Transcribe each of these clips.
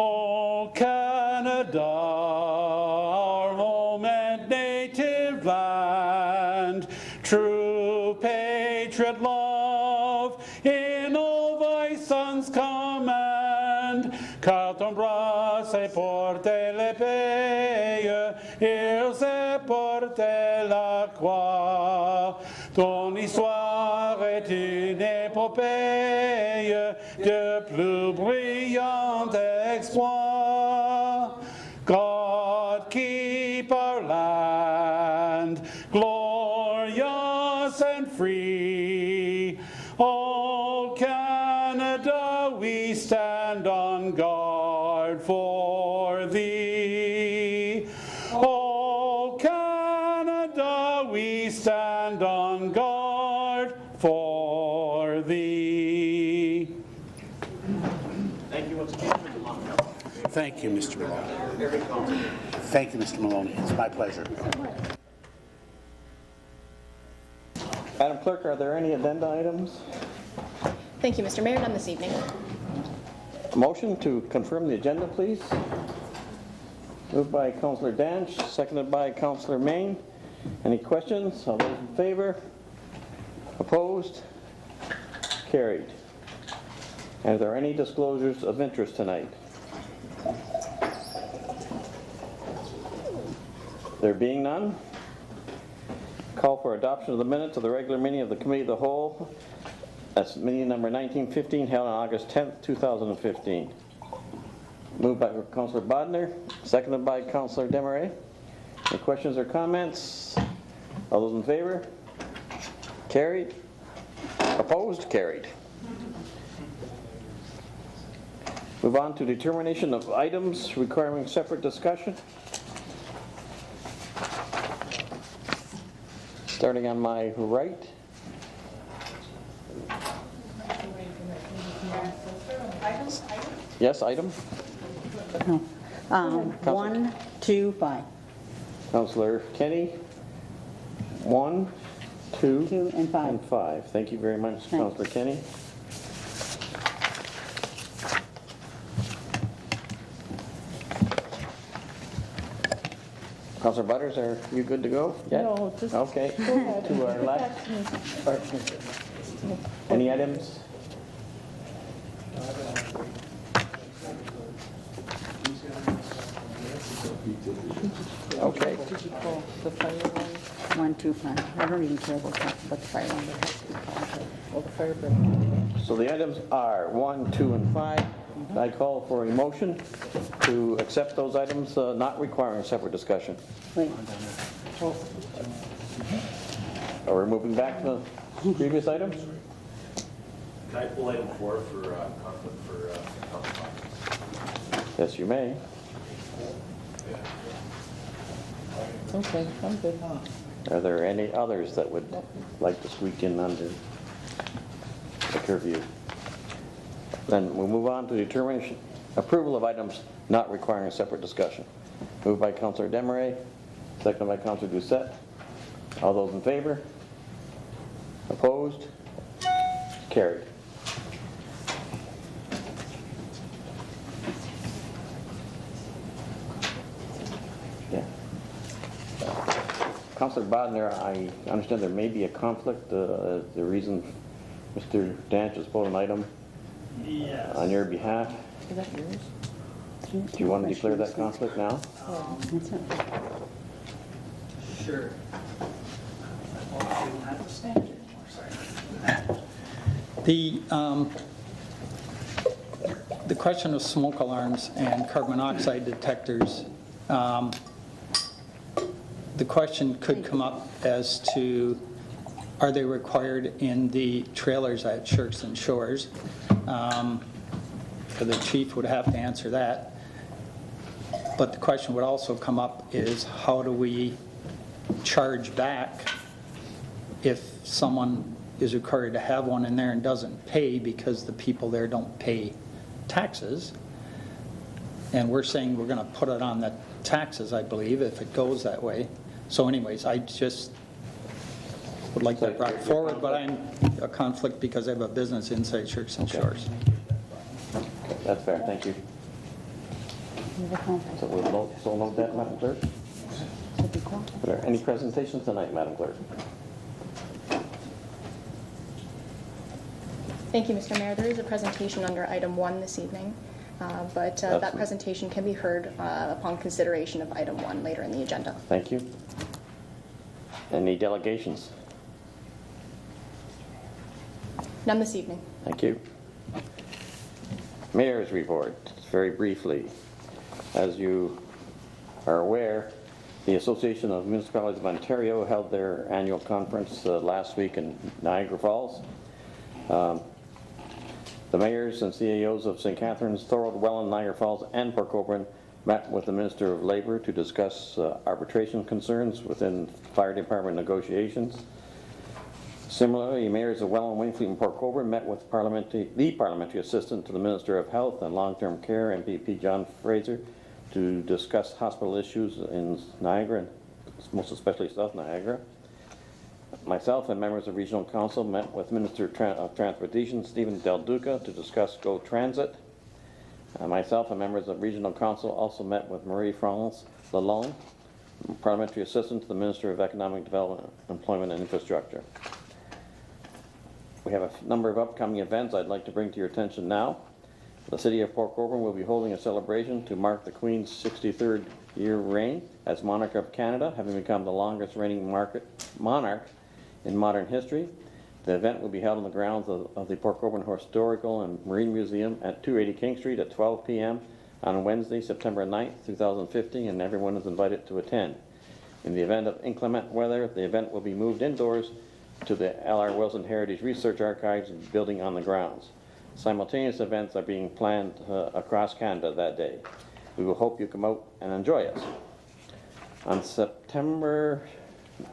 Oh, Canada, our home and native land, true patriot love in all thy sons' command. Car ton bras s'est porté l'épée, il s'est porté la croix. Ton histoire est une épopée de plus brillant exploit. God keep our land glorious and free. Oh, Canada, we stand on guard for thee. Oh, Canada, we stand on guard for thee. Thank you once again, Mr. Monaco. Thank you, Mr. Maloney. Thank you, Mr. Maloney. It's my pleasure. Madam Clerk, are there any addenda items? Thank you, Mr. Mayor. None this evening. Motion to confirm the agenda, please. Moved by Councillor Danch, seconded by Councillor Main. Any questions? All those in favor? Opposed? Carried. And are there any disclosures of interest tonight? There being none, call for adoption of the minutes of the regular meeting of the Committee of the Whole. That's meeting number 1915 held on August 10th, 2015. Moved by Councillor Bodner, seconded by Councillor Desmarais. Any questions or comments? All those in favor? Carried. Opposed? Carried. Move on to determination of items requiring separate discussion. Starting on my right. Yes, item. No. 1, 2, 5. Councillor Kenny. 1, 2, 2 and 5. and 5. Thank you very much, Councillor Kenny. Councillor Butters, are you good to go? Yeah? No, just okay. go ahead. To our left. Any items? Okay. The fire one. 1, 2, 5. I don't even care what the fire one has to be called. Well, the fire brigade. So the items are 1, 2, and 5. I call for a motion to accept those items, not requiring separate discussion. Wait. Are we moving back to the previous items? Can I pull item 4 for conflict for Council? Yes, you may. Okay, I'm good. Are there any others that would like to squeak in under the curfew? Then we'll move on to determination, approval of items not requiring separate discussion. Moved by Councillor Desmarais, seconded by Councillor Doucette. All those in favor? Opposed? Carried. Yeah. Councillor Bodner, I understand there may be a conflict. The reason Mr. Danch has pulled an item on your behalf. Is that yours? Do you want to declare that conflict now? That's it. Sure. I don't have to stand anymore, sorry. The question of smoke alarms and carbon monoxide detectors, the question could come up as to, are they required in the trailers at Shirks and Shores? The chief would have to answer that. But the question would also come up is, how do we charge back if someone is required to have one in there and doesn't pay because the people there don't pay taxes? And we're saying we're going to put it on the taxes, I believe, if it goes that way. So anyways, I just would like that brought forward, but I'm a conflict because I have a business inside Shirks and Shores. That's fair, thank you. So we'll note that, Madam Clerk. Are there any presentations tonight, Madam Clerk? Thank you, Mr. Mayor. There is a presentation under item 1 this evening, but that presentation can be heard upon consideration of item 1 later in the agenda. Thank you. Any delegations? None this evening. Thank you. Mayor's report, very briefly. As you are aware, the Association of Municipalities of Ontario held their annual conference last week in Niagara Falls. The mayors and CAOs of St. Catharines, Thorold, Welland, Niagara Falls, and Port Colborne met with the Minister of Labour to discuss arbitration concerns within fire department negotiations. Similarly, mayors of Welland, Wainfleet, and Port Colborne met with the parliamentary assistant to the Minister of Health and Long-Term Care, MPP John Fraser, to discuss hospital issues in Niagara, and most especially South Niagara. Myself and members of Regional Council met with Minister of Transportation Stephen Del Duca to discuss GO Transit. Myself and members of Regional Council also met with Marie-France Lalonde, Parliamentary Assistant to the Minister of Economic Development, Employment and Infrastructure. We have a number of upcoming events I'd like to bring to your attention now. The City of Port Colborne will be holding a celebration to mark the Queen's 63rd year reign as Monarch of Canada, having become the longest reigning monarch in modern history. The event will be held on the grounds of the Port Colborne Historical and Marine Museum at 280 King Street at 12 p.m. on Wednesday, September 9th, 2015, and everyone is invited to attend. In the event of inclement weather, the event will be moved indoors to the L.R. Wilson Heritage Research Archives building on the grounds. Simultaneous events are being planned across Canada that day. We will hope you come out and enjoy us. On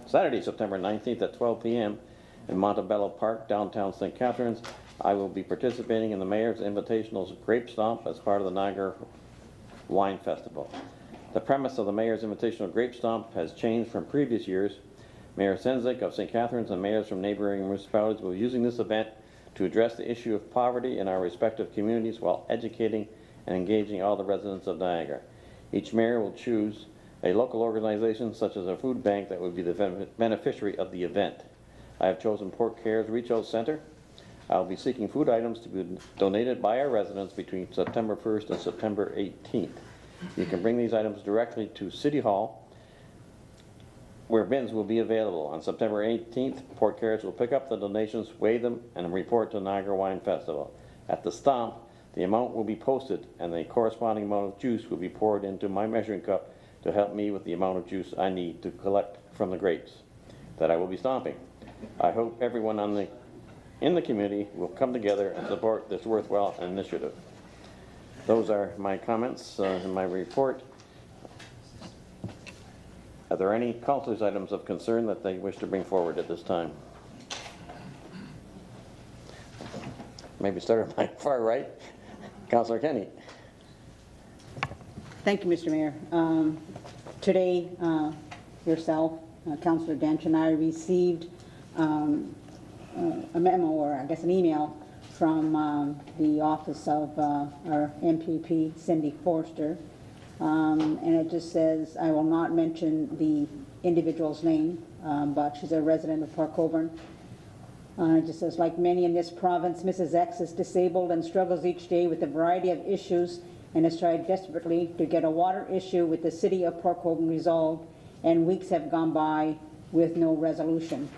Saturday, September 19th at 12 p.m. in Montebello Park, downtown St. Catharines, I will be participating in the Mayor's Invitational's Grape Stomp as part of the Niagara Wine Festival. The premise of the Mayor's Invitational Grape Stomp has changed from previous years. Mayor Sendzik of St. Catharines and mayors from neighboring municipalities will be using this event to address the issue of poverty in our respective communities while educating and engaging all the residents of Niagara. Each mayor will choose a local organization such as a food bank that would be the beneficiary of the event. I have chosen Port Care's Reach Out Center. I will be seeking food items to be donated by our residents between September 1st and September 18th. You can bring these items directly to City Hall, where bins will be available. On September 18th, Port Cares will pick up the donations, weigh them, and report to Niagara Wine Festival. At the stomp, the amount will be posted and the corresponding amount of juice will be poured into my measuring cup to help me with the amount of juice I need to collect from the grapes that I will be stomping. I hope everyone in the community will come together and support this worthwhile initiative. Those are my comments in my report. Are there any councillors' items of concern that they wish to bring forward at this time? Maybe start at my far right. Councillor Kenny. Thank you, Mr. Mayor. Today, yourself, Councillor Dench, and I received a memo, or I guess an email, from the office of our MPP, Cindy Forster. And it just says, I will not mention the individual's name, but she's a resident of Port Colborne. It just says, like many in this province, Mrs. X is disabled and struggles each day with a variety of issues and has tried desperately to get a water issue with the City of Port Colborne resolved, and weeks have gone by with no resolution.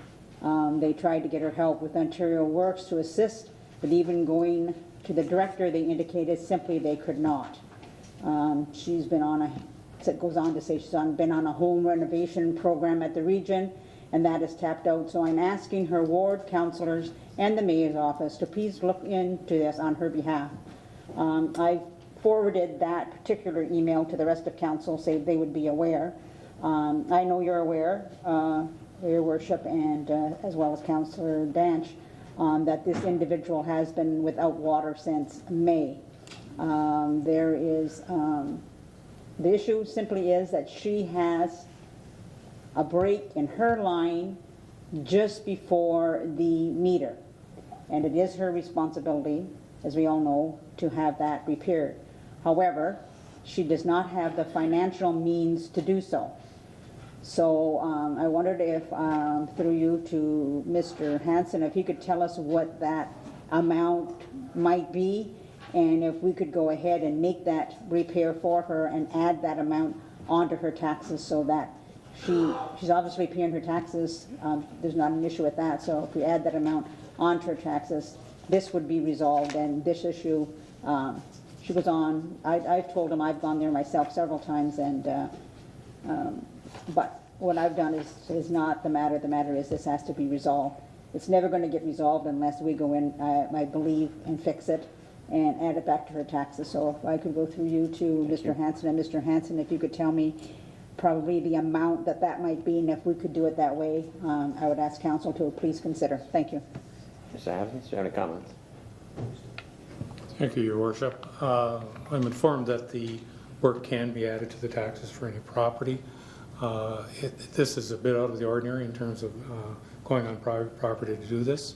They tried to get her help with Ontario Works to assist, but even going to the director, they indicated simply they could not. She's been on it goes on to say she's been on a home renovation program at the region, and that is tapped out. So I'm asking her ward councillors and the mayor's office to please look into this on her behalf. I forwarded that particular email to the rest of council, so they would be aware. I know you're aware, Your Worship, and as well as Councillor Danch, that this individual has been without water since May. There is, the issue simply is that she has a break in her line just before the meter. And it is her responsibility, as we all know, to have that repaired. However, she does not have the financial means to do so. So I wondered if, through you to Mr. Hanson, if he could tell us what that amount might be, and if we could go ahead and make that repair for her and add that amount onto her taxes so that she's obviously paying her taxes. There's not an issue with that. So if we add that amount onto her taxes, this would be resolved, and this issue, she was on, I've told him I've gone there myself several times, and but what I've done is not the matter. The matter is this has to be resolved. It's never going to get resolved unless we go in, I believe, and fix it and add it back to her taxes. So if I could go through you to Mr. Hanson, and Mr. Hanson, if you could tell me probably the amount that might be, and if we could do it that way, I would ask council to please consider. Thank you. Mr. Hanson, do you have any comments? Thank you, Your Worship. I'm informed that the work can be added to the taxes for any property. This is a bit out of the ordinary in terms of going on private property to do this.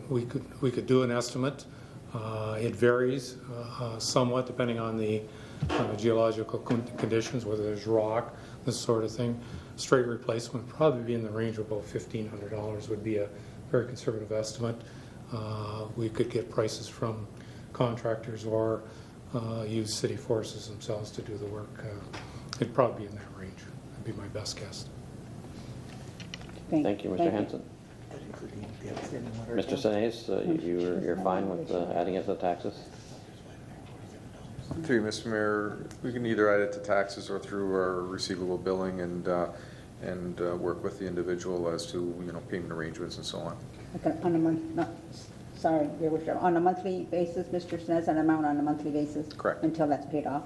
We could do an estimate. It varies somewhat depending on the geological conditions, whether there's rock, this sort of thing. Straight replacement would probably be in the range of about $1,500 would be a very conservative estimate. We could get prices from contractors or use city forces themselves to do the work. It'd probably be in that range. That'd be my best guess. Thank you, Mr. Hanson. Mr. Sinais, you're fine with adding it to the taxes? Through you, Mr. Mayor, we can either add it to taxes or through our receivable billing and work with the individual as to payment arrangements and so on. Okay, on a month, no, sorry, Your Worship, on a monthly basis, Mr. Snez, an amount on a monthly basis? Correct. Until that's paid off?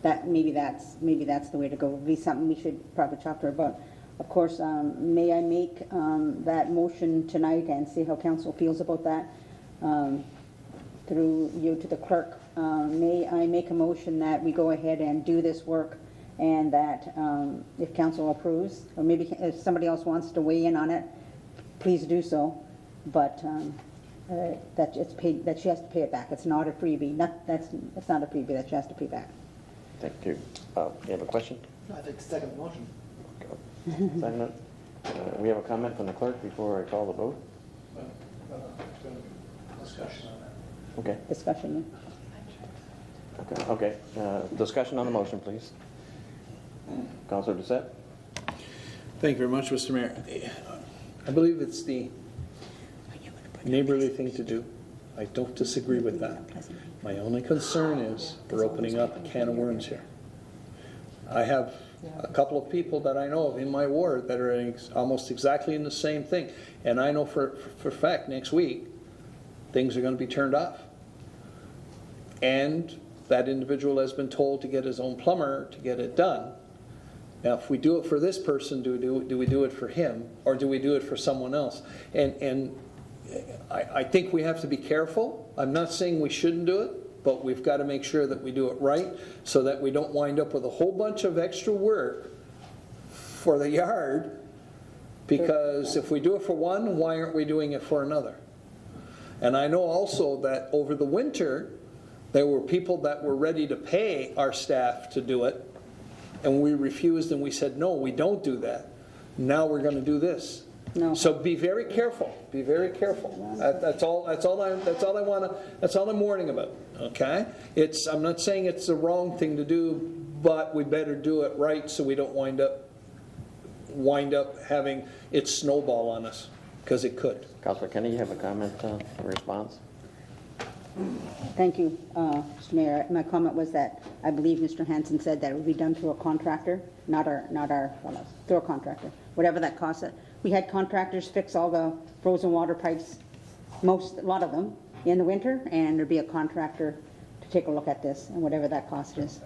That, maybe that's the way to go. It'd be something we should probably talk to her about. Of course, may I make that motion tonight and see how council feels about that? Through you to the clerk, may I make a motion that we go ahead and do this work, and that if council approves, or maybe if somebody else wants to weigh in on it, please do so. But that it's paid, that she has to pay it back. It's not a freebie. It's not a freebie that she has to pay back. Thank you. You have a question? I think second the motion. Second it. We have a comment from the clerk before I call the vote? Discussion on that. Okay. Discussion. Okay. Discussion on the motion, please. Councillor Doucette. Thank you very much, Mr. Mayor. I believe it's the neighborly thing to do. I don't disagree with that. My only concern is we're opening up a can of worms here. I have a couple of people that I know of in my ward that are almost exactly in the same thing. And I know for a fact next week, things are going to be turned off. And that individual has been told to get his own plumber to get it done. Now, if we do it for this person, do we do it for him, or do we do it for someone else? And I think we have to be careful. I'm not saying we shouldn't do it, but we've got to make sure that we do it right so that we don't wind up with a whole bunch of extra work for the yard, because if we do it for one, why aren't we doing it for another? And I know also that over the winter, there were people that were ready to pay our staff to do it, and we refused, and we said, no, we don't do that. Now we're going to do this. No. So be very careful. Be very careful. That's all I'm warning about. Okay? I'm not saying it's the wrong thing to do, but we better do it right so we don't wind up having it snowball on us, because it could. Councillor Kenny, you have a comment or response? Thank you, Mr. Mayor. My comment was that I believe Mr. Hanson said that it would be done through a contractor, not our fellows, through a contractor, whatever that costs. We had contractors fix all the frozen water pipes, a lot of them, in the winter, and there'd be a contractor to take a look at this and whatever that cost is.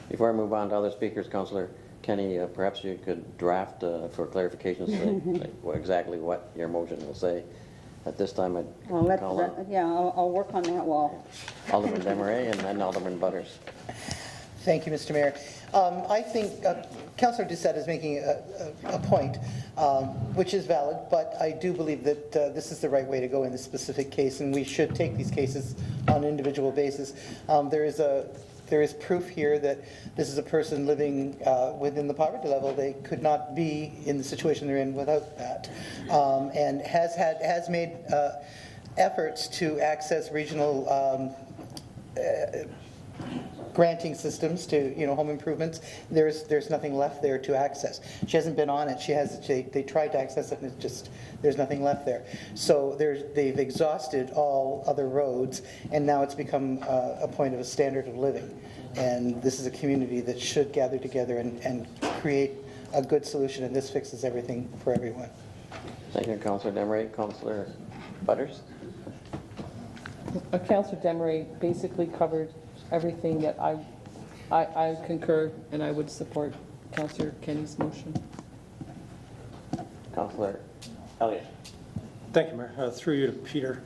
Before I move on to other speakers, Councillor Kenny, perhaps you could draft for clarification, say exactly what your motion will say. At this time, I'll work on that wall. Alderman Desmarais and then Alderman Butters. Thank you, Mr. Mayor. I think Councillor Doucette is making a point, which is valid, but I do believe that this is the right way to go in this specific case, and we should take these cases on an individual basis. There is a there is proof here that this is a person living within the poverty level. They could not be in the situation they're in without that, and has made efforts to access regional granting systems to, home improvements. There's nothing left there to access. She hasn't been on it. They tried to access it, and there's nothing left there. So they've exhausted all other roads, and now it's become a point of a standard of living. And this is a community that should gather together and create a good solution, and this fixes everything for everyone. Thank you, Councillor Demeray. Councillor Butters? Councillor Demeray basically covered everything that I concur, and I would support Councillor Kenny's motion. Councillor Elliott? Thank you, Mayor. Through you to Peter.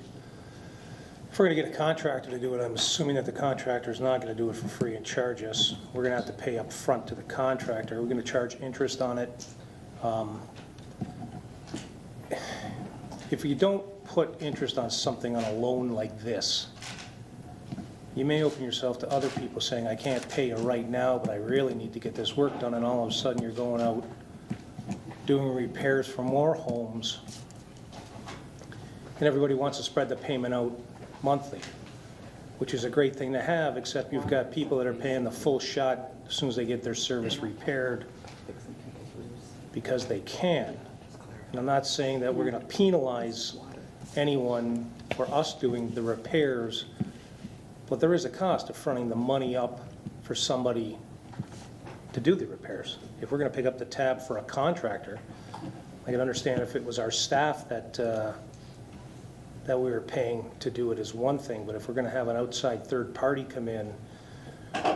If we're going to get a contractor to do it, I'm assuming that the contractor is not going to do it for free and charge us. We're going to have to pay up front to the contractor. We're going to charge interest on it. If you don't put interest on something on a loan like this, you may open yourself to other people saying, I can't pay you right now, but I really need to get this work done, and all of a sudden you're going out doing repairs for more homes, and everybody wants to spread the payment out monthly, which is a great thing to have, except you've got people that are paying the full shot as soon as they get their service repaired because they can. And I'm not saying that we're going to penalize anyone for us doing the repairs, but there is a cost of fronting the money up for somebody to do the repairs. If we're going to pick up the tab for a contractor, I can understand if it was our staff that we were paying to do it is one thing, but if we're going to have an outside third party come in,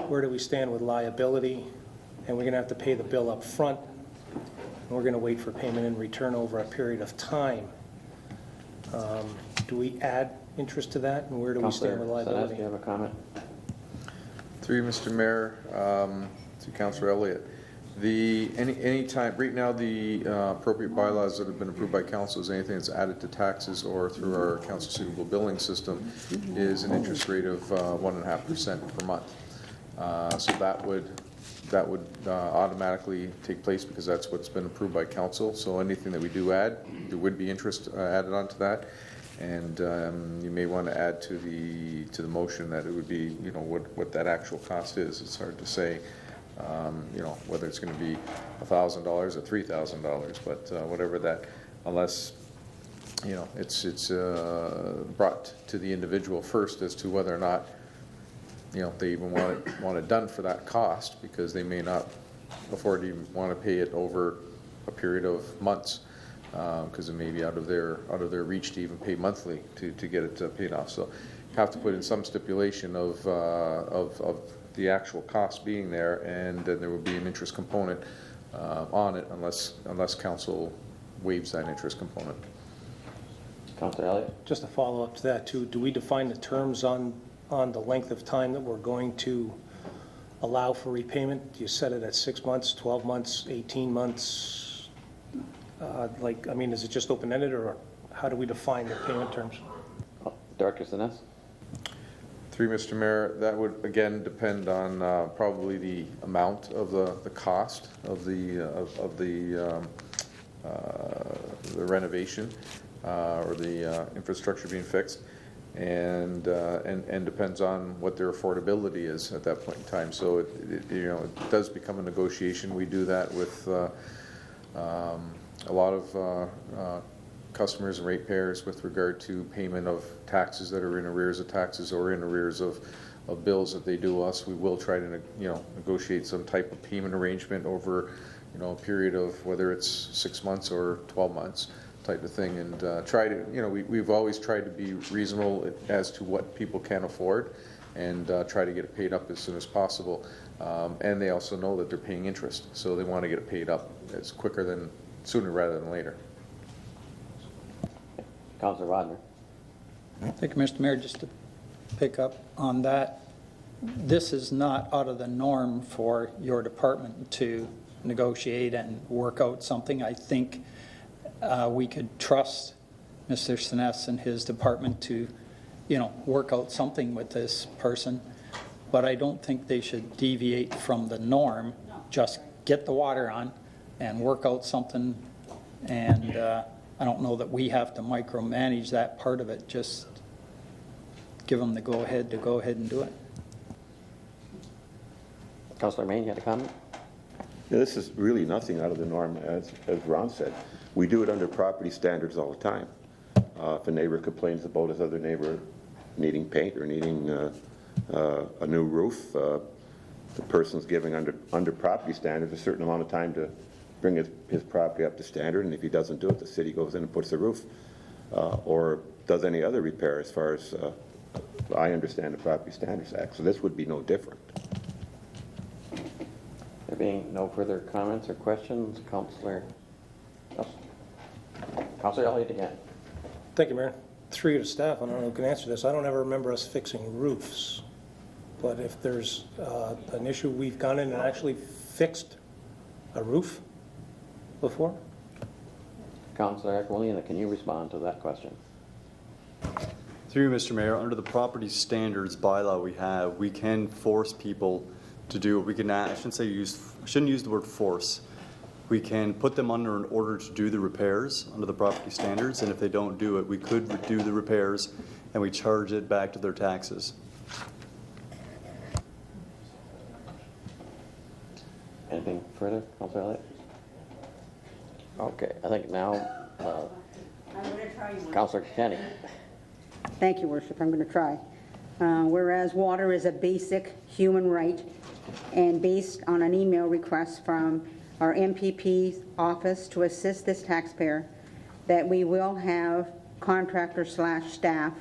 where do we stand with liability? And we're going to have to pay the bill up front, and we're going to wait for payment in return over a period of time. Do we add interest to that, and where do we stand with liability? Do you have a comment? Through you, Mr. Mayor, to Councillor Elliott. Any time, right now the appropriate bylaws that have been approved by council is anything that's added to taxes or through our council suitable billing system is an interest rate of 1.5% per month. So that would automatically take place because that's what's been approved by council. So anything that we do add, there would be interest added onto that. And you may want to add to the motion that it would be, what that actual cost is. It's hard to say, whether it's going to be $1,000 or $3,000, but whatever that, unless, it's brought to the individual first as to whether or not, they even want it done for that cost, because they may not afford to even want to pay it over a period of months. Because it may be out of their reach to even pay monthly to get it paid off. So you have to put in some stipulation of the actual cost being there, and then there will be an interest component on it unless council waives that interest component. Councillor Elliott? Just a follow up to that too. Do we define the terms on the length of time that we're going to allow for repayment? Do you set it at 6 months, 12 months, 18 months? Is it just open-ended, or how do we define the payment terms? Director Sinnes? Through Mr. Mayor, that would again depend on probably the amount of the cost of the renovation or the infrastructure being fixed, and depends on what their affordability is at that point in time. So it does become a negotiation. We do that with a lot of customers and ratepayers with regard to payment of taxes that are in arrears of taxes or in arrears of bills that they do us. We will try to negotiate some type of payment arrangement over a period of whether it's 6 months or 12 months type of thing, and try to we've always tried to be reasonable as to what people can afford, and try to get it paid up as soon as possible. And they also know that they're paying interest, so they want to get it paid up sooner rather than later. Councillor Rodner? Thank you, Mr. Mayor. Just to pick up on that, this is not out of the norm for your department to negotiate and work out something. I think we could trust Mr. Sinnes and his department to, work out something with this person. but I don't think they should deviate from the norm. Just get the water on and work out something. And I don't know that we have to micromanage that part of it. Just give them the go-ahead to go ahead and do it. Councillor Main, you had a comment? Yeah, this is really nothing out of the norm, as Ron said. We do it under property standards all the time. If a neighbor complains about his other neighbor needing paint or needing a new roof, the person's giving under property standards a certain amount of time to bring his property up to standard, and if he doesn't do it, the city goes in and puts the roof or does any other repair as far as I understand the Property Standards Act. So this would be no different. There being no further comments or questions, Councillor Elliott again. Thank you, Mayor. Through you to staff, I don't know who can answer this. I don't ever remember us fixing roofs. But if there's an issue, we've gone in and actually fixed a roof before? Councillor Aquilina, can you respond to that question? Through you, Mr. Mayor, under the property standards bylaw we can force people to do, I shouldn't use the word force. We can put them under an order to do the repairs under the property standards, and if they don't do it, we could do the repairs and we charge it back to their taxes. Anything further, Councillor Elliott? Okay, I think now, Councillor Kenny. Thank you, Worship. I'm going to try. Whereas water is a basic human right, and based on an email request from our MPP's office to assist this taxpayer, that we will have contractor/staff,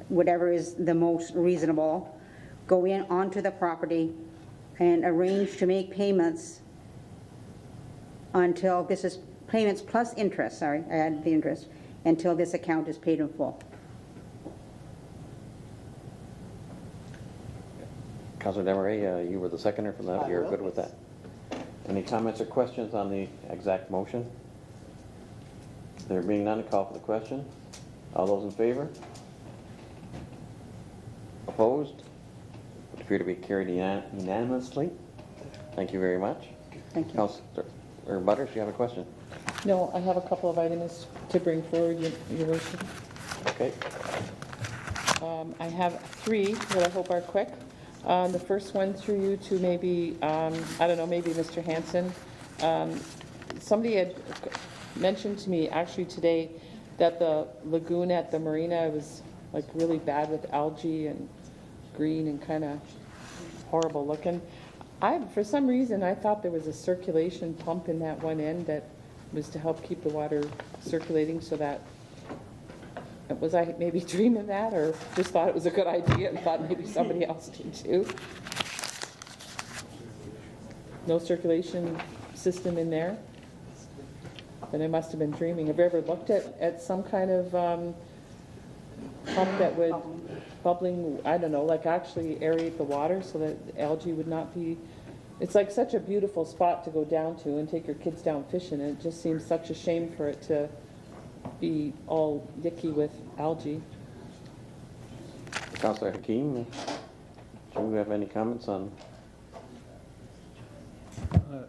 whatever is the most reasonable, go in onto the property and arrange to make payments until this is payments plus interest, sorry, I added the interest, until this account is paid in full. Councillor Desmarais, you were the seconder from that. You're good with that. Any comments or questions on the exact motion? There being none, call for the question. All those in favor? Opposed? Would appear to be carried unanimously. Thank you very much. Thank you. Councillor Butters, you have a question? No, I have a couple of items to bring forward, Your Worship. Okay. I have three that I hope are quick. The first one through you to maybe, I don't know, maybe Mr. Hanson. Somebody had mentioned to me actually today that the lagoon at the marina was like really bad with algae and green and kind of horrible looking. For some reason, I thought there was a circulation pump in that one end that was to help keep the water circulating, so that, was I maybe dreaming that, or just thought it was a good idea and thought maybe somebody else did too? No circulation system in there? Then I must have been dreaming. Have you ever looked at some kind of pump that would, bubbling, I don't know, like actually aerate the water so that algae would not be, it's like such a beautiful spot to go down to and take your kids down fishing, and it just seems such a shame for it to be all yucky with algae. Councillor Hakeem, do you have any comments on?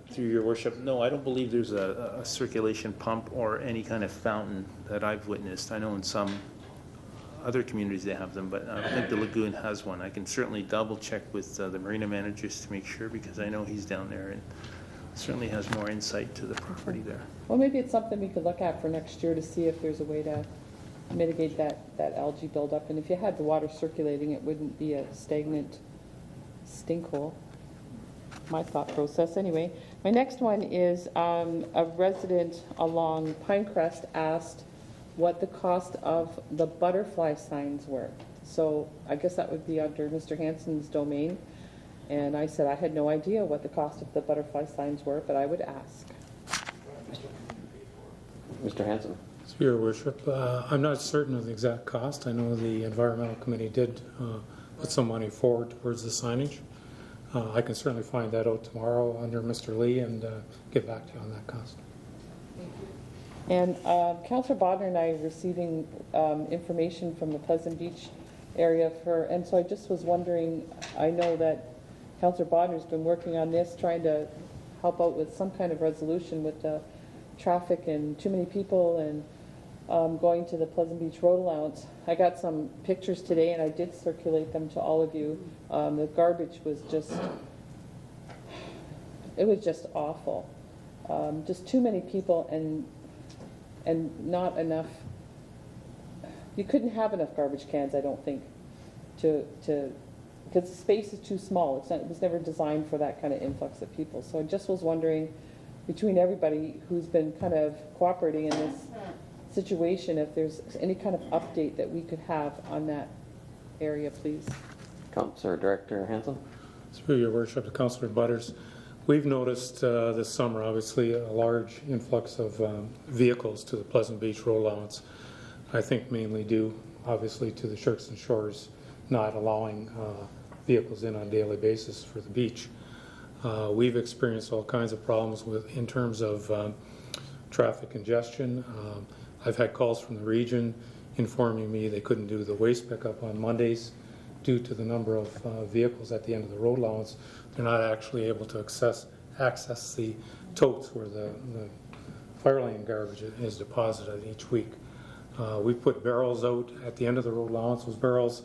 Through your worship, no, I don't believe there's a circulation pump or any kind of fountain that I've witnessed. I know in some other communities they have them, but I don't think the lagoon has one. I can certainly double check with the marina managers to make sure, because I know he's down there and certainly has more insight to the property there. Well, maybe it's something we could look at for next year to see if there's a way to mitigate that algae buildup. And if you had the water circulating, it wouldn't be a stagnant stinkhole. My thought process. Anyway, my next one is a resident along Pinecrest asked what the cost of the butterfly signs were. So I guess that would be under Mr. Hanson's domain. And I said I had no idea what the cost of the butterfly signs were, but I would ask. Mr. Hanson. Your Worship, I'm not certain of the exact cost. I know the Environmental Committee did put some money forward towards the signage. I can certainly find that out tomorrow under Mr. Lee and get back to you on that cost. And Councillor Bodner and I are receiving information from the Pleasant Beach area for, and so I just was wondering, I know that Councillor Bodner's been working on this, trying to help out with some kind of resolution with the traffic and too many people and going to the Pleasant Beach Road Allowance. I got some pictures today and I did circulate them to all of you. The garbage was just, it was just awful. Just too many people and not enough. You couldn't have enough garbage cans, I don't think, because the space is too small. It was never designed for that kind of influx of people. So I just was wondering, between everybody who's been kind of cooperating in this situation, if there's any kind of update that we could have on that area, please. Councillor Director Hansen. Through your worship to Councillor Butters, we've noticed this summer, obviously, a large influx of vehicles to the Pleasant Beach Road Allowance. I think mainly due, obviously, to the Shirks and Shores not allowing vehicles in on a daily basis for the beach. We've experienced all kinds of problems in terms of traffic congestion. I've had calls from the region informing me they couldn't do the waste pickup on Mondays due to the number of vehicles at the end of the road allowance. They're not actually able to access the totes where the fire lane garbage is deposited each week. We put barrels out at the end of the road allowance. Those barrels,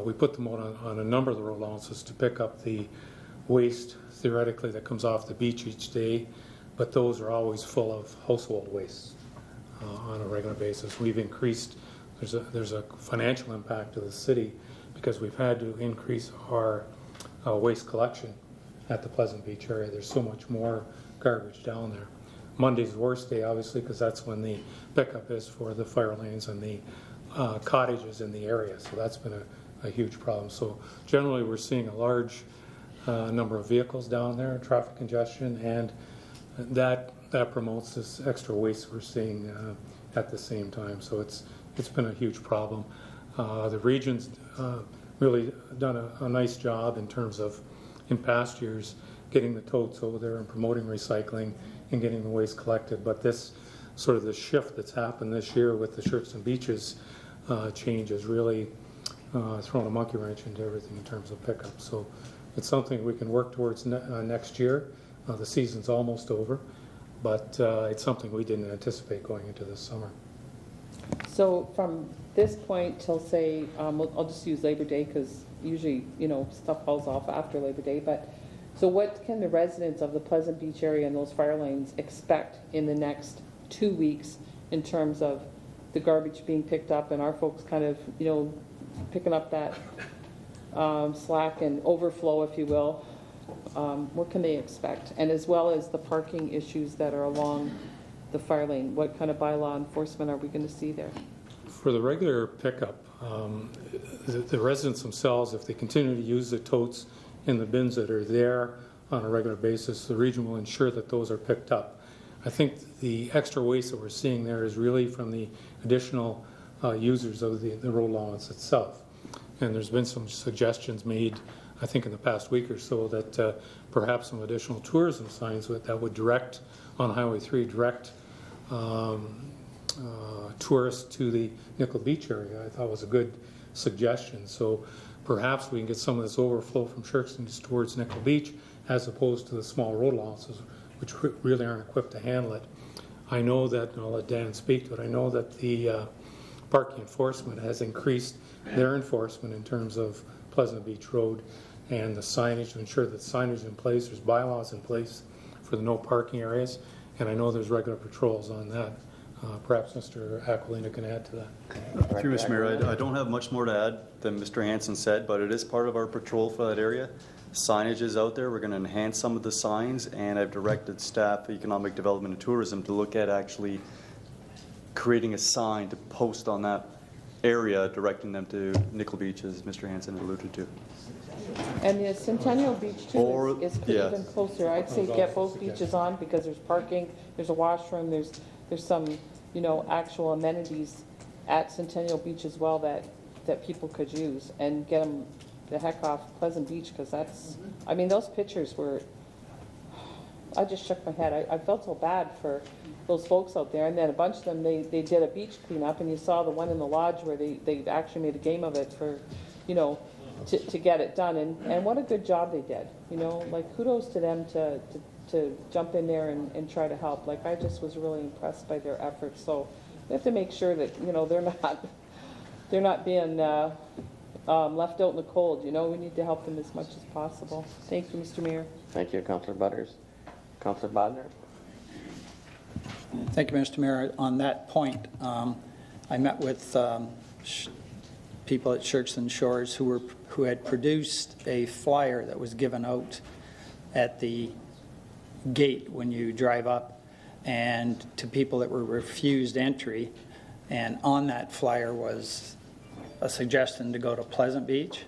we put them out on a number of the road allowances to pick up the waste, theoretically, that comes off the beach each day, but those are always full of household waste on a regular basis. We've increased, there's a financial impact to the city because we've had to increase our waste collection at the Pleasant Beach area. There's so much more garbage down there. Monday's the worst day, obviously, because that's when the pickup is for the fire lanes and the cottages in the area. So that's been a huge problem. So generally, we're seeing a large number of vehicles down there, traffic congestion, and that promotes this extra waste we're seeing at the same time. So it's been a huge problem. The region's really done a nice job in terms of, in past years, getting the totes over there and promoting recycling and getting the waste collected. But this sort of the shift that's happened this year with the Shirks and Beaches change has really thrown a monkey wrench into everything in terms of pickup. So it's something we can work towards next year. The season's almost over, but it's something we didn't anticipate going into this summer. So from this point till, say, I'll just use Labor Day because usually, stuff falls off after Labor Day, but so what can the residents of the Pleasant Beach area and those fire lanes expect in the next 2 weeks in terms of the garbage being picked up and our folks kind of, picking up that slack and overflow, if you will? What can they expect? And as well as the parking issues that are along the fire lane, what kind of bylaw enforcement are we going to see there? For the regular pickup, the residents themselves, if they continue to use the totes in the bins that are there on a regular basis, the region will ensure that those are picked up. I think the extra waste that we're seeing there is really from the additional users of the road allowance itself. And there's been some suggestions made, I think in the past week or so, that perhaps some additional tourism signs that would direct, on Highway 3, direct tourists to the Nickel Beach area. I thought was a good suggestion. So perhaps we can get some of this overflow from Shirkston towards Nickel Beach as opposed to the small road allowances, which really aren't equipped to handle it. I know that, and I'll let Dan speak to it, I know that the parking enforcement has increased their enforcement in terms of Pleasant Beach Road and the signage to ensure that signage is in place, there's bylaws in place for the no parking areas, and I know there's regular patrols on that. Perhaps Mr. Aquilina can add to that. Through Mr. Mayor, I don't have much more to add than Mr. Hansen said, but it is part of our patrol for that area. Signage is out there. We're going to enhance some of the signs, and I've directed staff, Economic Development and Tourism, to look at actually creating a sign to post on that area, directing them to Nickel Beach, as Mr. Hansen alluded to. And the Centennial Beach too is even closer. I'd say get both beaches on because there's parking, there's a washroom, there's some, actual amenities at Centennial Beach as well that people could use and get them the heck off Pleasant Beach because that's, those pictures were, I just shook my head. I felt so bad for those folks out there. And then a bunch of them, they did a beach cleanup, and you saw the one in the lodge where they actually made a game of it for, you know, to get it done. And what a good job they did. You know, like kudos to them to jump in there and try to help. Like, I just was really impressed by their efforts. So we have to make sure that, you know, they're not being left out in the cold. You know, we need to help them as much as possible. Thank you, Mr. Mayor. Thank you, Councillor Butters. Councillor Bodnar? Thank you, Mr. Mayor. On that point, I met with people at Sherkston Shores who had produced a flyer that was given out at the gate when you drive up, and to people that were refused entry. And on that flyer was a suggestion to go to Pleasant Beach,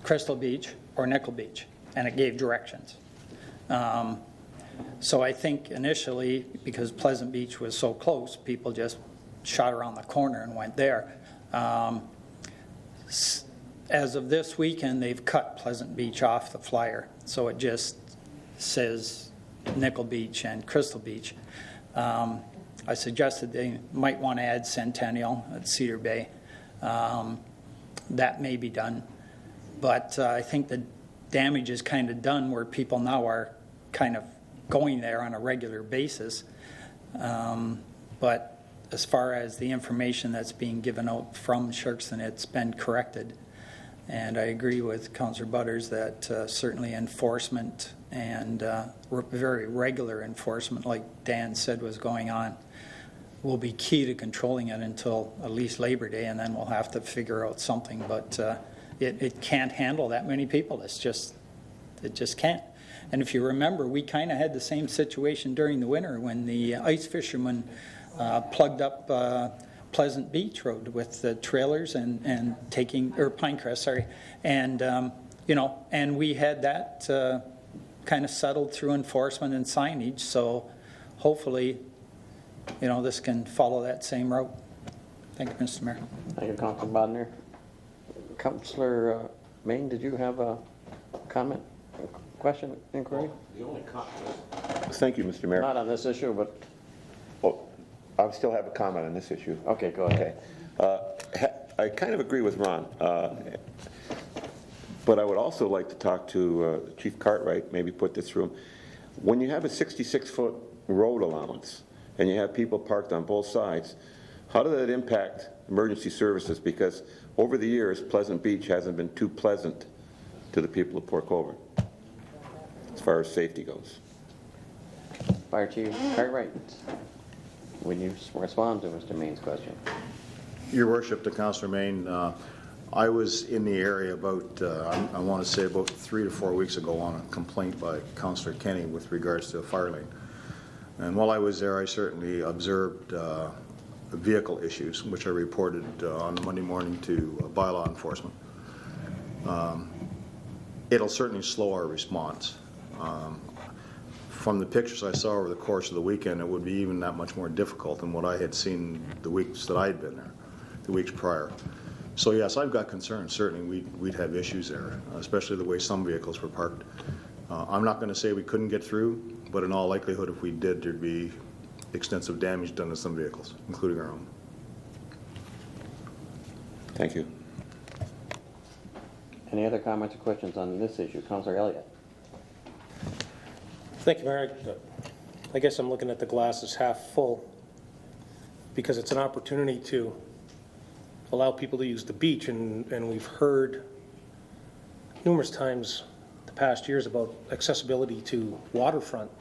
Crystal Beach, or Nickel Beach, and it gave directions. So I think initially, because Pleasant Beach was so close, people just shot around the corner and went there. As of this weekend, they've cut Pleasant Beach off the flyer, so it just says Nickel Beach and Crystal Beach. I suggested they might want to add Centennial at Cedar Bay. That may be done, but I think the damage is kind of done where people now are kind of going there on a regular basis. But as far as the information that's being given out from Sherkston, it's been corrected. And I agree with Councillor Butters that certainly enforcement and very regular enforcement, like Dan said was going on, will be key to controlling it until at least Labor Day, and then we'll have to figure out something. But it can't handle that many people. It just can't. And if you remember, we kind of had the same situation during the winter when the ice fishermen plugged up Pleasant Beach Road with the trailers and taking, or Pinecrest, sorry, and you know, and we had that kind of settled through enforcement and signage. So hopefully, you know, this can follow that same route. Thank you, Mr. Mayor. Thank you, Councillor Bodnar. Councillor Main, did you have a comment, question, inquiry? The only comment. Thank you, Mr. Mayor. Not on this issue, but... Well, I still have a comment on this issue. Okay, go ahead. Okay. I kind of agree with Ron, but I would also like to talk to Chief Cartwright, maybe put this through him. When you have a 66-foot road allowance and you have people parked on both sides, how does that impact emergency services? Because over the years, Pleasant Beach hasn't been too pleasant to the people of Port Colborne as far as safety goes. Fire Chief Cartwright, when you respond to Mr. Main's question. Your Worship, to Councillor Main, I was in the area about, I want to say about 3 to 4 weeks ago on a complaint by Councillor Kenny with regards to a fire lane. And while I was there, I certainly observed vehicle issues, which I reported on Monday morning to bylaw enforcement. It'll certainly slow our response. From the pictures I saw over the course of the weekend, it would be even that much more difficult than what I had seen the weeks that I'd been there, the weeks prior. So yes, I've got concerns. Certainly we'd have issues there, especially the way some vehicles were parked. I'm not going to say we couldn't get through, but in all likelihood, if we did, there'd be extensive damage done to some vehicles, including our own. Thank you. Any other comments or questions on this issue? Councillor Elliott. Thank you, Mayor. I guess I'm looking at the glass as half full because it's an opportunity to allow people to use the beach, and we've heard numerous times the past years about accessibility to waterfront.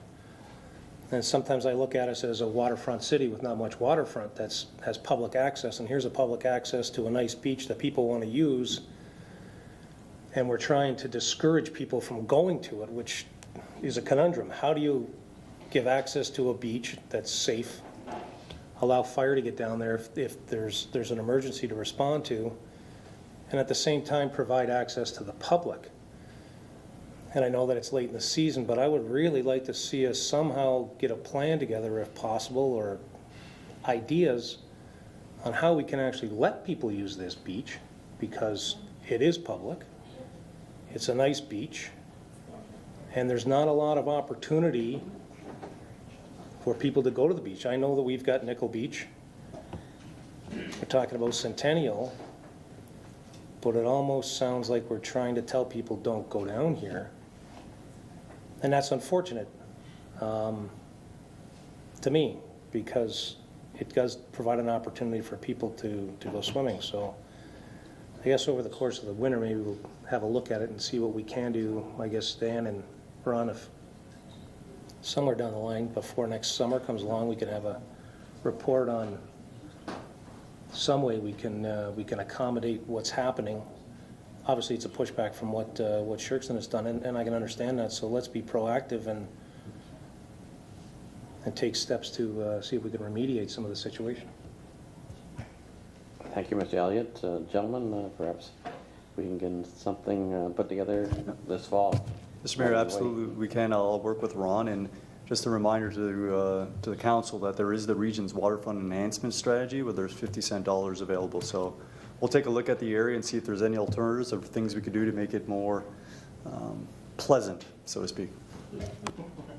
And sometimes I look at us as a waterfront city with not much waterfront that has public access, and here's a public access to a nice beach that people want to use, and we're trying to discourage people from going to it, which is a conundrum. How do you give access to a beach that's safe, allow fire to get down there if there's an emergency to respond to, and at the same time provide access to the public? And I know that it's late in the season, but I would really like to see us somehow get a plan together, if possible, or ideas on how we can actually let people use this beach, because it is public. It's a nice beach. And there's not a lot of opportunity for people to go to the beach. I know that we've got Nickel Beach. We're talking about Centennial, but it almost sounds like we're trying to tell people don't go down here. And that's unfortunate to me, because it does provide an opportunity for people to go swimming. So I guess over the course of the winter, maybe we'll have a look at it and see what we can do. I guess Dan and Ron, if somewhere down the line before next summer comes along, we can have a report on some way we can accommodate what's happening. Obviously, it's a pushback from what Scherkson has done, and I can understand that. So let's be proactive and take steps to see if we can remediate some of the situation. Thank you, Mr. Elliott. Gentlemen, perhaps we can get something put together this fall. Mr. Mayor, absolutely we can. I'll work with Ron, and just a reminder to the council that there is the region's waterfront enhancement strategy where there's 50-cent dollars available. So we'll take a look at the area and see if there's any alternatives or things we could do to make it more pleasant, so to speak.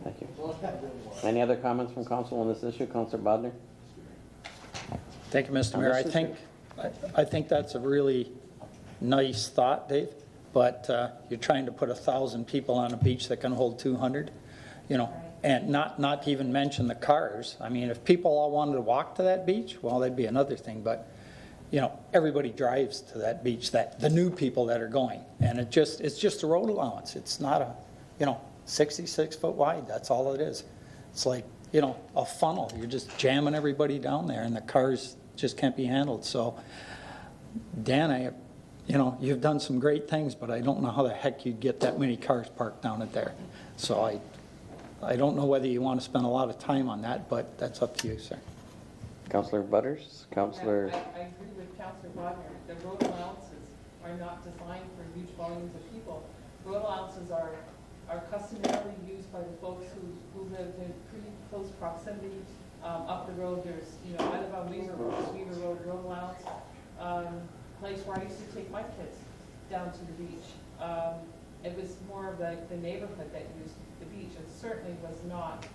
Thank you. Any other comments from council on this issue? Councillor Bodnar? Thank you, Mr. Mayor. I think that's a really nice thought, Dave, but you're trying to put 1,000 people on a beach that can hold 200, you know, and not to even mention the cars. I mean, if people all wanted to walk to that beach, well, that'd be another thing, but you know, everybody drives to that beach, the new people that are going, and it's just a road allowance. It's not a, you know, 66 foot wide, that's all it is. It's like, you know, a funnel. You're just jamming everybody down there, and the cars just can't be handled. So, Dan, you know, you've done some great things, but I don't know how the heck you'd get that many cars parked down at there. So I don't know whether you want to spend a lot of time on that, but that's up to you, sir. Councillor Butters? Councillor? I agree with Councillor Bodnar. The road allowances are not designed for huge volumes of people. Road allowances are customarily used by the folks who live in pretty close proximity. Up the road, there's, you know, I live on Weaver Road, road allowance, place where I used to take my kids down to the beach. It was more of like the neighborhood that used the beach. It certainly was not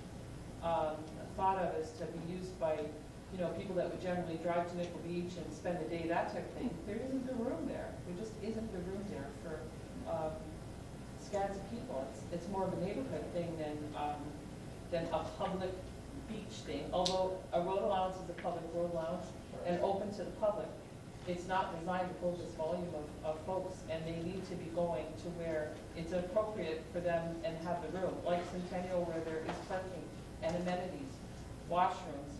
thought of as to be used by, you know, people that would generally drive to Nickel Beach and spend the day, that type of thing. There isn't the room there. There just isn't the room there for scads of people. It's more of a neighborhood thing than a public beach thing. Although a road allowance is a public road allowance and open to the public, it's not designed to hold this volume of folks, and they need to be going to where it's appropriate for them and have the room, like Centennial, where there is parking and amenities, washrooms,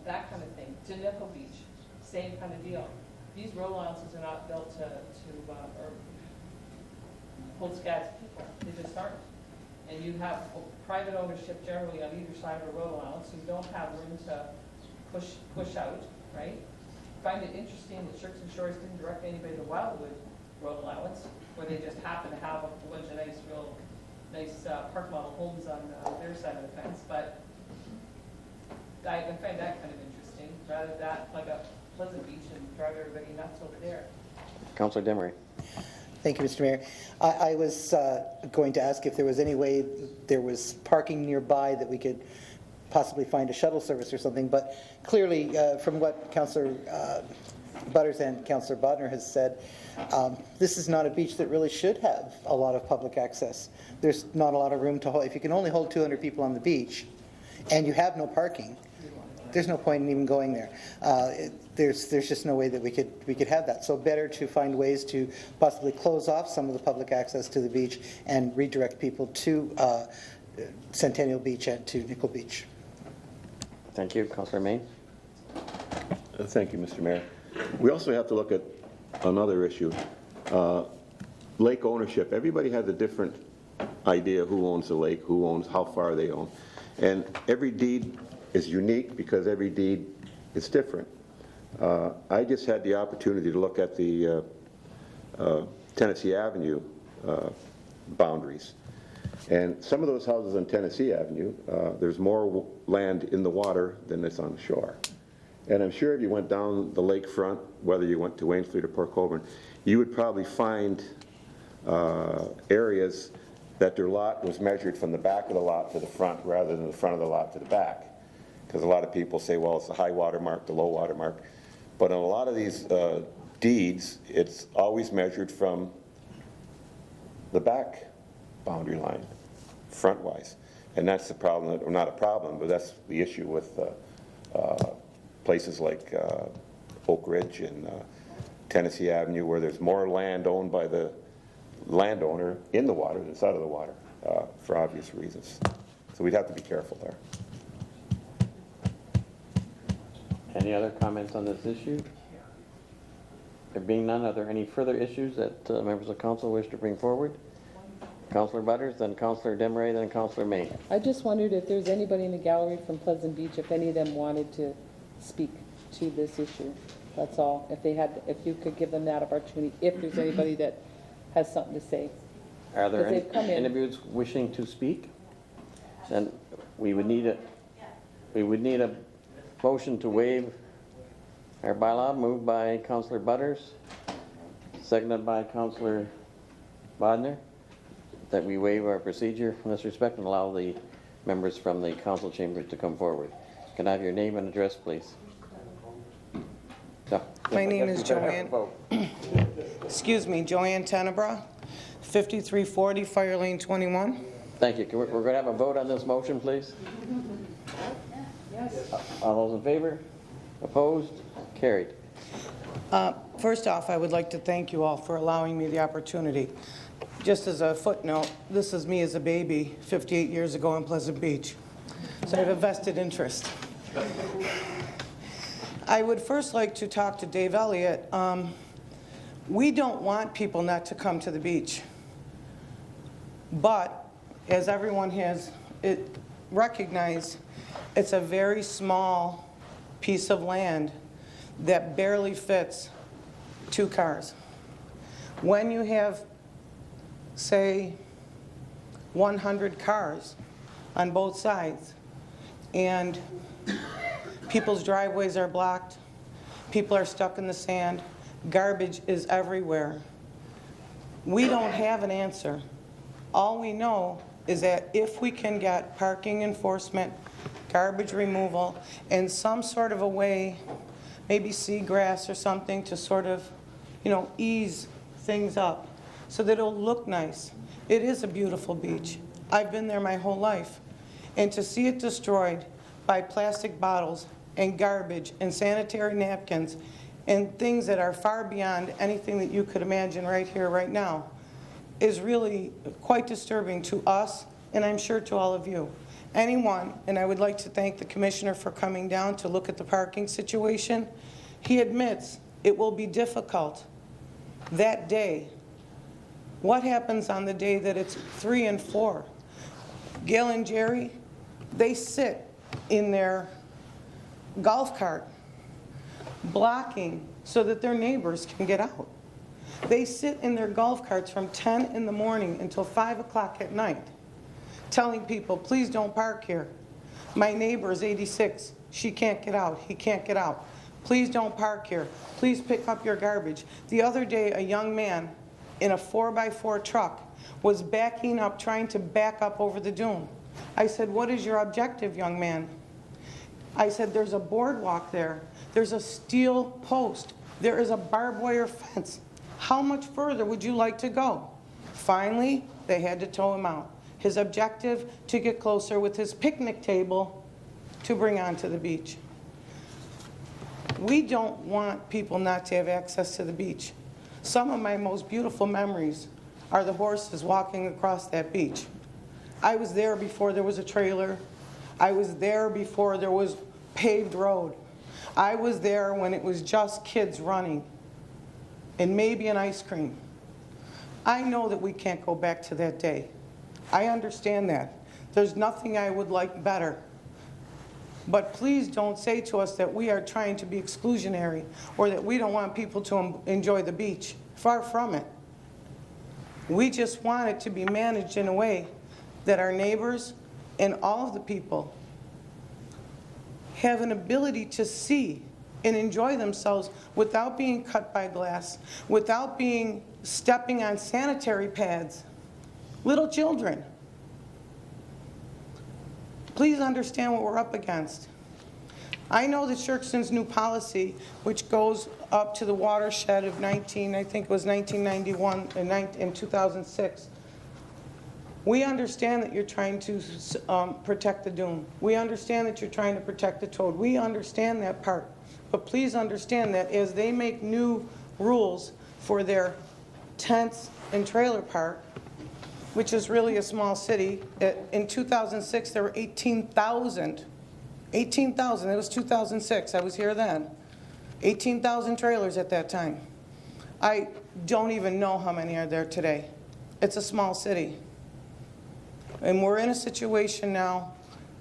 that kind of thing. To Nickel Beach, same kind of deal. These road allowances are not built to or hold scads of people. They just aren't. And you have private ownership generally on either side of a road allowance, so you don't have room to push out, right? I find it interesting that Scherkson Shores didn't direct anybody to Wildwood road allowance, where they just happen to have a bunch of nice park model homes on their side of the fence. But I find that kind of interesting, rather than that like a Pleasant Beach and drive everybody nuts over there. Councillor Demery. Thank you, Mr. Mayor. I was going to ask if there was any way there was parking nearby that we could possibly find a shuttle service or something, but clearly from what Councillor Butters and Councillor Bodnar has said, this is not a beach that really should have a lot of public access. There's not a lot of room to hold. If you can only hold 200 people on the beach and you have no parking, there's no point in even going there. There's just no way that we could have that. So better to find ways to possibly close off some of the public access to the beach and redirect people to Centennial Beach and to Nickel Beach. Thank you. Councillor Main. Thank you, Mr. Mayor. We also have to look at another issue. Lake ownership. Everybody has a different idea who owns the lake, who owns, how far they own. And every deed is unique because every deed is different. I just had the opportunity to look at the Tennessee Avenue boundaries. And some of those houses on Tennessee Avenue, there's more land in the water than that's on the shore. And I'm sure if you went down the lakefront, whether you went to Wainfleet or Port Colborne, you would probably find areas that their lot was measured from the back of the lot to the front rather than the front of the lot to the back. Because a lot of people say, well, it's the high water mark, the low water mark. But in a lot of these deeds, it's always measured from the back boundary line, front-wise. And that's the problem, or not a problem, but that's the issue with places like Oak Ridge and Tennessee Avenue, where there's more land owned by the landowner in the water than out of the water, for obvious reasons. So we'd have to be careful there. Any other comments on this issue? There being none, are there any further issues that members of council wish to bring forward? Councillor Butters, then Councillor Desmarais, then Councillor May. I just wondered if there's anybody in the gallery from Pleasant Beach, if any of them wanted to speak to this issue. That's all. If you could give them that opportunity, if there's anybody that has something to say. Are there any Because they've come in. individuals wishing to speak? Then we would need a motion to waive our bylaw, moved by Councillor Butters, seconded by Councillor Bodner, that we waive our procedure in this respect and allow the members from the council chambers to come forward. Can I have your name and address, please? My name is Joanne. Excuse me, Joanne Tenebra, 5340 Fire Lane 21. Thank you. We're going to have a vote on this motion, please. Yes. All those in favor? Opposed? Carried. First off, I would like to thank you all for allowing me the opportunity. Just as a footnote, this is me as a baby 58 years ago in Pleasant Beach. So I have a vested interest. I would first like to talk to Dave Elliott. We don't want people not to come to the beach. But as everyone has recognized, it's a very small piece of land that barely fits 2 cars. When you have, say, 100 cars on both sides, and people's driveways are blocked, people are stuck in the sand, garbage is everywhere. We don't have an answer. All we know is that if we can get parking enforcement, garbage removal, and some sort of a way, maybe seagrass or something to sort of, ease things up so that it'll look nice. It is a beautiful beach. I've been there my whole life. And to see it destroyed by plastic bottles and garbage and sanitary napkins and things that are far beyond anything that you could imagine right here, right now, is really quite disturbing to us, and I'm sure to all of you. Anyone, and I would like to thank the commissioner for coming down to look at the parking situation. He admits it will be difficult that day. What happens on the day that it's 3 and 4? Gail and Jerry, they sit in their golf cart, blocking so that their neighbors can get out. They sit in their golf carts from 10 in the morning until 5 o'clock at night, telling people, please don't park here. My neighbor is 86. She can't get out. He can't get out. Please don't park here. Please pick up your garbage. The other day, a young man in a 4x4 truck was backing up, trying to back up over the dune. I said, what is your objective, young man? I said, there's a boardwalk there. There's a steel post. There is a barbed wire fence. How much further would you like to go? Finally, they had to tow him out. His objective, to get closer with his picnic table to bring onto the beach. We don't want people not to have access to the beach. Some of my most beautiful memories are the horses walking across that beach. I was there before there was a trailer. I was there before there was paved road. I was there when it was just kids running and maybe an ice cream. I know that we can't go back to that day. I understand that. There's nothing I would like better. But please don't say to us that we are trying to be exclusionary or that we don't want people to enjoy the beach. Far from it. We just want it to be managed in a way that our neighbors and all of the people have an ability to see and enjoy themselves without being cut by glass, without stepping on sanitary pads. little children. Please understand what we're up against. I know that Shirkston's new policy, which goes up to the watershed of I think it was 1991 and 2006. We understand that you're trying to protect the dune. We understand that you're trying to protect the toad. We understand that part. But please understand that as they make new rules for their tents and trailer park, which is really a small city, in 2006 there were 18,000. 18,000, it was 2006, I was here then. 18,000 trailers at that time. I don't even know how many are there today. It's a small city. And we're in a situation now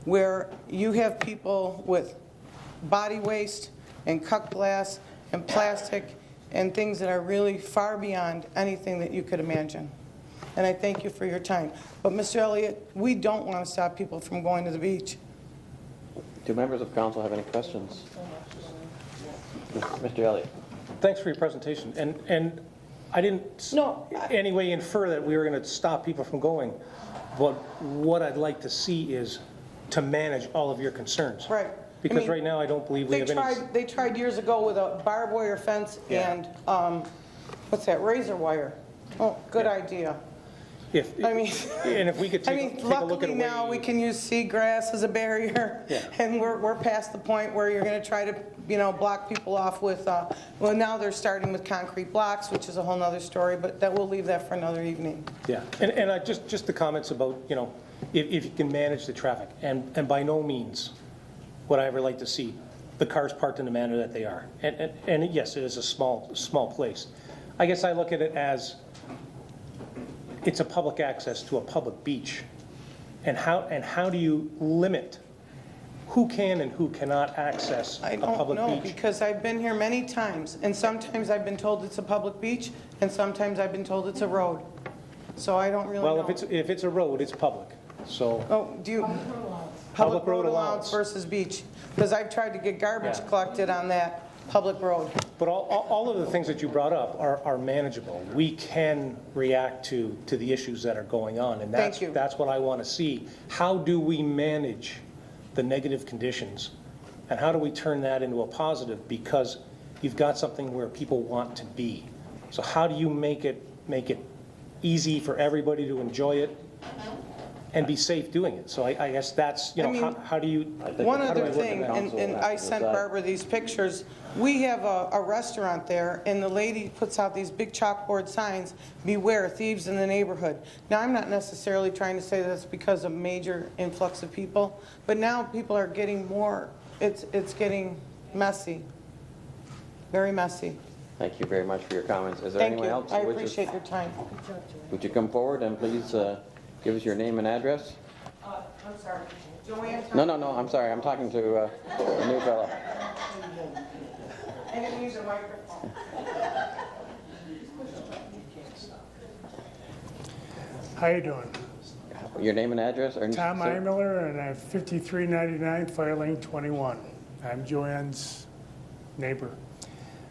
where you have people with body waste and cut glass and plastic and things that are really far beyond anything that you could imagine. And I thank you for your time. But Mr. Elliott, we don't want to stop people from going to the beach. Do members of council have any questions? Mr. Elliott. Thanks for your presentation. And I didn't anyway infer that we were going to stop people from going. But what I'd like to see is to manage all of your concerns. Right. Because right now I don't believe we have any. They tried years ago with a barbed wire fence and, what's that, razor wire. Oh, good idea. And if we could take a look at luckily now we can use seagrass as a barrier, and we're past the point where you're going to try to, block people off with. Well, now they're starting with concrete blocks, which is a whole other story, but we'll leave that for another evening. Yeah, and I just the comments about if you can manage the traffic, and by no means would I ever like to see the cars parked in the manner that they are, and yes, it is a small place. I guess I look at it as it's a public access to a public beach. And how do you limit who can and who cannot access a public beach? I don't know, because I've been here many times, and sometimes I've been told it's a public beach, and sometimes I've been told it's a road. So I don't really know. Well, if it's a road, it's public, so. Oh, do you? Public road allowance versus beach. Because I've tried to get garbage collected on that public road. But all of the things that you brought up are manageable. We can react to the issues that are going on, and that's what I want to see. How do we manage the negative conditions, and how do we turn that into a positive? Because you've got something where people want to be. So how do you make it easy for everybody to enjoy it and be safe doing it? So I guess that's, how do you? One other thing, and I sent Barbara these pictures. We have a restaurant there, and the lady puts out these big chalkboard signs, beware thieves in the neighborhood. Now, I'm not necessarily trying to say that's because of major influx of people, but now people are getting more, it's getting messy, very messy. Thank you very much for your comments. Is there anyone else? I appreciate your time. Would you come forward and please give us your name and address? I'm sorry, Joanne? No, I'm sorry. I'm talking to a new fellow. I didn't use a microphone. How you doing? Your name and address? Tom Eimiller, and I'm 5399 Fire Lane 21. I'm Joanne's neighbor.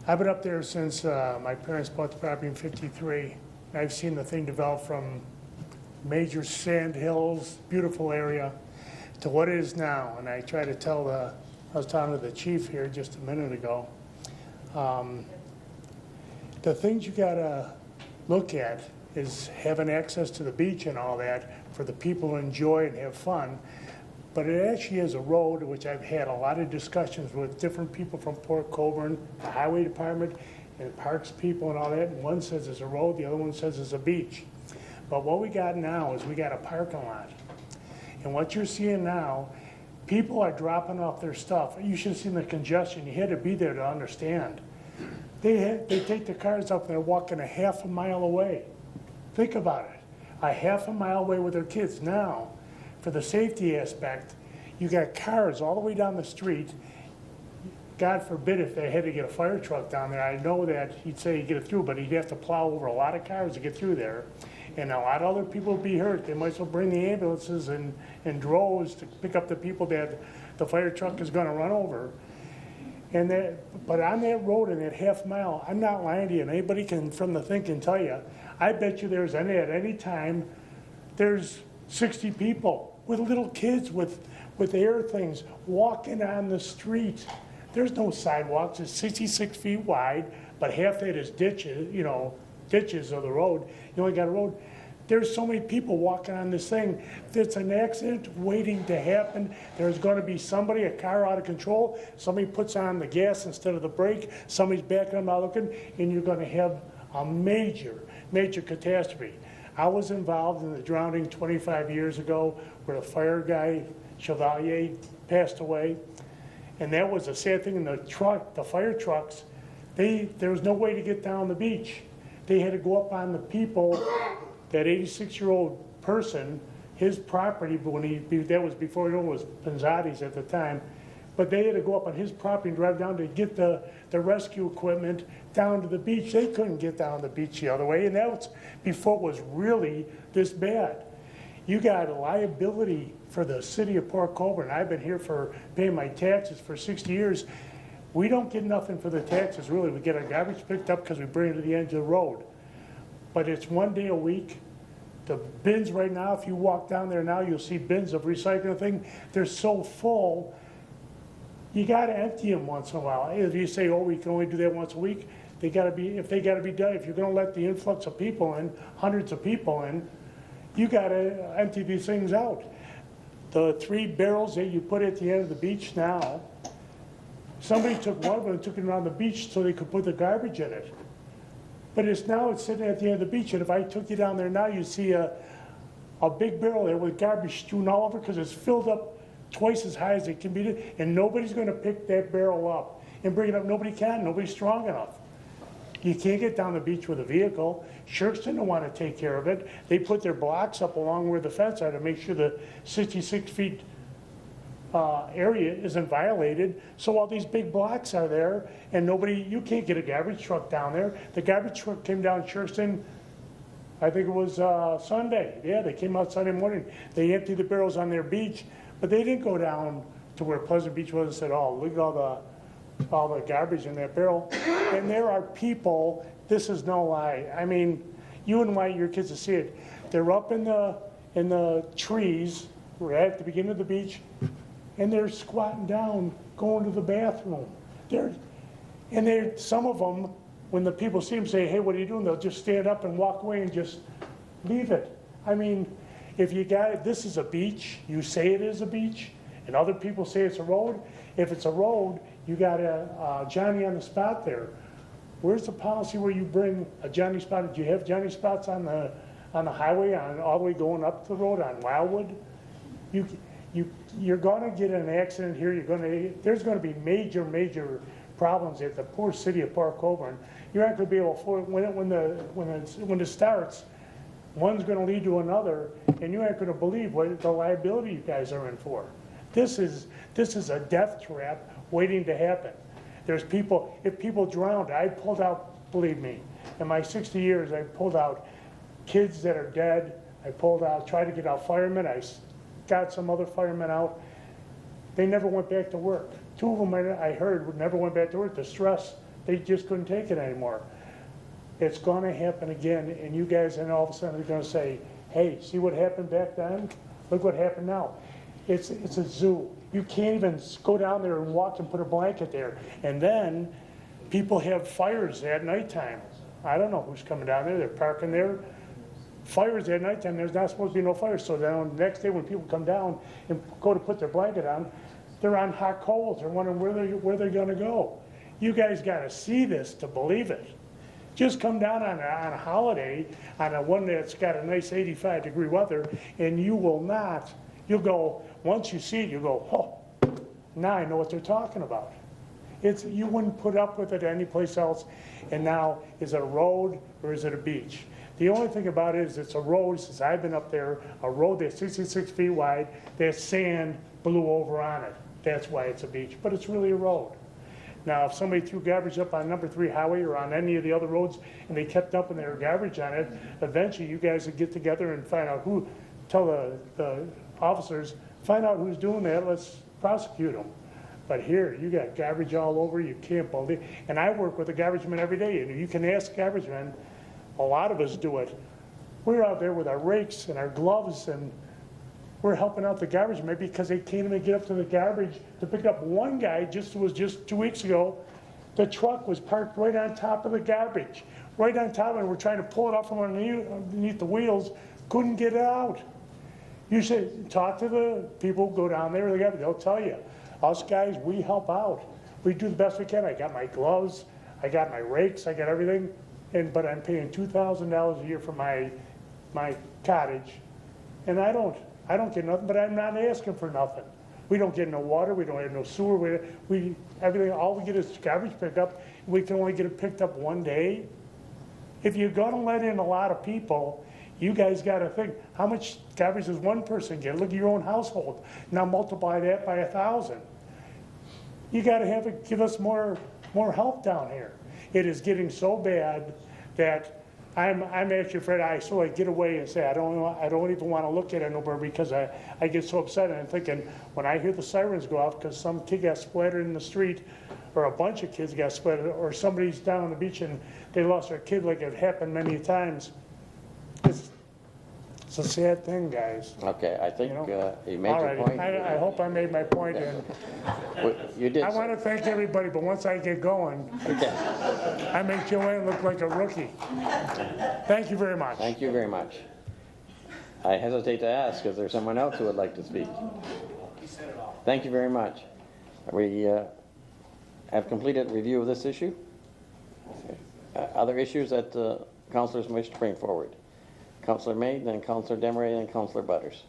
I've been up there since my parents bought the property in 53. I've seen the thing develop from major sand hills, beautiful area, to what it is now. And I try to tell I was talking to the chief here just a minute ago. The things you gotta look at is having access to the beach and all that for the people to enjoy and have fun. But it actually is a road, which I've had a lot of discussions with different people from Port Colborne, the highway department, and parks people and all that. And one says it's a road, the other one says it's a beach. But what we got now is we got a parking lot. And what you're seeing now, people are dropping off their stuff. You should have seen the congestion. You had to be there to understand. They take the cars up and they're walking a half a mile away. Think about it. A half a mile away with their kids. Now, for the safety aspect, you got cars all the way down the street. God forbid if they had to get a fire truck down there. I know that he'd say he'd get it through, but he'd have to plow over a lot of cars to get through there. And a lot of other people would be hurt. They might as well bring the ambulances in droves to pick up the people that the fire truck is going to run over. But on that road in that half mile, I'm not lying to you, and anybody from the thing can tell you, I bet you there's at any time there's 60 people with little kids with air things walking on the street. There's no sidewalks. It's 66 feet wide, but half that is ditches, you know, ditches of the road. You only got a road. There's so many people walking on this thing. If it's an accident waiting to happen, there's going to be somebody, a car out of control, somebody puts on the gas instead of the brake, somebody's backing them out looking, and you're going to have a major, major catastrophe. I was involved in the drowning 25 years ago where the fire guy, Chevalier, passed away. And that was a sad thing in the truck, the fire trucks, there was no way to get down the beach. They had to go up on the people, that 86-year-old person, his property, but that was before it was Panzotti's at the time, but they had to go up on his property and drive down to get the rescue equipment down to the beach. They couldn't get down the beach the other way, and that was before it was really this bad. You got a liability for the city of Port Colborne. I've been here for paying my taxes for 60 years. We don't get nothing for the taxes, really. We get our garbage picked up because we bring it to the end of the road. But it's 1 day a week. The bins right now, if you walk down there now, you'll see bins of recycling thing. They're so full, you gotta empty them once in a while. If you say, oh, we can only do that once a week, they gotta be done. If you're gonna let the influx of people in, hundreds of people in, you gotta empty these things out. The 3 barrels that you put at the end of the beach now, somebody took one of them and took it around the beach so they could put the garbage in it. But it's sitting at the end of the beach, and if I took you down there now, you'd see a big barrel there with garbage strewn all over because it's filled up twice as high as it can be, and nobody's gonna pick that barrel up and bring it up. Nobody can, nobody's strong enough. You can't get down the beach with a vehicle. Shirks didn't want to take care of it. They put their blocks up along where the fence are to make sure the 66 feet area isn't violated. So all these big blocks are there, and you can't get a garbage truck down there. The garbage truck came down Sherkston, I think it was Sunday. Yeah, they came out Sunday morning. They emptied the barrels on their beach, but they didn't go down to where Pleasant Beach was and said, oh, look at all the garbage in that barrel. And there are people, this is no lie. I mean, you wouldn't want your kids to see it. They're up in the trees right at the beginning of the beach, and they're squatting down, going to the bathroom. Some of them, when the people see them, say, hey, what are you doing? They'll just stand up and walk away and just leave it. I mean, if you got it, this is a beach, you say it is a beach, and other people say it's a road. If it's a road, you got a Johnny on the spot there. Where's the policy where you bring a Johnny spot? Do you have Johnny spots on the highway, all the way going up the road on Wildwood? You're going to get an accident here. There's going to be major, major problems at the poor city of Port Colborne. You're not going to be able to, when it starts, one's going to lead to another, and you aren't going to believe what the liability you guys are in for. This is a death trap waiting to happen. If people drowned, I pulled out, believe me, in my 60 years, I pulled out kids that are dead. I tried to get out firemen. I got some other firemen out. They never went back to work. 2 of them, I heard, never went back to work. The stress, they just couldn't take it anymore. It's going to happen again, and you guys, and all of a sudden, they're going to say, hey, see what happened back then? Look what happened now. It's a zoo. You can't even go down there and walk and put a blanket there. And then people have fires at nighttime. I don't know who's coming down there. They're parking there. Fires at nighttime, there's not supposed to be no fires. So then the next day when people come down and go to put their blanket on, they're on hot coals. They're wondering where they're going to go. You guys got to see this to believe it. Just come down on a holiday, on a one that's got a nice 85-degree weather, and you will not. You'll go, once you see it, you go, oh, now I know what they're talking about. You wouldn't put up with it anyplace else. And now, is it a road or is it a beach? The only thing about it is it's a road, since I've been up there, a road that's 66 feet wide, that sand blew over on it. That's why it's a beach, but it's really a road. Now, if somebody threw garbage up on number 3 highway or on any of the other roads and they kept dumping their garbage on it, eventually you guys would get together and find out tell the officers, find out who's doing that, let's prosecute them. But here, you got garbage all over, you can't believe. And I work with a garbage man every day, and you can ask garbage men, a lot of us do it we're out there with our rakes and our gloves, and we're helping out the garbage men because they can't even get up to the garbage to pick up. One guy was just 2 weeks ago, the truck was parked right on top of the garbage, right on top, and we're trying to pull it off from underneath the wheels, couldn't get it out. You should talk to the people who go down there, they'll tell you. Us guys, we help out. We do the best we can. I got my gloves, I got my rakes, I got everything, but I'm paying $2,000 a year for my cottage, and I don't get nothing, but I'm not asking for nothing. We don't get no water, we don't have no sewer, everything, all we get is garbage picked up. We can only get it picked up one day. If you're gonna let in a lot of people, you guys gotta think, how much garbage does one person get? Look at your own household. Now multiply that by 1,000. You gotta give us more help down here. It is getting so bad that I'm actually afraid I sort of get away and say I don't even want to look at it no more because I get so upset, and I'm thinking when I hear the sirens go off because some kid got splattered in the street, or a bunch of kids got splattered, or somebody's down on the beach and they lost their kid, like it happened many times. It's a sad thing, guys. Okay, I think you made your point. I hope I made my point. And you did. I want to thank everybody, but once I get going, I make Joanne look like a rookie. Thank you very much. Thank you very much. I hesitate to ask, is there someone else who would like to speak? Thank you very much. We have completed review of this issue. Other issues that councillors wish to bring forward? Councillor May, then Councillor Demeray, then Councillor Butters.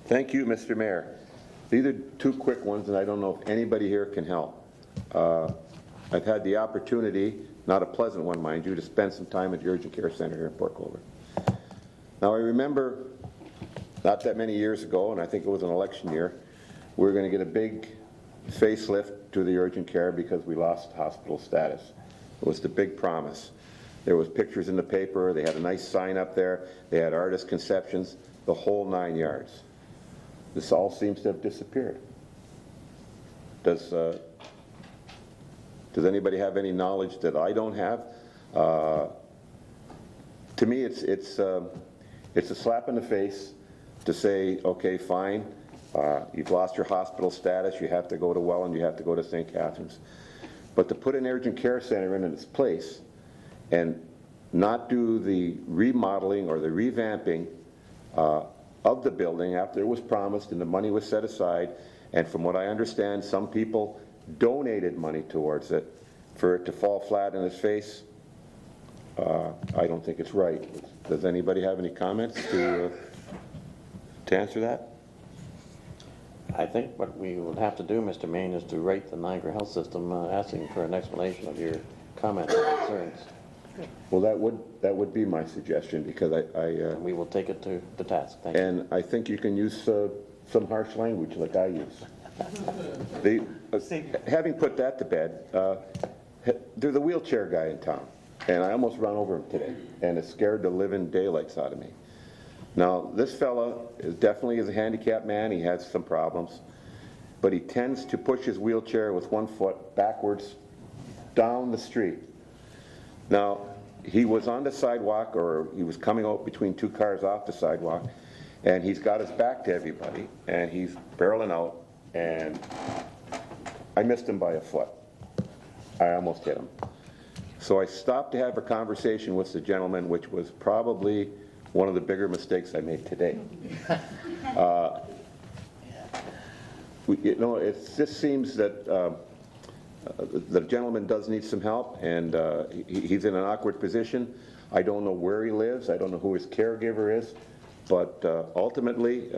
Thank you, Mr. Mayor. These are two quick ones, and I don't know if anybody here can help. I've had the opportunity, not a pleasant one, mind you, to spend some time at the urgent care center here in Port Colborne. Now, I remember not that many years ago, and I think it was an election year, we were going to get a big facelift to the urgent care because we lost hospital status. It was the big promise. There was pictures in the paper, they had a nice sign up there, they had artist conceptions, the whole 9 yards. This all seems to have disappeared. Does anybody have any knowledge that I don't have? To me, it's a slap in the face to say, okay, fine, you've lost your hospital status, you have to go to Welland, you have to go to St. Catharines. But to put an urgent care center in its place and not do the remodeling or the revamping of the building after it was promised and the money was set aside, and from what I understand, some people donated money towards it, for it to fall flat in its face, I don't think it's right. Does anybody have any comments to answer that? I think what we would have to do, Mr. Main, is to write the Niagara Health System asking for an explanation of your comments and concerns. Well, that would be my suggestion, because we will take it to the task. Thank you. And I think you can use some harsh language like I use. Having put that to bed, there's a wheelchair guy in town, and I almost ran over him today, and it scared the living daylights out of me. Now, this fella is definitely a handicapped man. He has some problems, but he tends to push his wheelchair with one foot backwards down the street. Now, he was on the sidewalk, or he was coming out between two cars off the sidewalk, and he's got his back to everybody, and he's barreling out, and I missed him by a foot. I almost hit him. So I stopped to have a conversation with the gentleman, which was probably one of the bigger mistakes I made today. It just seems that the gentleman does need some help, and he's in an awkward position. I don't know where he lives. I don't know who his caregiver is, but ultimately,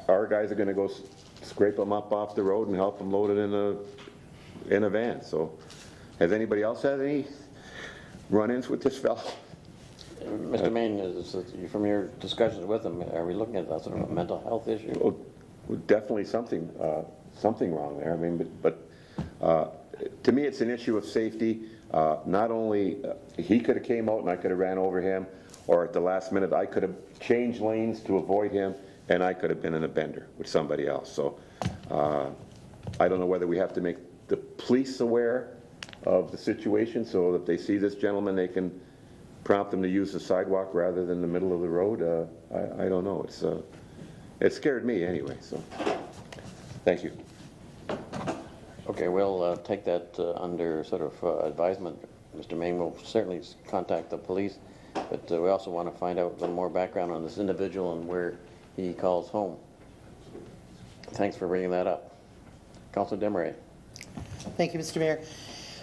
our guys are going to go scrape him up off the road and help him load it in a van. So, has anybody else had any run-ins with this fellow? Mr. Main, from your discussions with him, are we looking at that sort of a mental health issue? Well, definitely something wrong there. I mean, but to me, it's an issue of safety. Not only he could have came out and I could have ran over him, or at the last minute I could have changed lanes to avoid him, and I could have been in a bender with somebody else. So I don't know whether we have to make the police aware of the situation, so that if they see this gentleman, they can prompt them to use the sidewalk rather than the middle of the road, I don't know. It scared me anyway, so thank you. Okay, we'll take that under sort of advisement. Mr. Main will certainly contact the police, but we also want to find out a little more background on this individual and where he calls home. Thanks for bringing that up. Councilor Desmarais. Thank you, Mr. Mayor.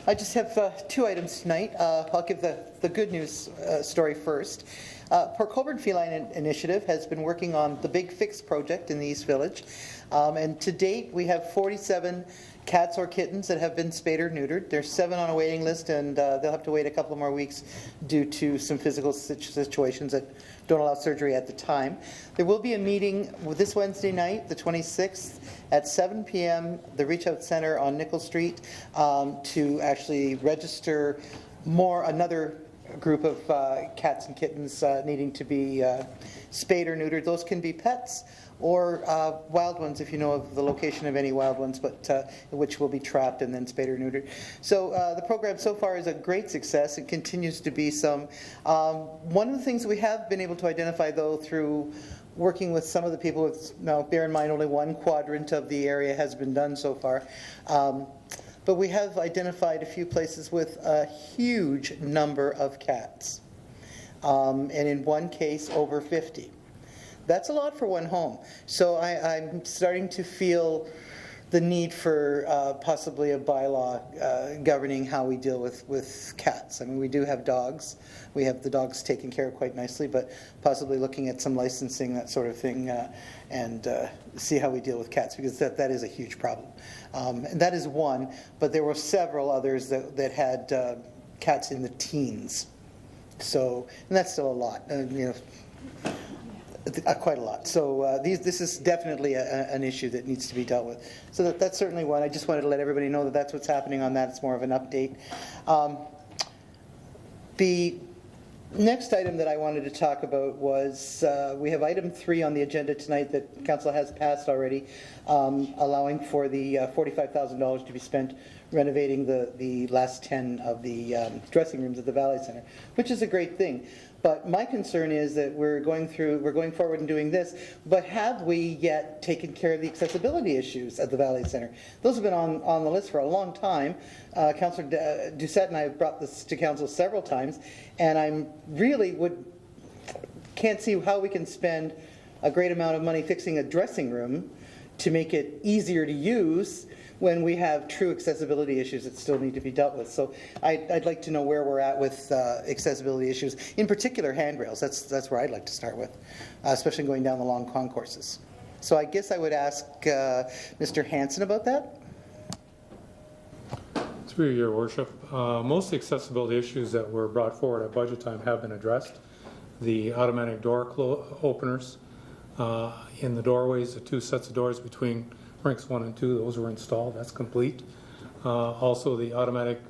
I just have 2 items tonight. I'll give the good news story first. Port Colborne Feline Initiative has been working on the Big Fix project in the East Village, and to date we have 47 cats or kittens that have been spayed or neutered. There's 7 on a waiting list, and they'll have to wait a couple more weeks due to some physical situations that don't allow surgery at the time. There will be a meeting this Wednesday night, the 26th, at 7 p.m., the Reach Out Center on Nickel Street, to actually register another group of cats and kittens needing to be spayed or neutered. Those can be pets or wild ones, if you know of the location of any wild ones, but which will be trapped and then spayed or neutered. So the program so far is a great success. It continues to be some. One of the things we have been able to identify, though, through working with some of the people, with, now bear in mind only 1 quadrant of the area has been done so far, but we have identified a few places with a huge number of cats, and in one case over 50. That's a lot for one home. So I'm starting to feel the need for possibly a bylaw governing how we deal with cats. I mean, we do have dogs. We have the dogs taken care of quite nicely, but possibly looking at some licensing, that sort of thing, and see how we deal with cats, because that is a huge problem. And that is one, but there were several others that had cats in the teens. So, and that's still a lot, quite a lot. So this is definitely an issue that needs to be dealt with. So that's certainly one. I just wanted to let everybody know that that's what's happening on that. It's more of an update. The next item that I wanted to talk about was we have item 3 on the agenda tonight that Council has passed already, allowing for the $45,000 to be spent renovating the last 10 of the dressing rooms at the Valley Center, which is a great thing. But my concern is that we're going forward and doing this, but have we yet taken care of the accessibility issues at the Valley Center? Those have been on the list for a long time. Councillor Doucette and I have brought this to Council several times, and I'm really can't see how we can spend a great amount of money fixing a dressing room to make it easier to use when we have true accessibility issues that still need to be dealt with. So I'd like to know where we're at with accessibility issues, in particular handrails. That's where I'd like to start with, especially going down the long concourses. So I guess I would ask Mr. Hansen about that. Through your worship, most of the accessibility issues that were brought forward at budget time have been addressed. The automatic door openers in the doorways, the 2 sets of doors between rinks 1 and 2, those were installed. That's complete. Also, the automatic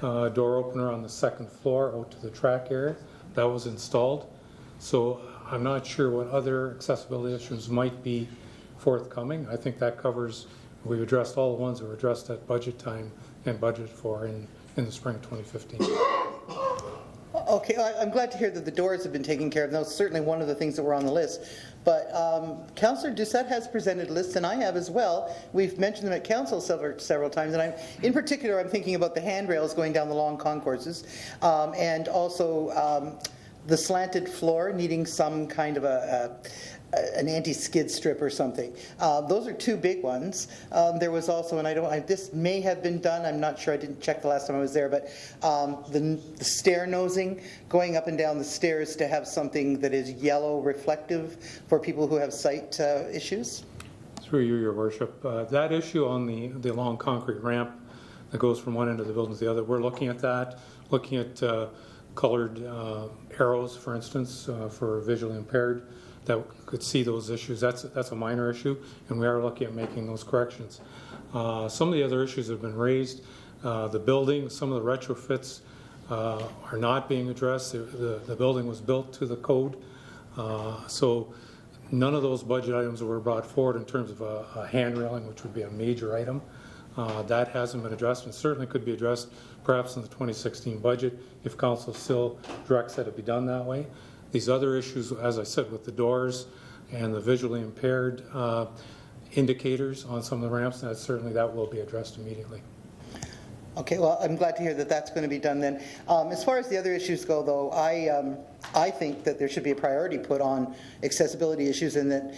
door opener on the 2nd floor out to the track area, that was installed. So I'm not sure what other accessibility issues might be forthcoming. I think that covers, we've addressed all the ones that were addressed at budget time and budget for in the spring of 2015. Okay, I'm glad to hear that the doors have been taken care of. That was certainly one of the things that were on the list. But Councillor Doucette has presented lists, and I have as well. We've mentioned them at Council several times, and in particular, I'm thinking about the handrails going down the long concourses, and also the slanted floor needing some kind of an anti-skid strip or something. Those are 2 big ones. There was also, and this may have been done, I'm not sure, I didn't check the last time I was there, but the stair nosing, going up and down the stairs to have something that is yellow reflective for people who have sight issues. Through you, your worship, that issue on the long concrete ramp that goes from one end of the building to the other, we're looking at that, looking at colored arrows, for instance, for visually impaired, that could see those issues. That's a minor issue, and we are looking at making those corrections. Some of the other issues have been raised. The building, some of the retrofits are not being addressed. The building was built to the code, so none of those budget items were brought forward in terms of a hand railing, which would be a major item. That hasn't been addressed and certainly could be addressed perhaps in the 2016 budget if council still directs that it be done that way. These other issues, as I said, with the doors and the visually impaired indicators on some of the ramps, that will be addressed immediately. Okay, well, I'm glad to hear that that's going to be done then. As far as the other issues go, though, I think that there should be a priority put on accessibility issues, and that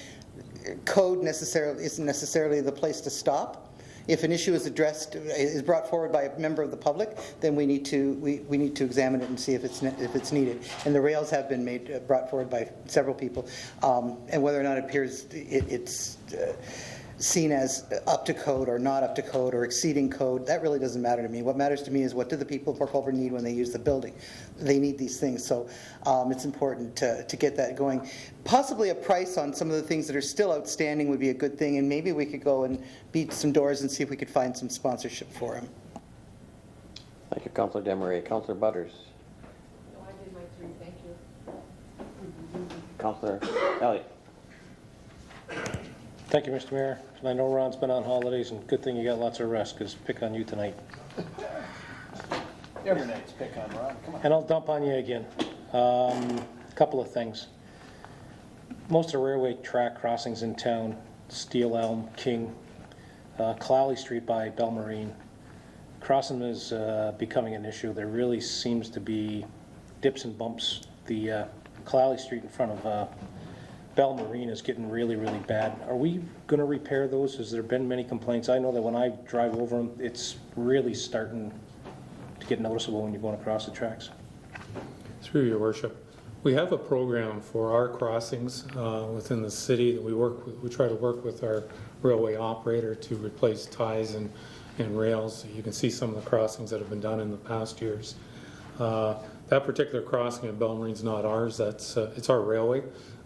code isn't necessarily the place to stop. If an issue is brought forward by a member of the public, then we need to examine it and see if it's needed. And the rails have been brought forward by several people, and whether or not it appears it's seen as up to code or not up to code or exceeding code, that really doesn't matter to me. What matters to me is what do the people of Port Colborne need when they use the building. They need these things, so it's important to get that going. Possibly a price on some of the things that are still outstanding would be a good thing, and maybe we could go and beat some doors and see if we could find some sponsorship for them. Thank you, Councillor Desmarais. Councillor Butters. No, I did my 3, thank you. Councillor Elliott. Thank you, Mr. Mayor. And I know Ron's been on holidays, and good thing you got lots of rest, because pick on you tonight. Every night's pick on Ron, come on. And I'll dump on you again. A couple of things. Most of the railway track crossings in town, Steel Elm, King, Clowley Street by Belmarine, crossing is becoming an issue. There really seems to be dips and bumps. The Clowley Street in front of Belmarine is getting really, really bad. Are we going to repair those? Has there been many complaints? I know that when I drive over them, it's really starting to get noticeable when you're going across the tracks. Through your worship, we have a program for our crossings within the city that we try to work with our railway operator to replace ties and rails. You can see some of the crossings that have been done in the past years. That particular crossing at Belmarine's not ours. It's our railway,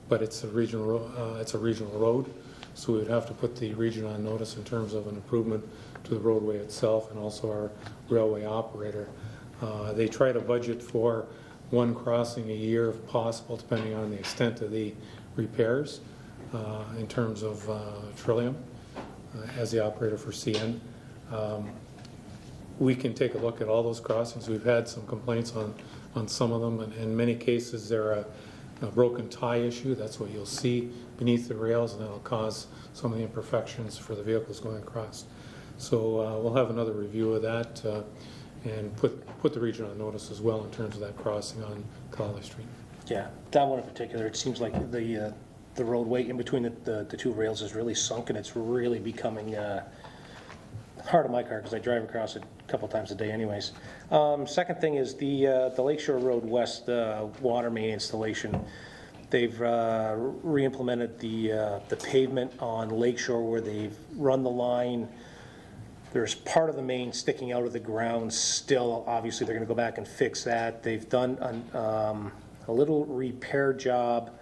but it's a regional road, so we would have to put the region on notice in terms of an improvement to the roadway itself and also our railway operator. They try to budget for one crossing a year if possible, depending on the extent of the repairs in terms of Trillium as the operator for CN. We can take a look at all those crossings. We've had some complaints on some of them, and in many cases they're a broken tie issue. That's what you'll see beneath the rails, and that'll cause some of the imperfections for the vehicles going across. So we'll have another review of that and put the region on notice as well in terms of that crossing on Clowley Street. Yeah, that one in particular, it seems like the roadway in between the two rails is really sunk, and it's really becoming hard on my car because I drive across it a couple times a day anyways. Second thing is the Lakeshore Road West water main installation. They've re-implemented the pavement on Lakeshore where they've run the line. There's part of the main sticking out of the ground still. Obviously, they're going to go back and fix that. They've done a little repair job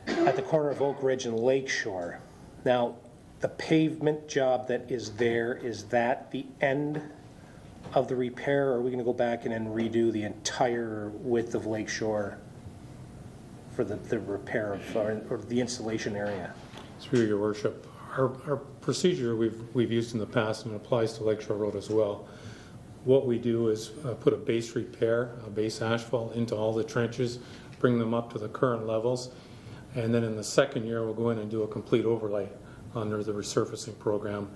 at the corner of Oak Ridge and Lakeshore. Now, the pavement job that is there, is that the end of the repair, or are we going to go back and then redo the entire width of Lakeshore for the repair of, or the installation area? Through your worship, our procedure we've used in the past and applies to Lakeshore Road as well. What we do is put a base repair, a base asphalt into all the trenches, bring them up to the current levels, and then in the second year we'll go in and do a complete overlay under the resurfacing program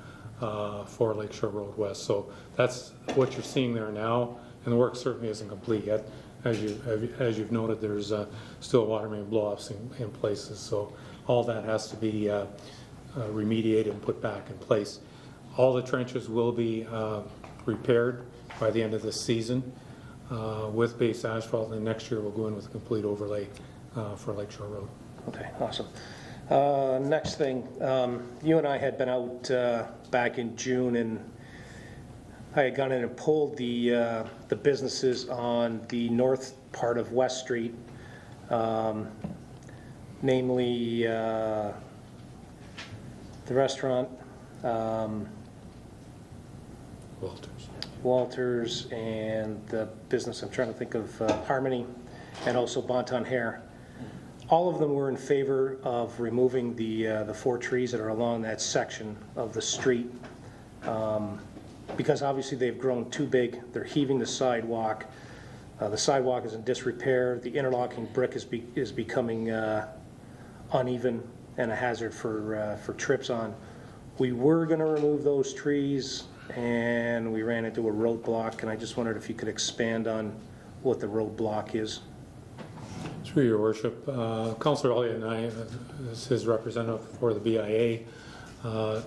for Lakeshore Road West. So that's what you're seeing there now, and the work certainly isn't complete yet. As you've noted, there's still water main blow-offs in places, so all that has to be remediated and put back in place. All the trenches will be repaired by the end of this season with base asphalt, and next year we'll go in with a complete overlay for Lakeshore Road. Okay, awesome. Next thing, you and I had been out back in June, and I had gone in and pulled the businesses on the north part of West Street, namely the restaurant, Walters, and the business, I'm trying to think of, Harmony, and also Bonton Hair. All of them were in favor of removing the 4 trees that are along that section of the street Because obviously they've grown too big. They're heaving the sidewalk. The sidewalk is in disrepair. The interlocking brick is becoming uneven and a hazard for trips on. We were going to remove those trees, and we ran into a roadblock, and I just wondered if you could expand on what the roadblock is. Through your worship, Councillor Elliott and I, as his representative for the BIA, I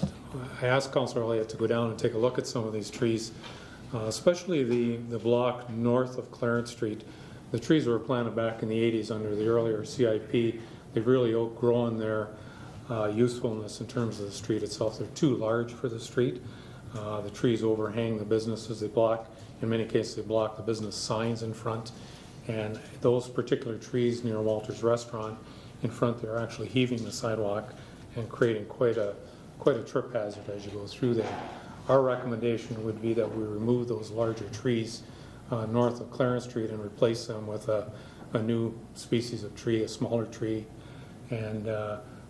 asked Councillor Elliott to go down and take a look at some of these trees, especially the block north of Clarence Street. The trees were planted back in the 80s under the earlier CIP. They've really outgrown their usefulness in terms of the street itself. They're too large for the street. The trees overhang the businesses. They block, in many cases, they block the business signs in front. And those particular trees near Walter's Restaurant in front, they're actually heaving the sidewalk and creating quite a trip hazard as you go through there. Our recommendation would be that we remove those larger trees north of Clarence Street and replace them with a new species of tree, a smaller tree, and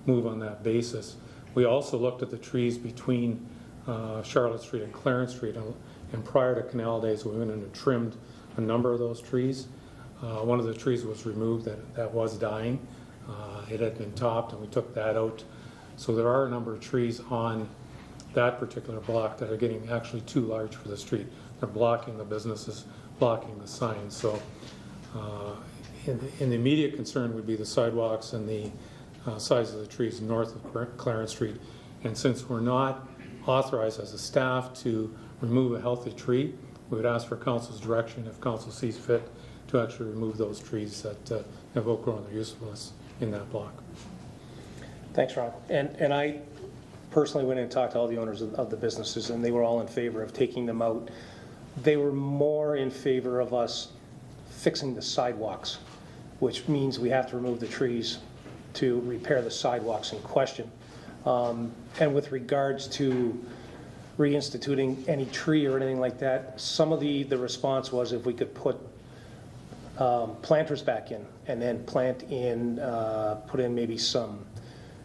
move on that basis. We also looked at the trees between Charlotte Street and Clarence Street, and prior to Canal Days we went in and trimmed a number of those trees. One of the trees was removed that was dying. It had been topped and we took that out. So there are a number of trees on that particular block that are getting actually too large for the street. They're blocking the businesses, blocking the signs. So in the immediate concern would be the sidewalks and the size of the trees north of Clarence Street. And since we're not authorized as a staff to remove a healthy tree, we would ask for council's direction if council sees fit to actually remove those trees that have outgrown their usefulness in that block. Thanks, Ron. And I personally went in and talked to all the owners of the businesses, and they were all in favor of taking them out. They were more in favor of us fixing the sidewalks, which means we have to remove the trees to repair the sidewalks in question. And with regards to reinstituting any tree or anything like that, some of the response was if we could put planters back in and then put in maybe some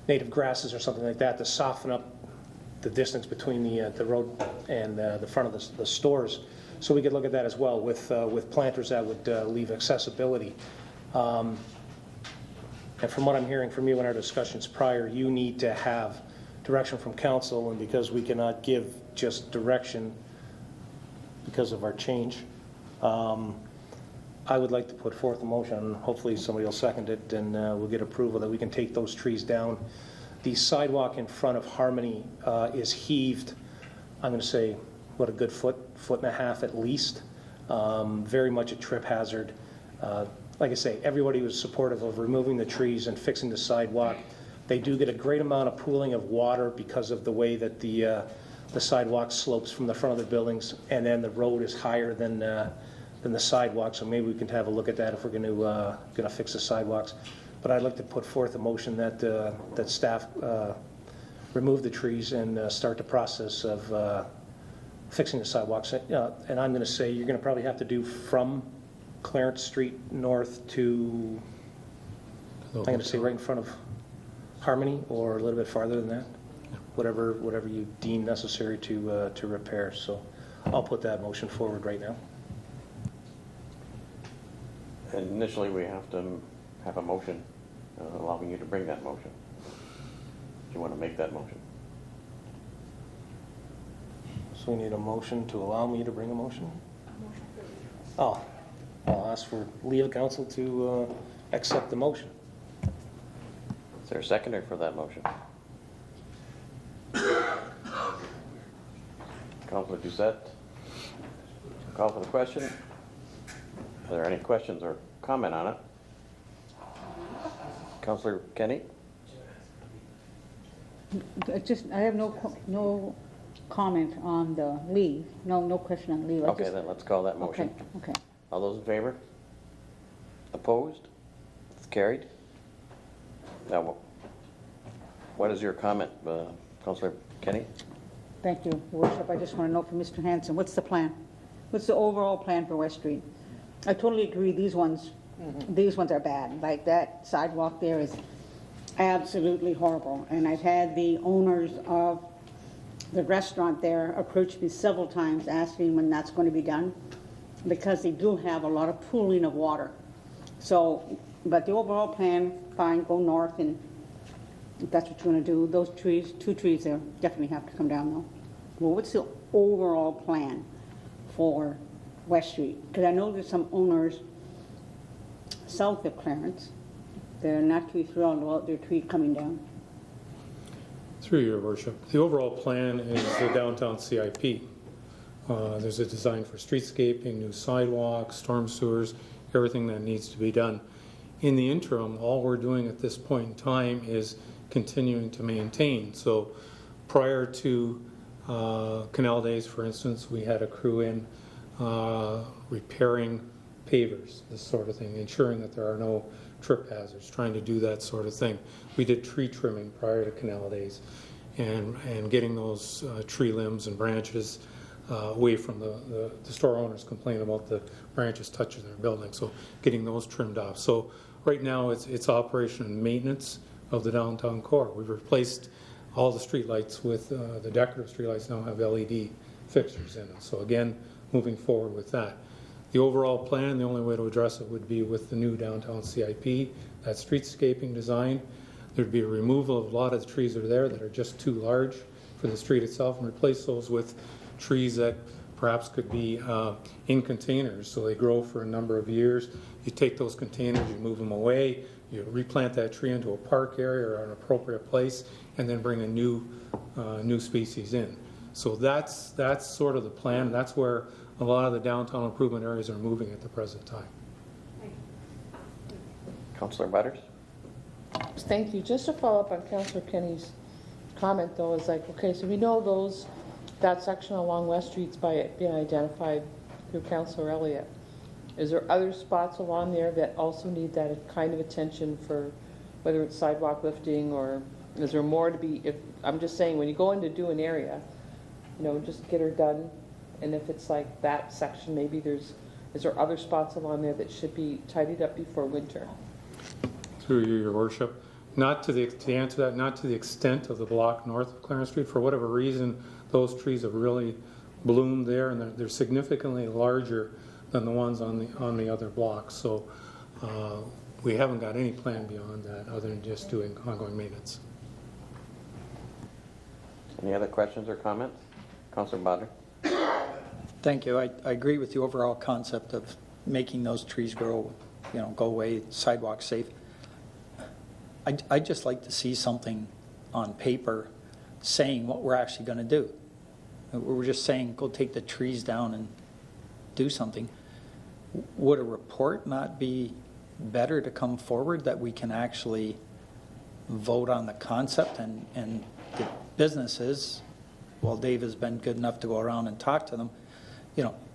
native grasses or something like that to soften up the distance between the road and the front of the stores. So we could look at that as well with planters that would leave accessibility. And from what I'm hearing from you in our discussions prior, you need to have direction from council, and because we cannot give just direction because of our change, I would like to put forth a motion, and hopefully somebody will second it, and we'll get approval that we can take those trees down. The sidewalk in front of Harmony is heaved, I'm going to say, what, a good foot and a half at least. Very much a trip hazard. Like I say, everybody was supportive of removing the trees and fixing the sidewalk. They do get a great amount of pooling of water because of the way that the sidewalk slopes from the front of the buildings, and then the road is higher than the sidewalk, so maybe we can have a look at that if we're going to fix the sidewalks. But I'd like to put forth a motion that staff remove the trees and start the process of fixing the sidewalks. And I'm going to say you're going to probably have to do from Clarence Street north to, I'm going to say right in front of Harmony, or a little bit farther than that, whatever you deem necessary to repair. So I'll put that motion forward right now. Initially, we have to have a motion allowing you to bring that motion. Do you want to make that motion? So we need a motion to allow me to bring a motion? Oh, I'll ask for legal counsel to accept the motion. Is there a seconder for that motion? Councilor Doucette, call for the question. Are there any questions or comment on it? Councilor Kenny? I have no comment on the leave. No question on leave. Okay, then let's call that motion. Okay. All those in favor? Opposed? It's carried. Now, what is your comment, Councilor Kenny? Thank you, Your Worship. I just want to know from Mr. Hanson, what's the plan? What's the overall plan for West Street? I totally agree. These ones are bad. Like that sidewalk there is absolutely horrible. And I've had the owners of the restaurant there approached me several times asking when that's going to be done, because they do have a lot of pooling of water. So, but the overall plan, fine, go north, and if that's what you're going to do, those trees, 2 trees there, definitely have to come down though. Well, what's the overall plan for West Street? Because I know there's some owners south of Clarence, they're not too thrilled about their tree coming down. Through your worship, the overall plan is the downtown CIP. There's a design for streetscaping, new sidewalks, storm sewers, everything that needs to be done. In the interim, all we're doing at this point in time is continuing to maintain. So prior to Canal Days, for instance, we had a crew in repairing pavers, this sort of thing, ensuring that there are no trip hazards, trying to do that sort of thing. We did tree trimming prior to Canal Days and getting those tree limbs and branches away from the store owners complain about the branches touching their building, so getting those trimmed off. So right now it's operation and maintenance of the downtown core. We've replaced all the street lights with the decorative street lights now have LED fixtures in it. So again, moving forward with that. The overall plan, the only way to address it would be with the new downtown CIP, that streetscaping design. There'd be a removal of a lot of the trees that are there that are just too large for the street itself, and replace those with trees that perhaps could be in containers, so they grow for a number of years. You take those containers, you move them away, you replant that tree into a park area or an appropriate place, and then bring a new species in. So that's sort of the plan. That's where a lot of the downtown improvement areas are moving at the present time. Councillor Butters? Thank you. Just to follow up on Councillor Kenny's comment though, is like, okay, so we know that section along West Street's being identified through Councillor Elliott. Is there other spots along there that also need that kind of attention for whether it's sidewalk lifting, or is there more to be, I'm just saying when you go in to do an area, just get her done. And if it's like that section, maybe is there other spots along there that should be tidied up before winter? Through you, your worship, to answer that, not to the extent of the block north of Clarence Street. For whatever reason, those trees have really bloomed there, and they're significantly larger than the ones on the other blocks. So we haven't got any plan beyond that other than just doing ongoing maintenance. Any other questions or comments? Councillor Badr? Thank you. I agree with the overall concept of making those trees grow, go away, sidewalk safe. I'd just like to see something on paper saying what we're actually going to do. We're just saying, go take the trees down and do something. Would a report not be better to come forward that we can actually vote on the concept and the businesses? Well, Dave has been good enough to go around and talk to them.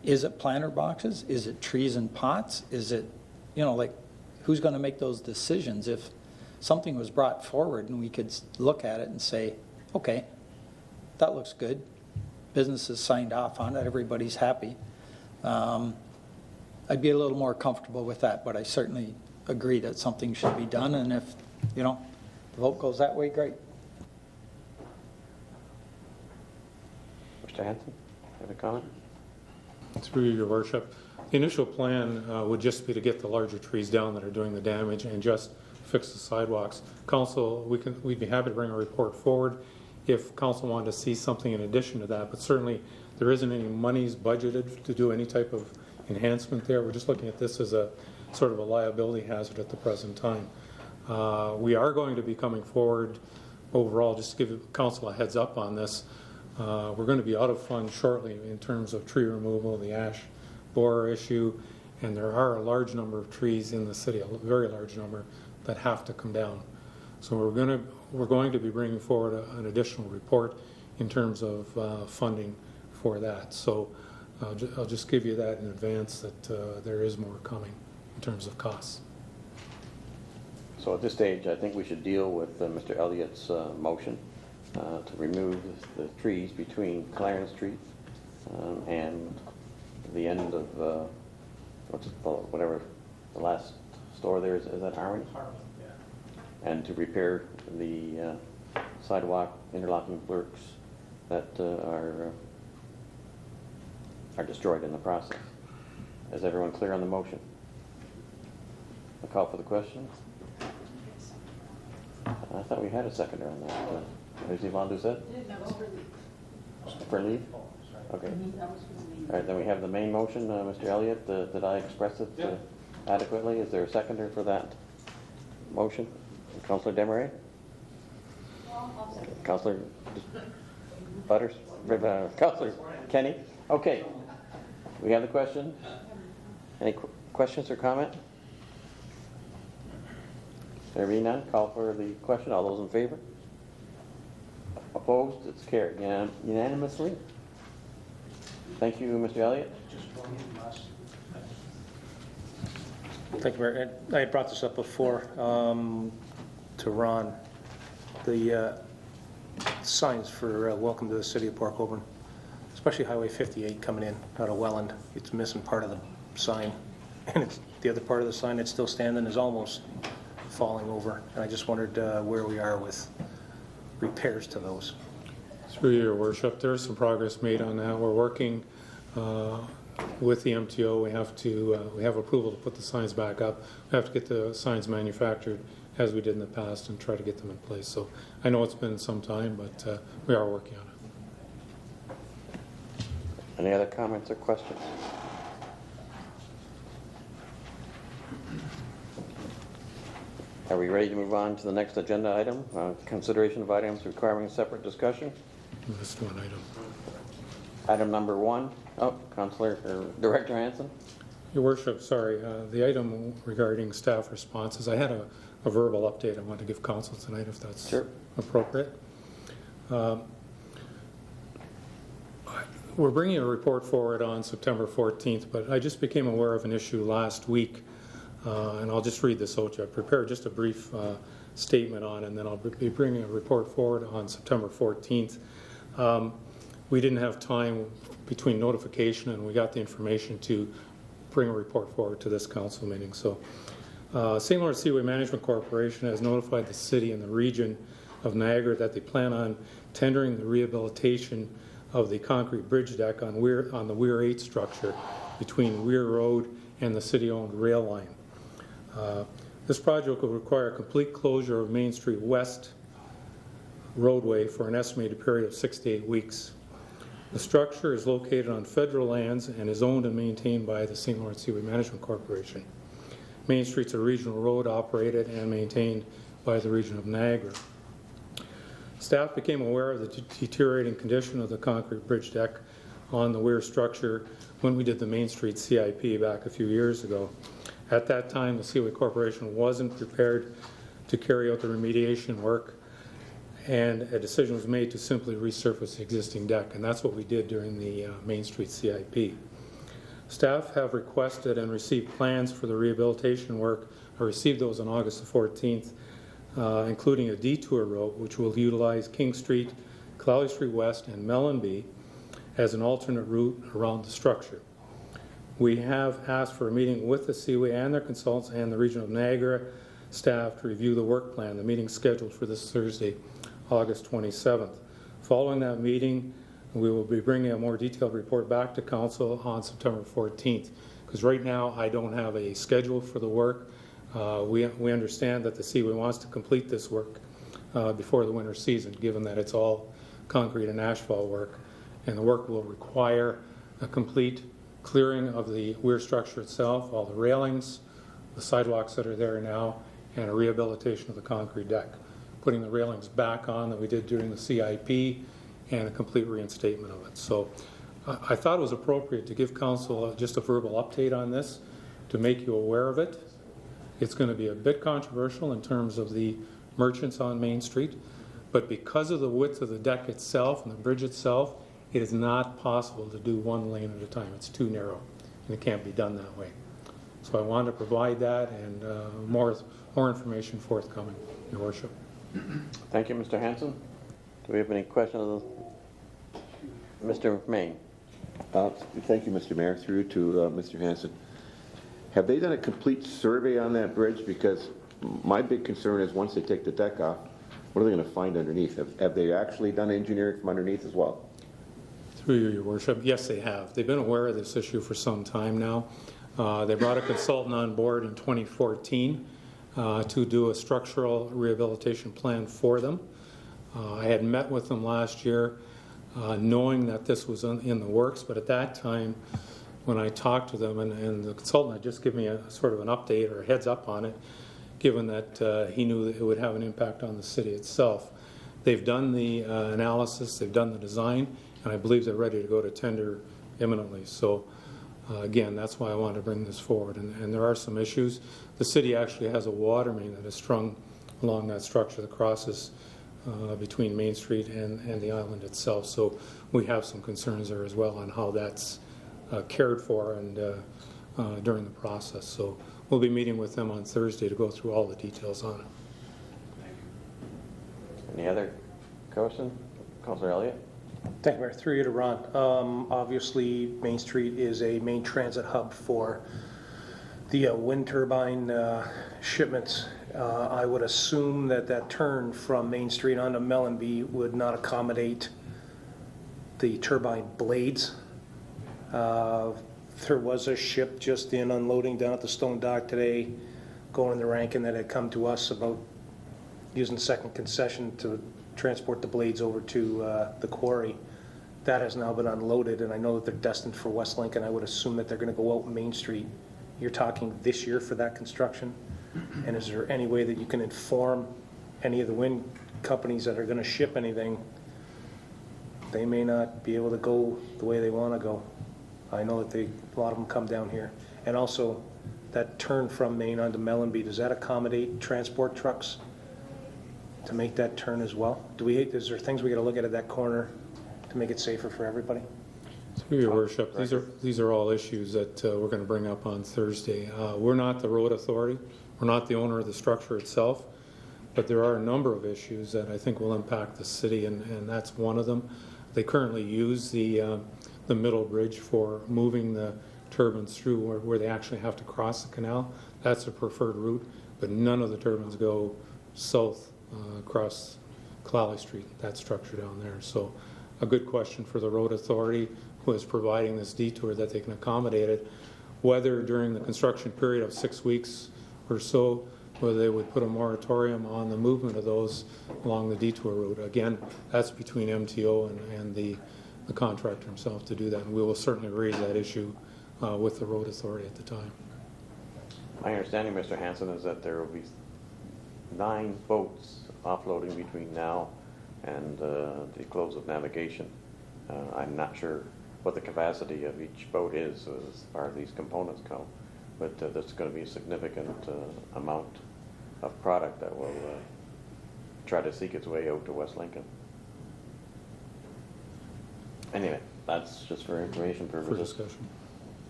Is it planter boxes? Is it trees in pots? Is it, who's going to make those decisions? If something was brought forward and we could look at it and say, okay, that looks good. Businesses signed off on it. Everybody's happy. I'd be a little more comfortable with that, but I certainly agree that something should be done. And if, the vote goes that way, great. Mr. Hanson, have a comment? Through your worship, the initial plan would just be to get the larger trees down that are doing the damage and just fix the sidewalks. Council, we'd be happy to bring a report forward if council wanted to see something in addition to that, but certainly there isn't any monies budgeted to do any type of enhancement there. We're just looking at this as a sort of a liability hazard at the present time. We are going to be coming forward overall, just to give council a heads up on this. We're going to be out of funds shortly in terms of tree removal, the ash borer issue, and there are a large number of trees in the city, a very large number, that have to come down. So we're going to be bringing forward an additional report in terms of funding for that. So I'll just give you that in advance that there is more coming in terms of costs. So at this stage, I think we should deal with Mr. Elliott's motion to remove the trees between Clarence Street and the end of whatever the last store there is that Harmony? Harmony, yeah. And to repair the sidewalk interlocking works that are destroyed in the process. Is everyone clear on the motion? I'll call for the question. I thought we had a seconder on that. Is Yvonne Doucette? For leave? Okay. All right, then we have the main motion. Mr. Elliott, did I express it adequately? Is there a seconder for that motion? Councillor Desmarais? Councillor Butters? Councillor Kenny? Okay. We have the question. Any questions or comment? There be none. Call for the question. All those in favor? Opposed? It's carried unanimously. Thank you, Mr. Elliott. Thank you, Mayor. I had brought this up before to Ron. The signs for welcome to the city of Port Colborne, especially Highway 58 coming in out of Welland. It's missing part of the sign, and it's the other part of the sign that's still standing is almost falling over. And I just wondered where we are with repairs to those. Through your worship, there's some progress made on that. We're working with the MTO. We have approval to put the signs back up. We have to get the signs manufactured as we did in the past and try to get them in place. So I know it's been some time, but we are working on it. Any other comments or questions? Are we ready to move on to the next agenda item? Consideration of items requiring separate discussion. Let's do an item. Item number 1. Oh, Councillor or Director Hansen. Your worship, sorry, the item regarding staff responses, I had a verbal update I want to give council tonight if that's appropriate. We're bringing a report forward on September 14th, but I just became aware of an issue last week, and I'll just read this out to you. I prepared just a brief statement on it, and then I'll be bringing a report forward on September 14th. We didn't have time between notification and we got the information to bring a report forward to this council meeting. So St. Lawrence Seaway Management Corporation has notified the city and the region of Niagara that they plan on tendering the rehabilitation of the concrete bridge deck on the Weir 8 structure between Weir Road and the city-owned rail line. This project will require a complete closure of Main Street West roadway for an estimated period of 6 to 8 weeks. The structure is located on federal lands and is owned and maintained by the St. Lawrence Seaway Management Corporation. Main Street's a regional road operated and maintained by the region of Niagara. Staff became aware of the deteriorating condition of the concrete bridge deck on the Weir structure when we did the Main Street CIP back a few years ago. At that time, the Seaway Corporation wasn't prepared to carry out the remediation work, and a decision was made to simply resurface the existing deck, and that's what we did during the Main Street CIP. Staff have requested and received plans for the rehabilitation work. I received those on August the 14th, including a detour route which will utilize King Street, Clowley Street West, and Mellenby as an alternate route around the structure. We have asked for a meeting with the Seaway and their consultants and the region of Niagara staff to review the work plan. The meeting's scheduled for this Thursday, August 27th. Following that meeting, we will be bringing a more detailed report back to council on September 14th, because right now I don't have a schedule for the work. We understand that the Seaway wants to complete this work before the winter season, given that it's all concrete and asphalt work, and the work will require a complete clearing of the Weir structure itself, all the railings, the sidewalks that are there now, and a rehabilitation of the concrete deck, putting the railings back on that we did during the CIP, and a complete reinstatement of it. So I thought it was appropriate to give council just a verbal update on this to make you aware of it. It's going to be a bit controversial in terms of the merchants on Main Street, but because of the width of the deck itself and the bridge itself, it is not possible to do one lane at a time. It's too narrow, and it can't be done that way. So I wanted to provide that, and more information forthcoming, Your Worship. Thank you, Mr. Hansen. Do we have any questions? Mr. Main. Thank you, Mr. Mayor. Through to Mr. Hansen. Have they done a complete survey on that bridge? Because my big concern is once they take the deck off, What are they going to find underneath? Have they actually done engineering from underneath as well? Through you, Your Worship, yes, they have. They've been aware of this issue for some time now. They brought a consultant on board in 2014 to do a structural rehabilitation plan for them. I had met with them last year knowing that this was in the works, but at that time when I talked to them, and the consultant had just given me a sort of an update or a heads up on it, given that he knew that it would have an impact on the city itself. They've done the analysis, they've done the design, and I believe they're ready to go to tender imminently. So again, that's why I wanted to bring this forward. And there are some issues. The city actually has a water main that is strung along that structure that crosses between Main Street and the island itself. So we have some concerns there as well on how that's cared for and during the process. So we'll be meeting with them on Thursday to go through all the details on it. Any other question? Councillor Elliott? Thank you, Mayor. Through you to Ron. Obviously, Main Street is a main transit hub for the wind turbine shipments. I would assume that that turn from Main Street onto Mellenby would not accommodate the turbine blades. There was a ship just in unloading down at the Stone Dock today, going to Rankin, that had come to us about using the second concession to transport the blades over to the quarry. That has now been unloaded, and I know that they're destined for West Lincoln. I would assume that they're going to go out Main Street. You're talking this year for that construction? And is there any way that you can inform any of the wind companies that are going to ship anything? They may not be able to go the way they want to go. I know that a lot of them come down here. And also, that turn from Main onto Mellenby, does that accommodate transport trucks to make that turn as well? Is there things we got to look at that corner to make it safer for everybody? Through your worship, these are all issues that we're going to bring up on Thursday. We're not the road authority. We're not the owner of the structure itself, but there are a number of issues that I think will impact the city, and that's one of them. They currently use the middle bridge for moving the turbines through where they actually have to cross the canal. That's a preferred route, but none of the turbines go south across Clally Street, that structure down there. So a good question for the road authority who is providing this detour, that they can accommodate it, whether during the construction period of 6 weeks or so, whether they would put a moratorium on the movement of those along the detour route. Again, that's between MTO and the contractor himself to do that, and we will certainly raise that issue with the road authority at the time. My understanding, Mr. Hanson, is that there will be 9 boats offloading between now and the close of navigation. I'm not sure what the capacity of each boat is as far as these components go, but there's going to be a significant amount of product that will try to seek its way out to West Lincoln. Anyway, that's just for information purposes. For discussion.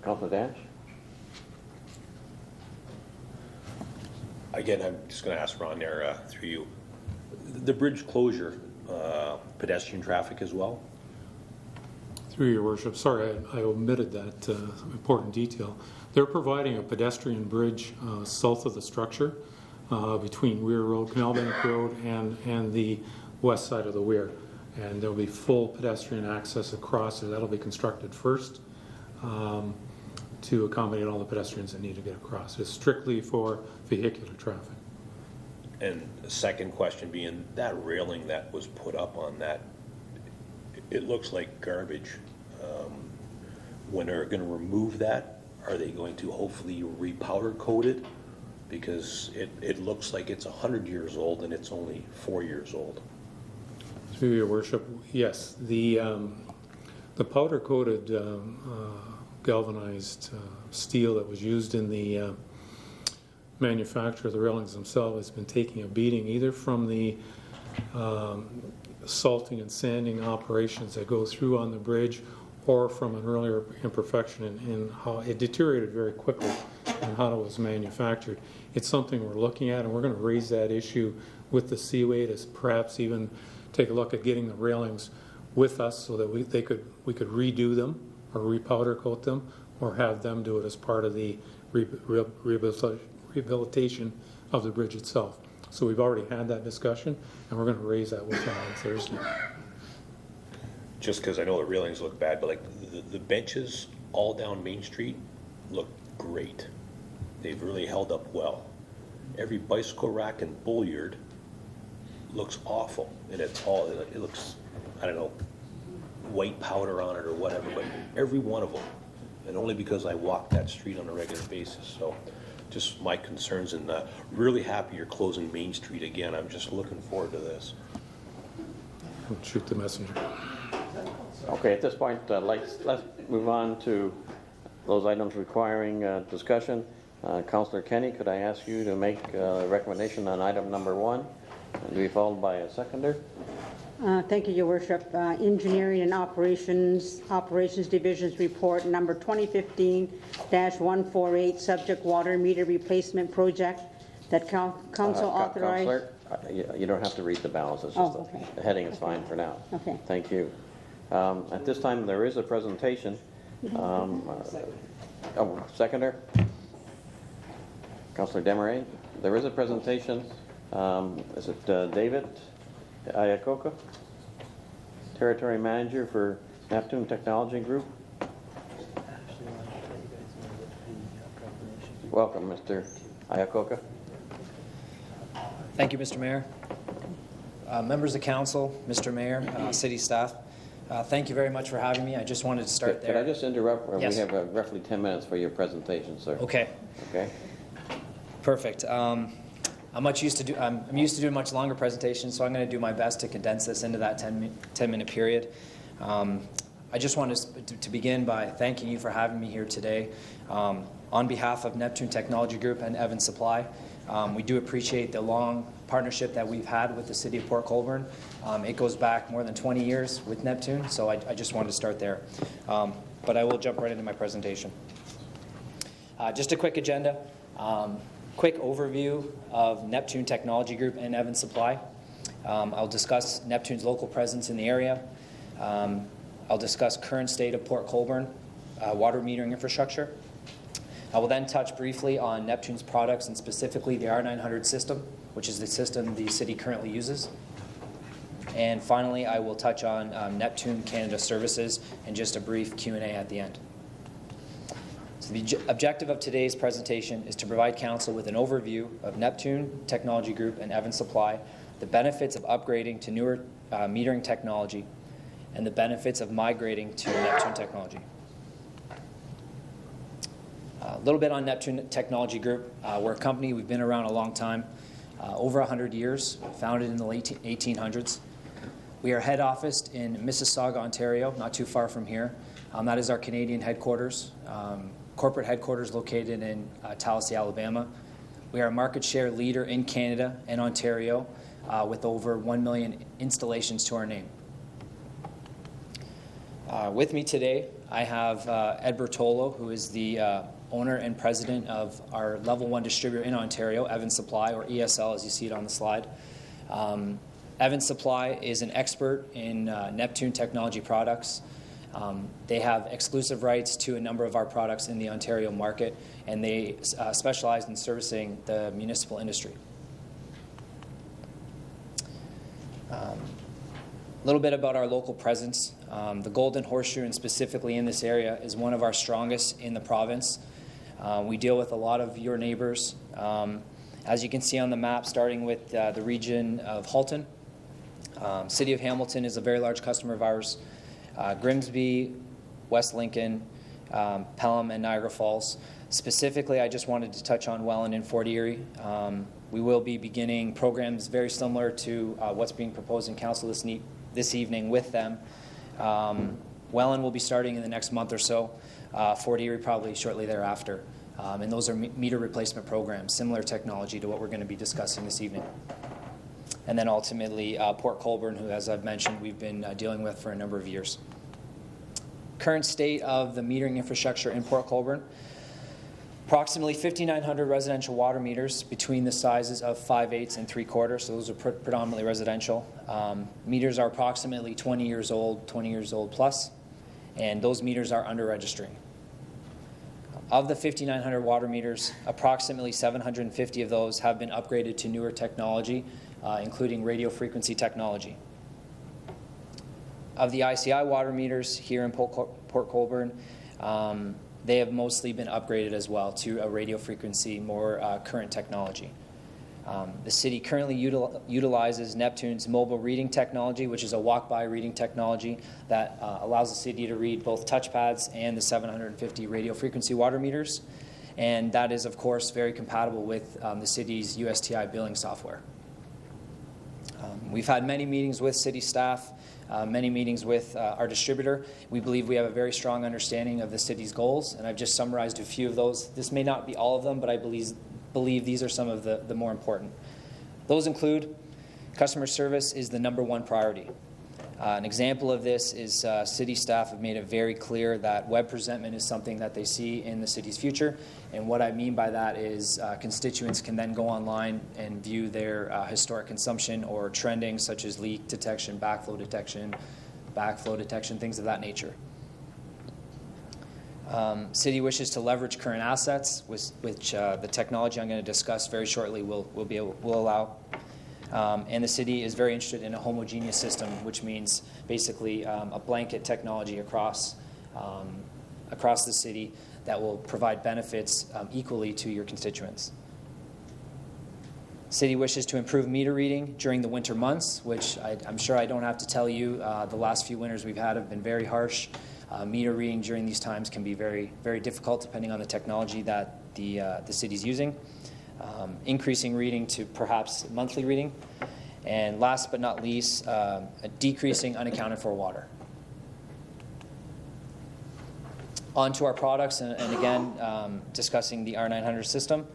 Councillor Danch? Again, I'm just going to ask Ron there through you. The bridge closure, pedestrian traffic as well? Through your worship, sorry, I omitted that important detail. They're providing a pedestrian bridge south of the structure between Weir Road, Canal Bank Road, and the west side of the Weir. And there'll be full pedestrian access across there. That'll be constructed first to accommodate all the pedestrians that need to get across. It's strictly for vehicular traffic. And the second question being, that railing that was put up on that, it looks like garbage. When they're going to remove that, are they going to hopefully re-powder coat it? Because it looks like it's 100 years old and it's only 4 years old. Through your worship, yes. The powder coated galvanized steel that was used in the manufacture of the railings themselves has been taking a beating either from the salting and sanding operations that go through on the bridge, or from an earlier imperfection in how it deteriorated very quickly and how it was manufactured. It's something we're looking at, and we're going to raise that issue with the Seaway to perhaps even take a look at getting the railings with us so that we could redo them or repowder coat them, or have them do it as part of the rehabilitation of the bridge itself. So we've already had that discussion, and we're going to raise that with them on Thursday. Just because I know the railings look bad, but like the benches all down Main Street look great. They've really held up well. Every bicycle rack and bulliard looks awful, and it looks, I don't know, white powder on it or whatever, but every one of them, and only because I walk that street on a regular basis. So just my concerns, and really happy you're closing Main Street again. I'm just looking forward to this. Shoot the messenger. Okay, at this point, let's move on to those items requiring discussion. Councillor Kenny, could I ask you to make a recommendation on item number 1, and to be followed by a seconder? Thank you, Your Worship. Engineering and Operations Division's report number 2015-148, subject water meter replacement project that council authorized. Councillor, you don't have to read the balance. It's just the heading is fine for now. Okay. Thank you. At this time, there is a presentation. Seconder? Councillor Desmarais, there is a presentation. Is it David Iacoca, Territory Manager for Neptune Technology Group? Welcome, Mr. Iacoca. Thank you, Mr. Mayor. Members of council, Mr. Mayor, city staff, thank you very much for having me. I just wanted to start there. Could I just interrupt? Yes. We have roughly 10 minutes for your presentation, sir. Okay. Okay. Perfect. I'm used to doing much longer presentations, so I'm going to do my best to condense this into that 10-minute period. I just wanted to begin by thanking you for having me here today. On behalf of Neptune Technology Group and Evans Supply, we do appreciate the long partnership that we've had with the City of Port Colborne. It goes back more than 20 years with Neptune, so I just wanted to start there. But I will jump right into my presentation. Just a quick agenda. Quick overview of Neptune Technology Group and Evans Supply. I'll discuss Neptune's local presence in the area. I'll discuss current state of Port Colborne water metering infrastructure. I will then touch briefly on Neptune's products, and specifically the R900 system, which is the system the city currently uses. And finally, I will touch on Neptune Canada Services and just a brief Q&A at the end. So the objective of today's presentation is to provide council with an overview of Neptune Technology Group and Evans Supply, the benefits of upgrading to newer metering technology, and the benefits of migrating to Neptune technology. A little bit on Neptune Technology Group. We're a company, we've been around a long time, over 100 years, founded in the late 1800s. We are head officed in Mississauga, Ontario, not too far from here. That is our Canadian headquarters. Corporate headquarters located in Tallahassee, Alabama. We are a market share leader in Canada and Ontario with over 1 million installations to our name. With me today, I have Ed Bertolo, who is the owner and president of our Level 1 distributor in Ontario, Evans Supply, or ESL as you see it on the slide. Evans Supply is an expert in Neptune technology products. They have exclusive rights to a number of our products in the Ontario market, and they specialize in servicing the municipal industry. A little bit about our local presence. The Golden Horseshoe, and specifically in this area, is one of our strongest in the province. We deal with a lot of your neighbors. As you can see on the map, starting with the region of Halton, City of Hamilton is a very large customer of ours. Grimsby, West Lincoln, Pelham, and Niagara Falls. Specifically, I just wanted to touch on Welland and Fort Erie. We will be beginning programs very similar to what's being proposed in council this evening with them. Welland will be starting in the next month or so. Fort Erie probably shortly thereafter. And those are meter replacement programs, similar technology to what we're going to be discussing this evening. And then ultimately Port Colborne, who, as I've mentioned, we've been dealing with for a number of years. Current state of the metering infrastructure in Port Colborne: approximately 5,900 residential water meters between the sizes of 5/8 and 3/4, so those are predominantly residential. Meters are approximately 20 years old plus, and those meters are under registering. Of the 5,900 water meters, approximately 750 of those have been upgraded to newer technology, including radio frequency technology. Of the ICI water meters here in Port Colborne, they have mostly been upgraded as well to a radio frequency, more current technology. The city currently utilizes Neptune's mobile reading technology, which is a walk-by reading technology that allows the city to read both touchpads and the 750 radio frequency water meters. And that is, of course, very compatible with the city's USTI billing software. We've had many meetings with city staff, many meetings with our distributor. We believe we have a very strong understanding of the city's goals, and I've just summarized a few of those. This may not be all of them, but I believe these are some of the more important. Those include customer service is the #1 priority. An example of this is city staff have made it very clear that web presentment is something that they see in the city's future. And what I mean by that is constituents can then go online and view their historic consumption or trending, such as leak detection, backflow detection, things of that nature. City wishes to leverage current assets, which the technology I'm going to discuss very shortly will allow. And the city is very interested in a homogeneous system, which means basically a blanket technology across the city that will provide benefits equally to your constituents. City wishes to improve meter reading during the winter months, which I'm sure I don't have to tell you, the last few winters we've had have been very harsh. Meter reading during these times can be very, very difficult depending on the technology that the city's using. Increasing reading to perhaps monthly reading. And last but not least, decreasing unaccounted for water. On to our products, and again, discussing the R900 system.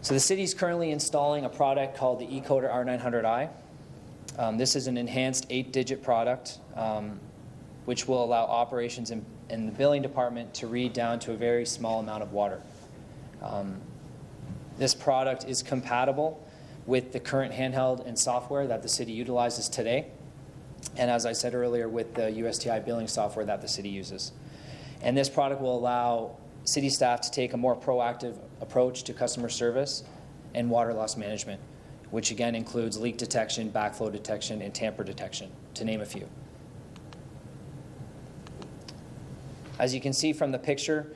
So the city is currently installing a product called the eCoder R900i. This is an enhanced 8-digit product which will allow operations in the billing department to read down to a very small amount of water. This product is compatible with the current handheld and software that the city utilizes today, and as I said earlier, with the USTI billing software that the city uses. And this product will allow city staff to take a more proactive approach to customer service and water loss management, which again includes leak detection, backflow detection, and tamper detection, to name a few. As you can see from the picture,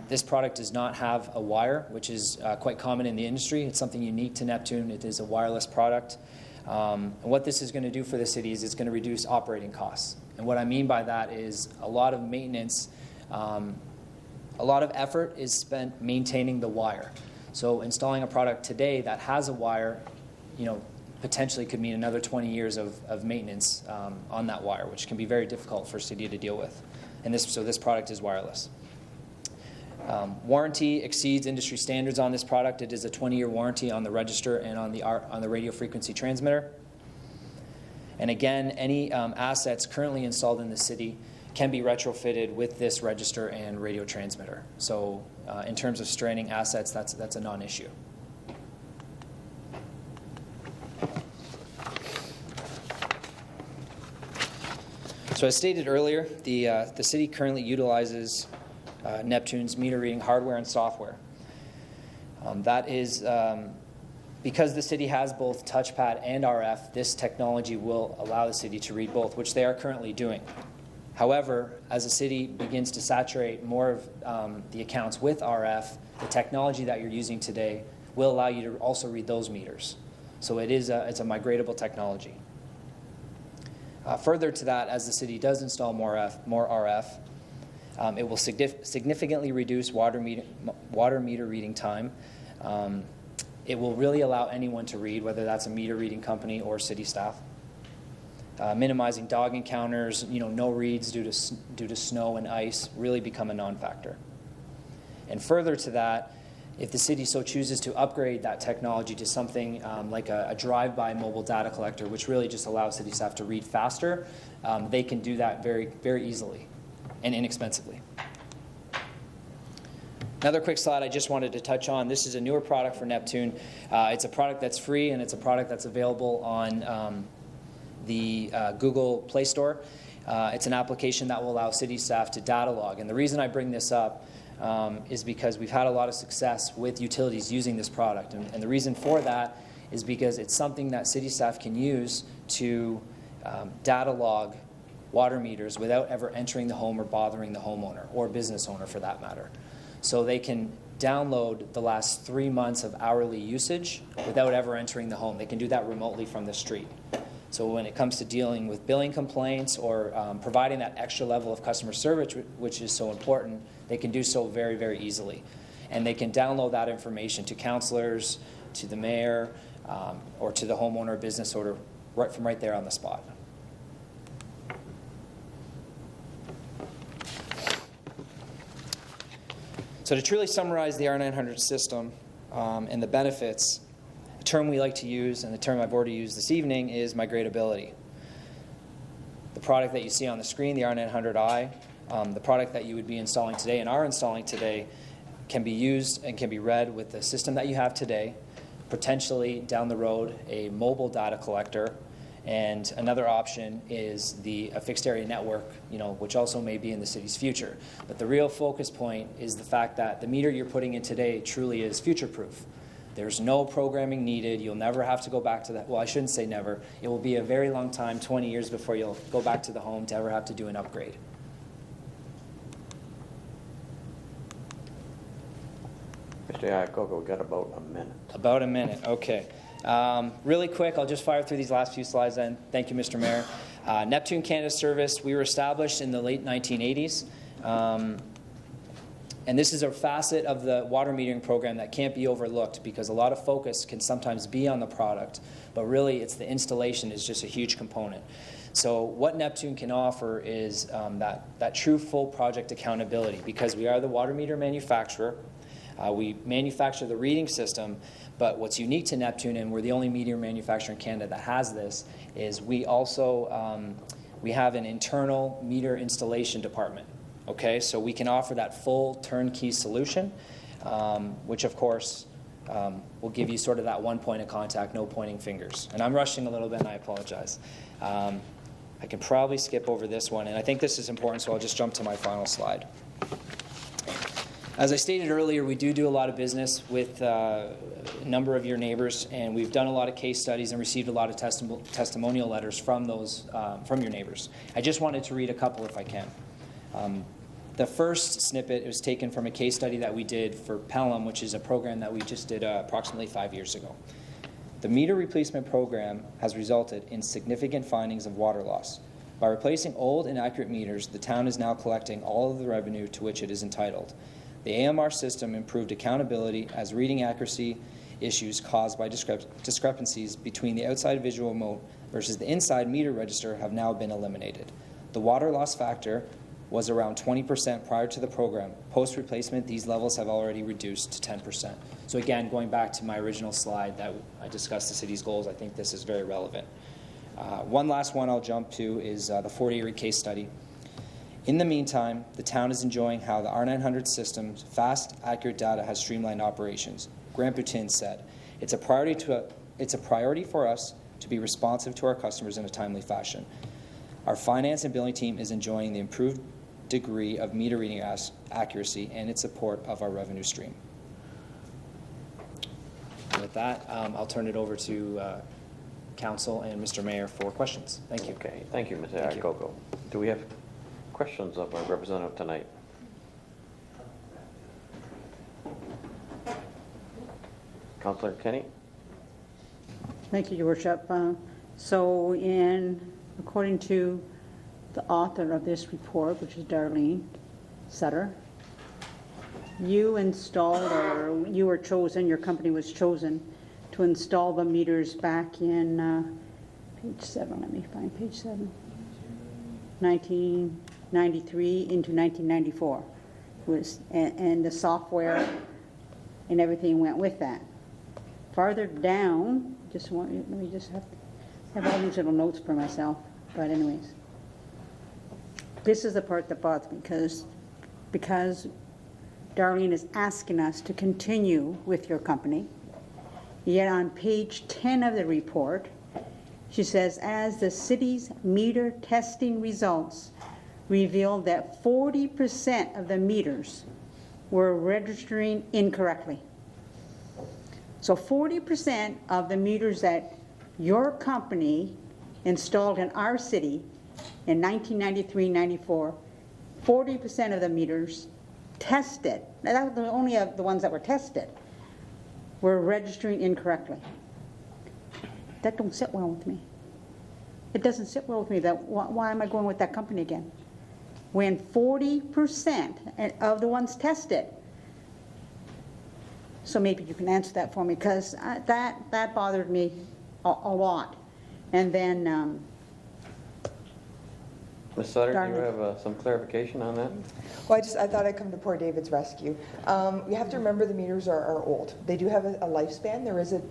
this product does not have a wire, which is quite common in the industry. It's something unique to Neptune. It is a wireless product. And what this is going to do for the city is it's going to reduce operating costs. And what I mean by that is a lot of maintenance, a lot of effort is spent maintaining the wire. So installing a product today that has a wire, potentially could mean another 20 years of maintenance on that wire, which can be very difficult for a city to deal with. And so this product is wireless. Warranty exceeds industry standards on this product. It is a 20-year warranty on the register and on the radio frequency transmitter. And again, any assets currently installed in the city can be retrofitted with this register and radio transmitter. So in terms of stranding assets, that's a non-issue. So as stated earlier, the city currently utilizes Neptune's meter reading hardware and software. That is because the city has both touchpad and RF, this technology will allow the city to read both, which they are currently doing. However, as the city begins to saturate more of the accounts with RF, the technology that you're using today will allow you to also read those meters. So it's a migratable technology. Further to that, as the city does install more RF, it will significantly reduce water meter reading time. It will really allow anyone to read, whether that's a meter reading company or city staff. Minimizing dog encounters, no reads due to snow and ice really become a non-factor. And further to that, if the city so chooses to upgrade that technology to something like a drive-by mobile data collector, which really just allows city staff to read faster, they can do that very, very easily and inexpensively. Another quick slide I just wanted to touch on. This is a newer product for Neptune. It's a product that's free, and it's a product that's available on the Google Play Store. It's an application that will allow city staff to data log. And the reason I bring this up is because we've had a lot of success with utilities using this product. And the reason for that is because it's something that city staff can use to data log water meters without ever entering the home or bothering the homeowner or business owner for that matter. So they can download the last 3 months of hourly usage without ever entering the home. They can do that remotely from the street. So when it comes to dealing with billing complaints or providing that extra level of customer service, which is so important, they can do so very, very easily. And they can download that information to councillors, to the mayor, or to the homeowner or business owner right from right there on the spot. So to truly summarize the R900 system and the benefits, the term we like to use, and the term I've already used this evening, is migratability. The product that you see on the screen, the R900i, the product that you would be installing today and are installing today, can be used and can be read with the system that you have today, potentially down the road a mobile data collector, and another option is a fixed area network, which also may be in the city's future. But the real focus point is the fact that the meter you're putting in today truly is future-proof. There's no programming needed. You'll never have to go back to that. Well, I shouldn't say never. It will be a very long time, 20 years, before you'll go back to the home to ever have to do an upgrade. Mr. TVCOGECO, we've got about a minute. About a minute, okay. Really quick, I'll just fire through these last few slides then. Thank you, Mr. Mayor. Neptune Canada Service, we were established in the late 1980s. And this is a facet of the water metering program that can't be overlooked because a lot of focus can sometimes be on the product, but really it's the installation is just a huge component. So what Neptune can offer is that true full project accountability because we are the water meter manufacturer. We manufacture the reading system, but what's unique to Neptune, and we're the only meter manufacturer in Canada that has this, is we also we have an internal meter installation department. Okay, so we can offer that full turnkey solution, which of course will give you sort of that one point of contact, no pointing fingers. And I'm rushing a little bit and I apologize. I can probably skip over this one, and I think this is important, so I'll just jump to my final slide. As I stated earlier, we do a lot of business with a number of your neighbors, and we've done a lot of case studies and received a lot of testimonial letters from those from your neighbors. I just wanted to read a couple if I can. The first snippet was taken from a case study that we did for Pelham, which is a program that we just did approximately 5 years ago. The meter replacement program has resulted in significant findings of water loss. By replacing old, inaccurate meters, the town is now collecting all of the revenue to which it is entitled. The AMR system improved accountability as reading accuracy issues caused by discrepancies between the outside visual remote versus the inside meter register have now been eliminated. The water loss factor was around 20% prior to the program. Post-replacement, these levels have already reduced to 10%. So again, going back to my original slide that I discussed the city's goals, I think this is very relevant. One last one I'll jump to is the Fort Erie case study. In the meantime, the town is enjoying how the R900 system's fast, accurate data has streamlined operations. Grant Boutin said, it's a priority for us to be responsive to our customers in a timely fashion. Our finance and billing team is enjoying the improved degree of meter reading accuracy and its support of our revenue stream. With that, I'll turn it over to Council and Mr. Mayor for questions. Thank you. Okay, thank you, Mr. TVCOGECO. Do we have questions of our representative tonight? Councillor Kenny? Thank you, Your Worship. According to the author of this report, which is Darlene Sutter, you installed, or you were chosen, your company was chosen to install the meters back in page 7, let me find page 7, 1993 into 1994, and the software and everything went with that. Farther down, let me just have all these little notes for myself, but anyways. This is the part that bothers me because Darlene is asking us to continue with your company, yet on page 10 of the report, She says, as the city's meter testing results revealed that 40% of the meters were registering incorrectly. So 40% of the meters that your company installed in our city in 1993-94, 40% of the meters tested, now that was only of the ones that were tested, were registering incorrectly. That don't sit well with me. It doesn't sit well with me. That why am I going with that company again? When 40% of the ones tested. So maybe you can answer that for me, because that bothered me a lot. And then Ms. Sutter, do you have some clarification on that? Well, I thought I'd come to poor David's rescue. You have to remember the meters are old. They do have a lifespan.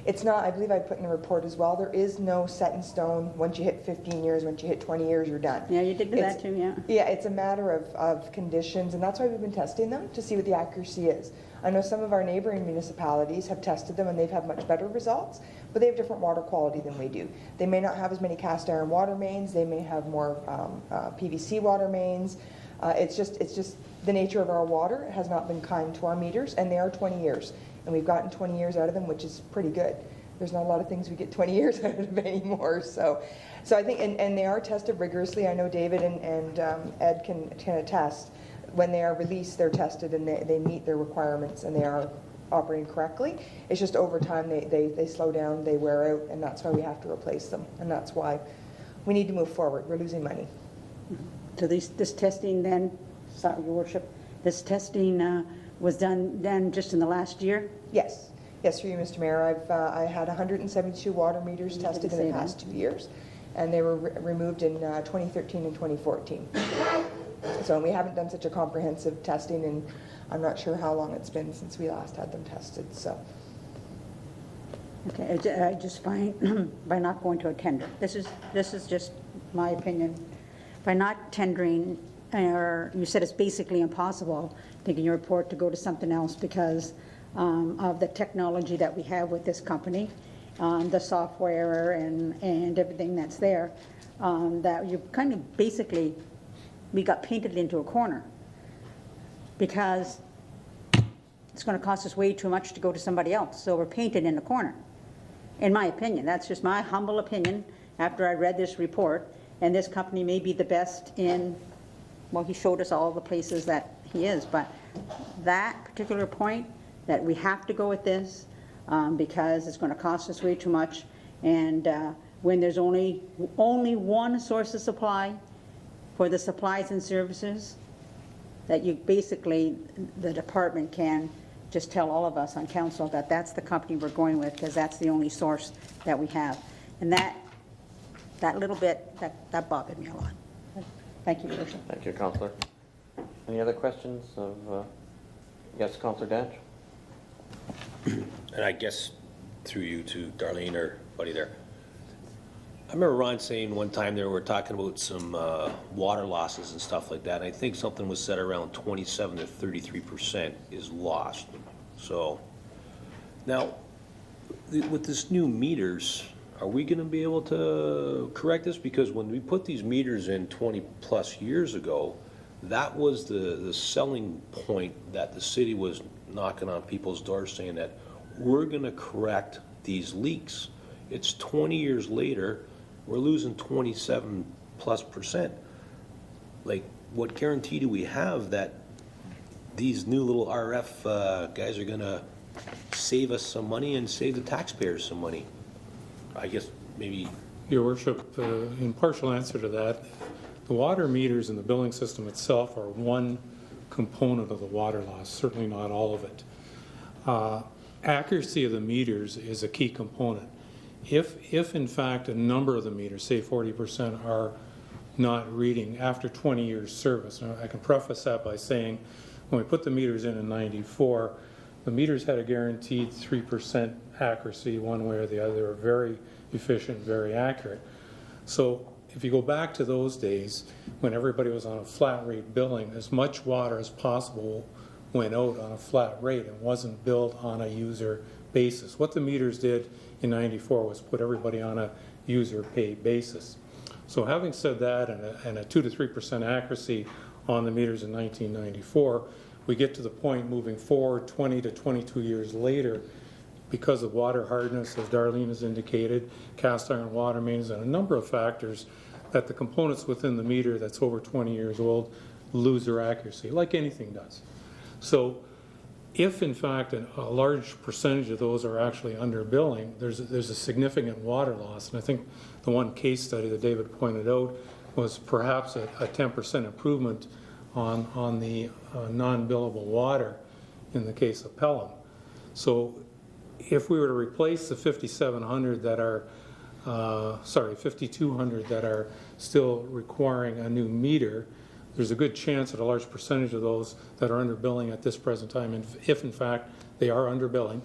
It's not, I believe I put in the report as well, there is no set in stone, once you hit 15 years, once you hit 20 years, you're done. Yeah, you did do that too, yeah. Yeah, it's a matter of conditions, and that's why we've been testing them, to see what the accuracy is. I know some of our neighboring municipalities have tested them and they've had much better results, but they have different water quality than we do. They may not have as many cast iron water mains, they may have more PVC water mains. It's just the nature of our water has not been kind to our meters, and they are 20 years. And we've gotten 20 years out of them, which is pretty good. There's not a lot of things we get 20 years out of anymore. So I think, and they are tested rigorously. I know David and Ed can attest. When they are released, they're tested and they meet their requirements and they are operating correctly. It's just over time they slow down, they wear out, and that's why we have to replace them. And that's why we need to move forward. We're losing money. So this testing then, sorry, Your Worship, this testing was done just in the last year? Yes. Yes, through you, Mr. Mayor. I had 172 water meters tested in the past 2 years, and they were removed in 2013 and 2014. So we haven't done such a comprehensive testing, and I'm not sure how long it's been since we last had them tested. So. Okay, I just find by not going to a tender, this is just my opinion, by not tendering, or you said it's basically impossible, I think in your report, to go to something else because of the technology that we have with this company, the software and everything that's there, that you kind of basically, we got painted into a corner because it's going to cost us way too much to go to somebody else. So we're painted in a corner, in my opinion. That's just my humble opinion after I read this report. And this company may be the best in, well, he showed us all the places that he is, but that particular point that we have to go with this because it's going to cost us way too much. And when there's only one source of supply for the supplies and services, that you basically, the department can just tell all of us on council that that's the company we're going with because that's the only source that we have. And that little bit, that bothered me a lot. Thank you, Your Worship. Thank you, Councillor. Any other questions of, yes, Councillor Danch? And I guess through you to Darlene or buddy there. I remember Ron saying one time there were talking about some water losses and stuff like that. And I think something was said around 27 to 33% is lost. So now with this new meters, are we going to be able to correct this? Because when we put these meters in 20 plus years ago, that was the selling point that the city was knocking on people's doors saying that we're going to correct these leaks. It's 20 years later, we're losing 27+%. Like, what guarantee do we have that these new little RF guys are going to save us some money and save the taxpayers some money? I guess maybe. Your Worship, in partial answer to that, the water meters in the billing system itself are one component of the water loss, certainly not all of it. Accuracy of the meters is a key component. If in fact a number of the meters, say 40%, are not reading after 20 years service, now I can preface that by saying when we put the meters in 94, the meters had a guaranteed 3% accuracy one way or the other. They were very efficient, very accurate. So if you go back to those days when everybody was on a flat rate billing, as much water as possible went out on a flat rate and wasn't billed on a user basis. What the meters did in 94 was put everybody on a user pay basis. So having said that, and a 2 to 3% accuracy on the meters in 1994, we get to the point moving forward 20 to 22 years later, because of water hardness, as Darlene has indicated, cast iron water mains, and a number of factors, that the components within the meter that's over 20 years old lose their accuracy, like anything does. So if in fact a large percentage of those are actually under billing, there's a significant water loss. And I think the one case study that David pointed out was perhaps a 10% improvement on the non-billable water in the case of Pelham. So if we were to replace the 5,700 that are, 5,200 that are still requiring a new meter, there's a good chance that a large percentage of those that are under billing at this present time, and if in fact they are under billing,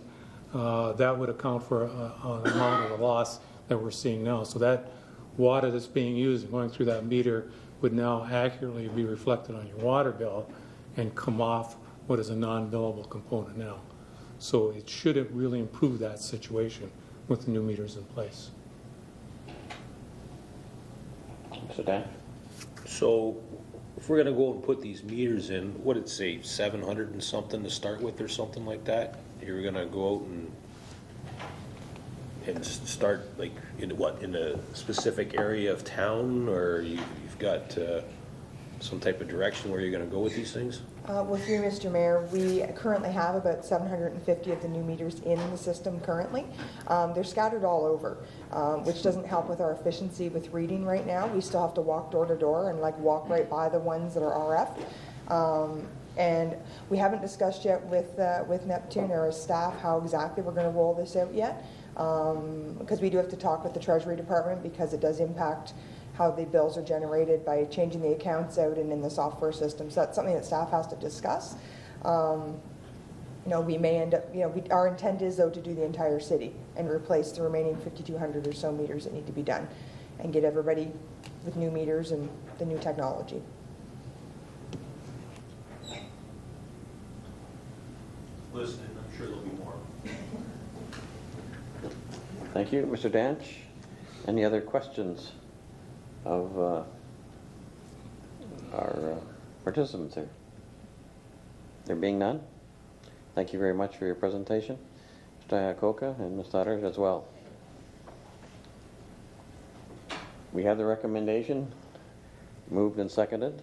that would account for an amount of the loss that we're seeing now. So that water that's being used and going through that meter would now accurately be reflected on your water bill and come off what is a non-billable component now. So it should really improve that situation with the new meters in place. So Dan? So if we're gonna go and put these meters in, what did it say, 700 and something to start with or something like that? You're gonna go out and start like in what, in a specific area of town, or you've got some type of direction where you're gonna go with these things? Well, through Mr. Mayor, we currently have about 750 of the new meters in the system currently. They're scattered all over, which doesn't help with our efficiency with reading right now. We still have to walk door to door and like walk right by the ones that are RF. And we haven't discussed yet with Neptune or staff how exactly we're going to roll this out yet, because we do have to talk with the Treasury Department because it does impact how the bills are generated by changing the accounts out and in the software system. So that's something that staff has to discuss. You know, we may end up, you know, our intent is though to do the entire city and replace the remaining 5,200 or so meters that need to be done and get everybody with new meters and the new technology. Listening, I'm sure there'll be more. Thank you. Mr. Danch, any other questions of our participants here? There being none, thank you very much for your presentation, Mr. TVCOGECO and Ms. Stoddard as well. We have the recommendation moved and seconded.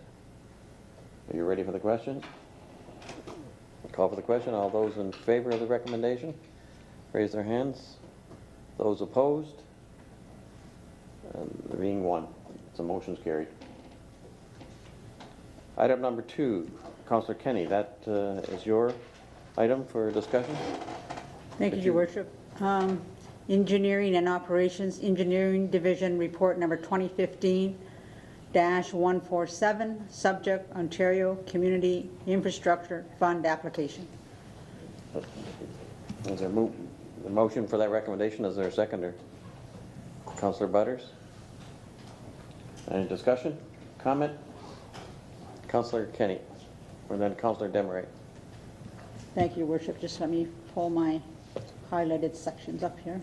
Are you ready for the question? Call for the question. All those in favor of the recommendation, raise their hands. Those opposed? There being one. The motion's carried. Item number 2, Councillor Kenny, that is your item for discussion. Thank you, Your Worship. Engineering and Operations, Engineering Division Report number 2015-147, subject Ontario Community Infrastructure Fund application. Is there a motion for that recommendation? Is there a seconder? Councillor Butters? Any discussion? Comment? Councillor Kenny, or then Councillor Desmarais. Thank you, Your Worship. Just let me pull my highlighted sections up here.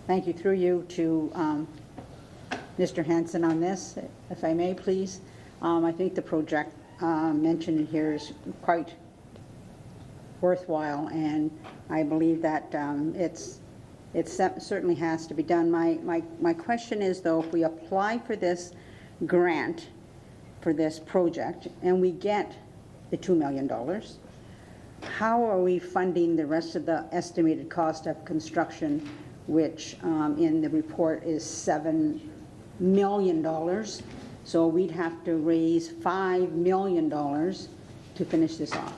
Thank you through you to Mr. Hansen on this, if I may, please. I think the project mentioned here is quite worthwhile, and I believe that it certainly has to be done. My question is, though, if we apply for this grant for this project and we get the $2 million, how are we funding the rest of the estimated cost of construction, which in the report is $7 million? So we'd have to raise $5 million to finish this off.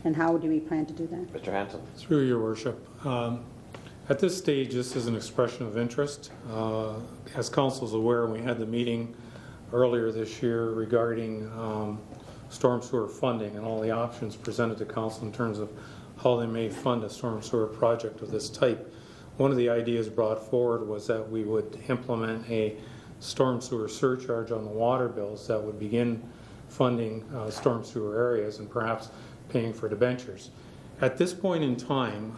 And how do we plan to do that? Mr. Hansen. Through Your Worship. At this stage, this is an expression of interest. As Council is aware, we had the meeting earlier this year regarding storm sewer funding and all the options presented to Council in terms of how they may fund a storm sewer project of this type. One of the ideas brought forward was that we would implement a storm sewer surcharge on the water bills that would begin funding storm sewer areas and perhaps paying for debentures. At this point in time,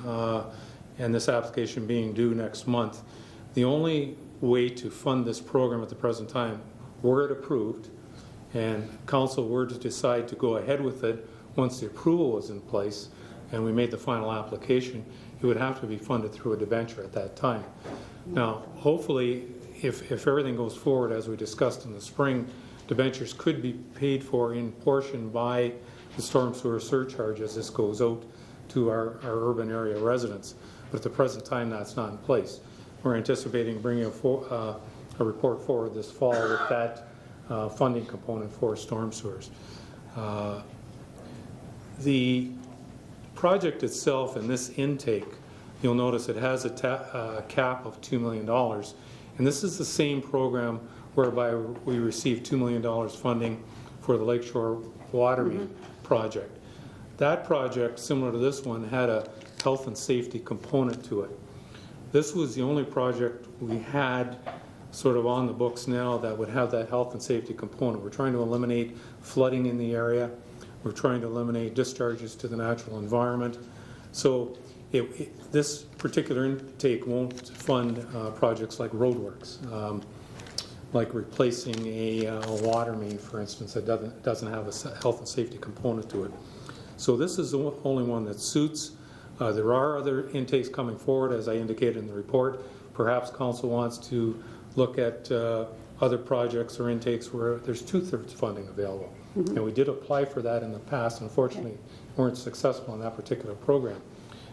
and this application being due next month, the only way to fund this program at the present time, were it approved, and council were to decide to go ahead with it once the approval was in place and we made the final application, it would have to be funded through a debenture at that time. Now, hopefully, if everything goes forward as we discussed in the spring, debentures could be paid for in portion by the storm sewer surcharge as this goes out to our urban area residents. But at the present time, that's not in place. We're anticipating bringing a report forward this fall with that funding component for storm sewers. The project itself and this intake, you'll notice it has a cap of $2 million. And this is the same program whereby we received $2 million funding for the Lakeshore Water Main project. That project, similar to this one, had a health and safety component to it. This was the only project we had sort of on the books now that would have that health and safety component. We're trying to eliminate flooding in the area. We're trying to eliminate discharges to the natural environment. So this particular intake won't fund projects like roadworks, like replacing a water main, for instance, that doesn't have a health and safety component to it. So this is the only one that suits. There are other intakes coming forward, as I indicated in the report. Perhaps council wants to look at other projects or intakes where there's 2/3 funding available. And we did apply for that in the past. Unfortunately, weren't successful in that particular program.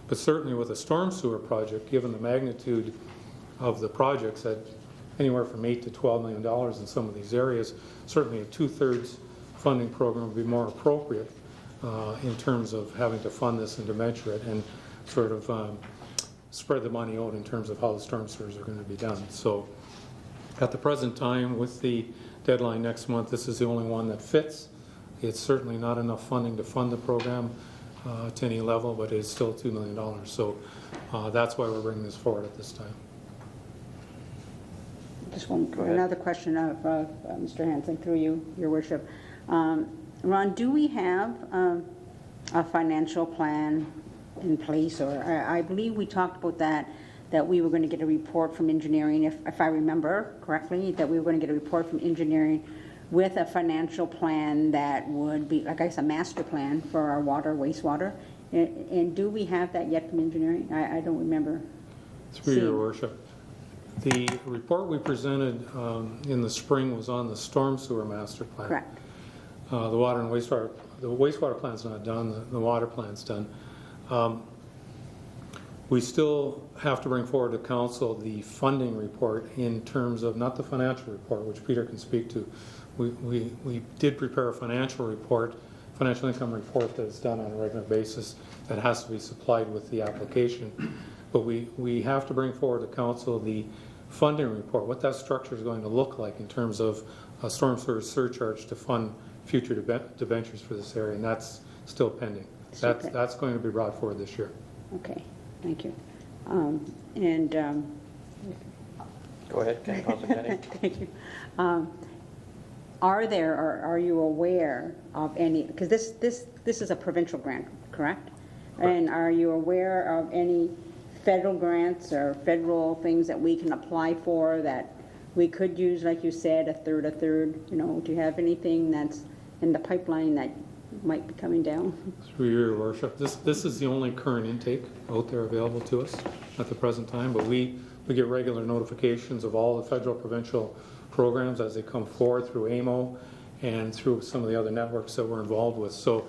But certainly with a storm sewer project, given the magnitude of the projects at anywhere from $8 to $12 million in some of these areas, certainly a 2/3 funding program would be more appropriate in terms of having to fund this and debenture it and sort of spread the money out in terms of how the storm sewers are going to be done. So at the present time, with the deadline next month, this is the only one that fits. It's certainly not enough funding to fund the program to any level, but it's still $2 million. So that's why we're bringing this forward at this time. Just another question of Mr. Hanson, through you, Your Worship. Ron, do we have a financial plan in place? Or I believe we talked about that we were going to get a report from engineering, if I remember correctly, that we were going to get a report from engineering with a financial plan that would be, like I said, a master plan for our water, wastewater. And do we have that yet from engineering? I don't remember. Through Your Worship. The report we presented in the spring was on the storm sewer master plan. Correct. The water and wastewater, the wastewater plan's not done, the water plan's done. We still have to bring forward to council the funding report in terms of, not the financial report, which Peter can speak to. We did prepare a financial report, financial income report that is done on a regular basis that has to be supplied with the application. But we have to bring forward to council the funding report, what that structure is going to look like in terms of a storm sewer surcharge to fund future debentures for this area, and that's still pending. That's going to be brought forward this year. Okay, thank you. Go ahead, Councilor Kenny. Thank you. Are there, or are you aware of any, because this is a provincial grant, correct? And are you aware of any federal grants or federal things that we can apply for that we could use, like you said, a third, you know? Do you have anything that's in the pipeline that might be coming down? Through Your Worship, this is the only current intake out there available to us at the present time, but we get regular notifications of all the federal provincial programs as they come forward through AMO and through some of the other networks that we're involved with. So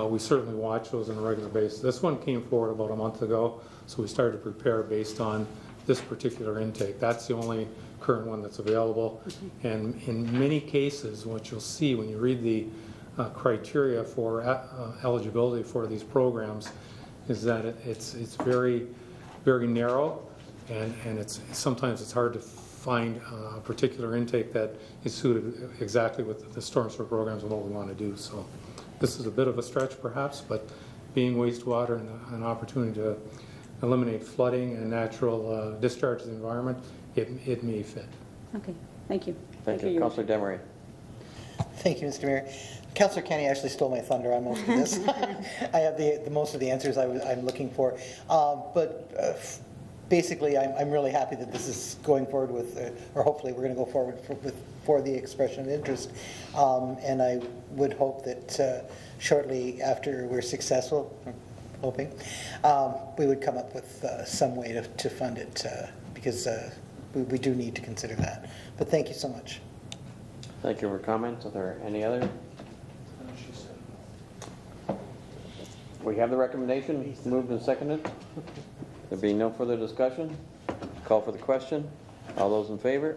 we certainly watch those on a regular basis. This one came forward about a month ago, so we started to prepare based on this particular intake. That's the only current one that's available. And in many cases, what you'll see when you read the criteria for eligibility for these programs is that it's very, very narrow, and sometimes it's hard to find a particular intake that is suited exactly with the storm sewer programs and what we want to do. So this is a bit of a stretch perhaps, but being wastewater and an opportunity to eliminate flooding and natural discharge to the environment, it may fit. Okay, thank you. Thank you. Councilor Demery. Thank you, Mr. Mayor. Councillor Kenny actually stole my thunder on most of this. I have the most of the answers I'm looking for. Basically, I'm really happy that this is going forward with, or hopefully we're going to go forward for the expression of interest. And I would hope that shortly after we're successful, hoping, we would come up with some way to fund it because we do need to consider that. But thank you so much. Thank you for comments. Are there any other? We have the recommendation, moved and seconded. There being no further discussion, call for the question. All those in favor?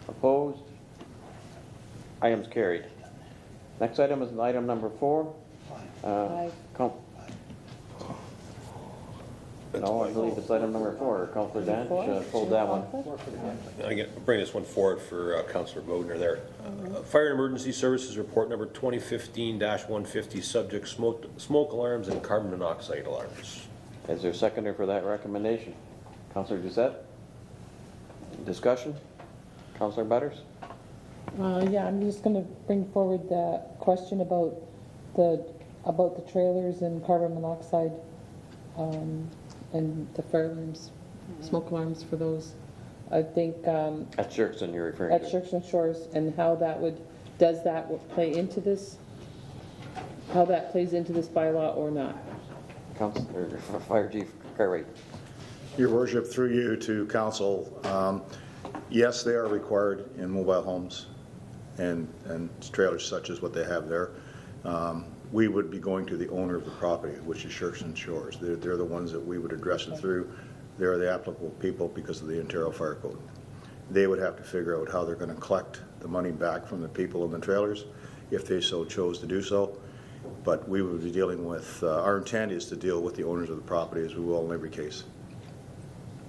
Opposed? Item's carried. Next item is item number 4. No, I believe it's item number 4. Councillor Danch pulled that one. I get bring this one forward for Councillor Bodner there. Fire and Emergency Services Report number 2015-150, subject smoke alarms and carbon monoxide alarms. Is there a seconder for that recommendation? Councillor Doucette? Discussion? Councillor Butters? Yeah, I'm just going to bring forward the question about the trailers and carbon monoxide and the fire alarms, smoke alarms for those. I think At Shirkston you're referring at to? Shirkston Shores, and how that does that play into this? How that plays into this bylaw or not? Councillor, Fire Chief Cartwright. Your Worship, through you to council, yes, they are required in mobile homes and trailers such as what they have there. We would be going to the owner of the property, which is Shirkston Shores. They're the ones that we would address it through. They're the applicable people because of the Ontario Fire Code. They would have to figure out how they're going to collect the money back from the people in the trailers if they so chose to do so. But we would be dealing with, our intent is to deal with the owners of the property as we will in every case.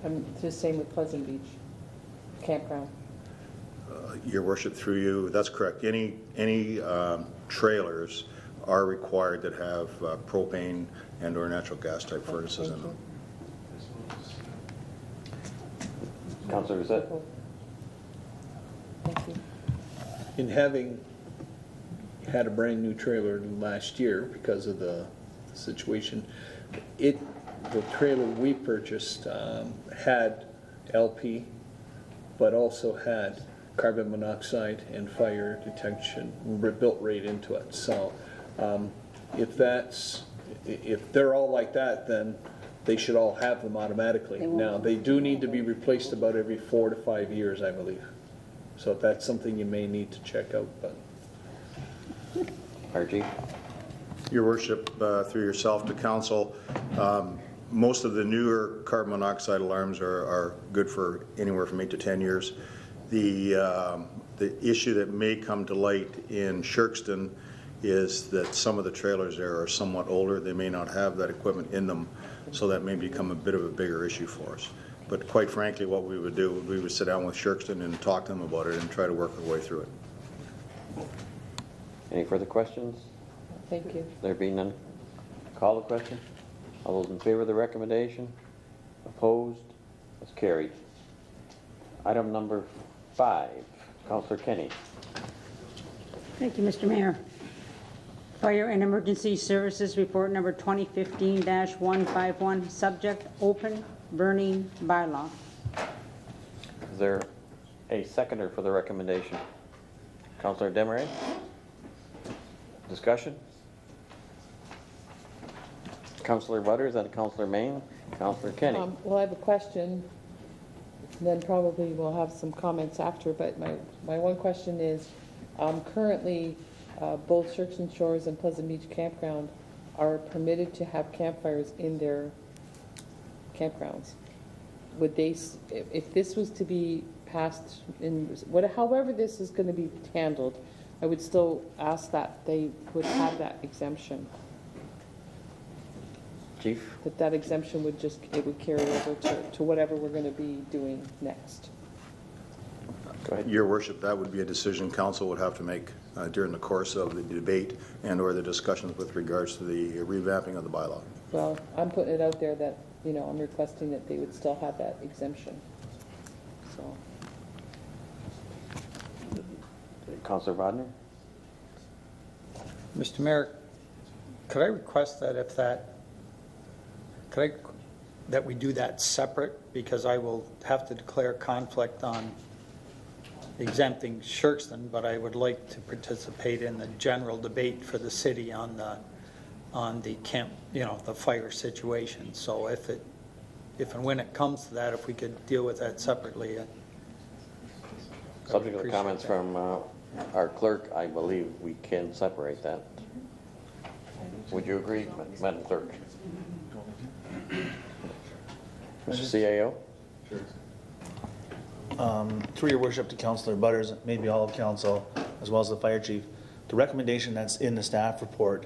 I'm just saying with Pleasant Beach campground. Your Worship, through you, that's correct. Any trailers are required that have propane and or natural gas type furnaces in them. Councillor Doucette? Thank you. In having had a brand new trailer last year because of the situation, the trailer we purchased had LP, but also had carbon monoxide and fire detection built right into it. So if they're all like that, then they should all have them automatically. Now, they do need to be replaced about every 4 to 5 years, I believe. So that's something you may need to check out. But RG. Your Worship, through yourself to council, most of the newer carbon monoxide alarms are good for anywhere from 8 to 10 years. The issue that may come to light in Shirkston is that some of the trailers there are somewhat older. They may not have that equipment in them, so that may become a bit of a bigger issue for us. But quite frankly, what we would do, we would sit down with Shirkston and talk to them about it and try to work our way through it. Any further questions? Thank you. There being none, call the question. All those in favor of the recommendation? Opposed? That's carried. Item number 5, Councillor Kenny. Thank you, Mr. Mayor. Fire and Emergency Services Report number 2015-151, subject open burning bylaw. Is there a seconder for the recommendation? Councillor Desmarais? Discussion? Councillor Butters and Councillor Main. Councillor Kenny. Well, I have a question, and then probably we'll have some comments after, but my one question is, currently, both Shirkston Shores and Pleasant Beach Campground are permitted to have campfires in their campgrounds. Would they, if this was to be passed in, however this is going to be handled, I would still ask that they would have that exemption. Chief? That exemption would it would carry over to whatever we're going to be doing next. Go ahead. Your Worship, that would be a decision council would have to make during the course of the debate and or the discussions with regards to the revamping of the bylaw. Well, I'm putting it out there that, I'm requesting that they would still have that exemption. So. Councillor Bodner? Mr. Mayor, could I request that that we do that separate, because I will have to declare conflict on exempting Shirkston, but I would like to participate in the general debate for the city on the camp, the fire situation. So if and when it comes to that, if we could deal with that separately. Subject to the comments from our clerk, I believe we can separate that. Would you agree, Madam Clerk? Mr. CAO? Through your worship to Councillor Butters, maybe all of council, as well as the fire chief, the recommendation that's in the staff report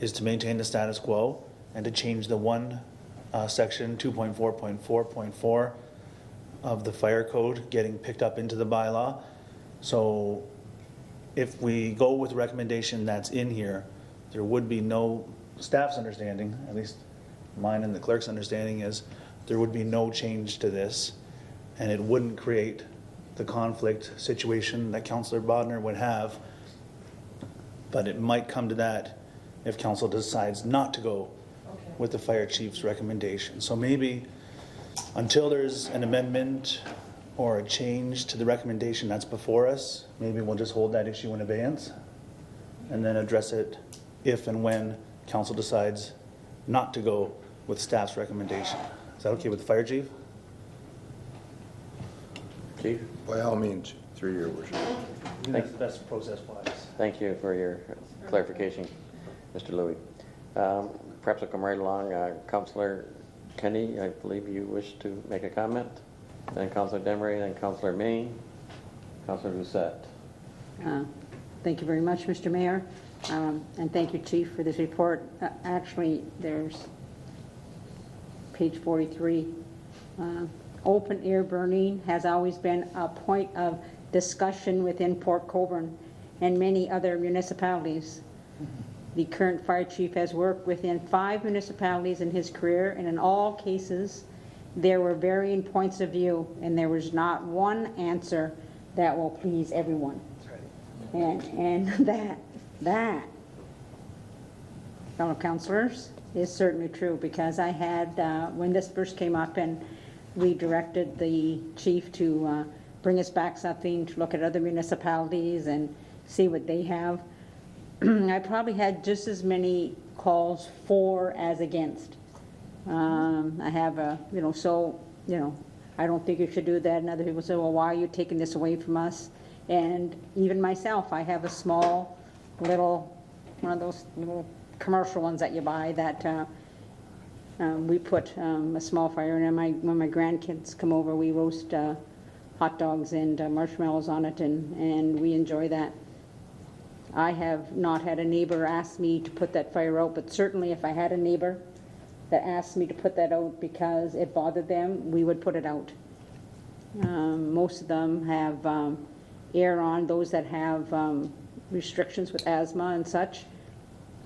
is to maintain the status quo and to change the one section 2.4.4.4 of the fire code getting picked up into the bylaw. So if we go with the recommendation that's in here, there would be no, staff's understanding, at least mine and the clerk's understanding, is there would be no change to this, and it wouldn't create the conflict situation that Councillor Bodnar would have. But it might come to that if council decides not to go with the fire chief's recommendation. So maybe until there's an amendment or a change to the recommendation that's before us, maybe we'll just hold that issue in abeyance and then address it if and when council decides not to go with staff's recommendation. Is that okay with the fire chief? Chief? By all means, through your worship. I think that's the best process-wise. Thank you for your clarification, Mr. Louie. Perhaps I'll come right along. Councillor Kenny, I believe you wish to make a comment. Then Councillor Demery, then Councillor Main, Councillor Doucette. Thank you very much, Mr. Mayor, and thank you, Chief, for this report. Actually, there's page 43. Open air burning has always been a point of discussion within Port Colborne and many other municipalities. The current fire chief has worked within 5 municipalities in his career, and in all cases, there were varying points of view, and there was not one answer that will please everyone. And that, fellow councilors, is certainly true, because I had, when this first came up and we directed the chief to bring us back something to look at other municipalities and see what they have, I probably had just as many calls for as against. I have a, I don't think you should do that. And other people say, well, why are you taking this away from us? And even myself, I have a small little, one of those little commercial ones that you buy that we put a small fire in. And when my grandkids come over, we roast hot dogs and marshmallows on it, and we enjoy that. I have not had a neighbor ask me to put that fire out, but certainly if I had a neighbor that asked me to put that out because it bothered them, we would put it out. Most of them have air on, those that have restrictions with asthma and such.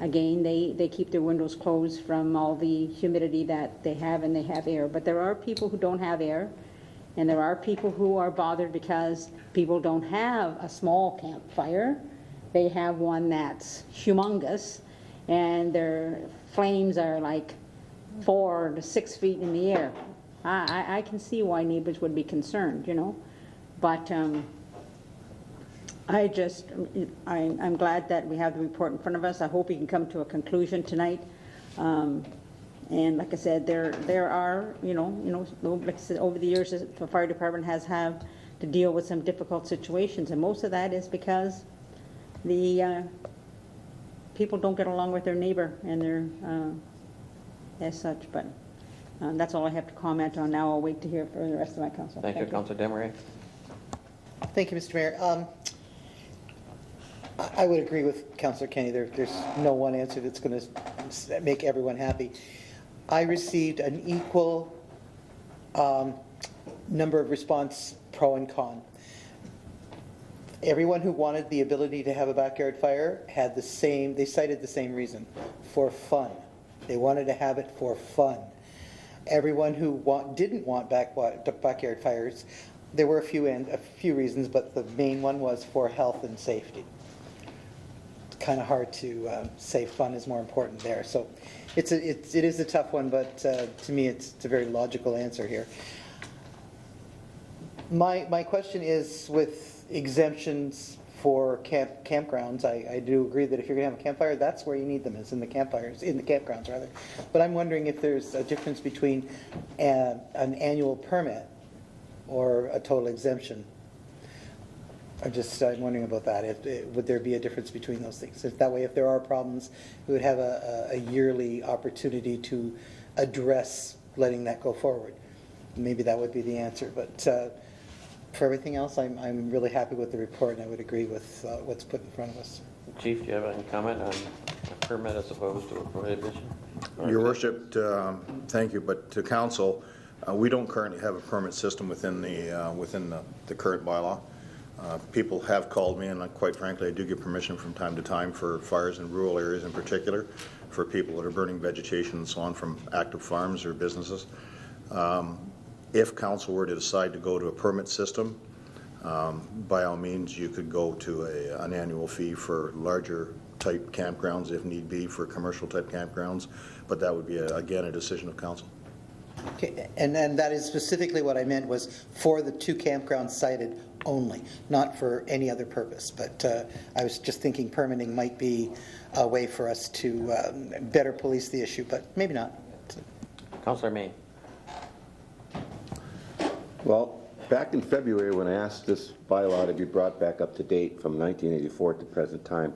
Again, they keep their windows closed from all the humidity that they have, and they have air. But there are people who don't have air, and there are people who are bothered because people don't have a small campfire. They have one that's humongous, and their flames are like 4 to 6 feet in the air. I can see why neighbors would be concerned, but I'm glad that we have the report in front of us. I hope we can come to a conclusion tonight. And like I said, there are, like I said, over the years, the fire department has had to deal with some difficult situations, and most of that is because the people don't get along with their neighbor, and they're as such. But that's all I have to comment on now. I'll wait to hear from the rest of my council. Thank you, Councillor Demery. Thank you, Mr. Mayor. I would agree with Councillor Kenny. There's no one answer that's going to make everyone happy. I received an equal number of response, pro and con. Everyone who wanted the ability to have a backyard fire had the same, they cited the same reason, for fun. They wanted to have it for fun. Everyone who didn't want backyard fires, there were a few reasons, but the main one was for health and safety. kind of hard to say fun is more important there. So it is a tough one, but to me it's a very logical answer here. My question is with exemptions for campgrounds. I do agree that if you're going to have a campfire, that's where you need them, is in the campgrounds rather. But I'm wondering if there's a difference between an annual permit or a total exemption. I'm wondering about that. Would there be a difference between those things? If that way, if there are problems, we would have a yearly opportunity to address letting that go forward. Maybe that would be the answer. But for everything else, I'm really happy with the report, and I would agree with what's put in front of us. Chief, do you have any comment on a permit as opposed to a prohibition? Your Worship, thank you, but to council, we don't currently have a permit system within the current bylaw. People have called me, and quite frankly, I do give permission from time to time for fires in rural areas in particular, for people that are burning vegetation and so on from active farms or businesses. If council were to decide to go to a permit system, by all means, you could go to an annual fee for larger type campgrounds if need be, for commercial type campgrounds, but that would be, again, a decision of council. Okay, and that is specifically what I meant, was for the 2 campgrounds cited only, not for any other purpose. But I was just thinking permitting might be a way for us to better police the issue, but maybe not. Councillor Main. Well, back in February when I asked this bylaw to be brought back up to date from 1984 to present time,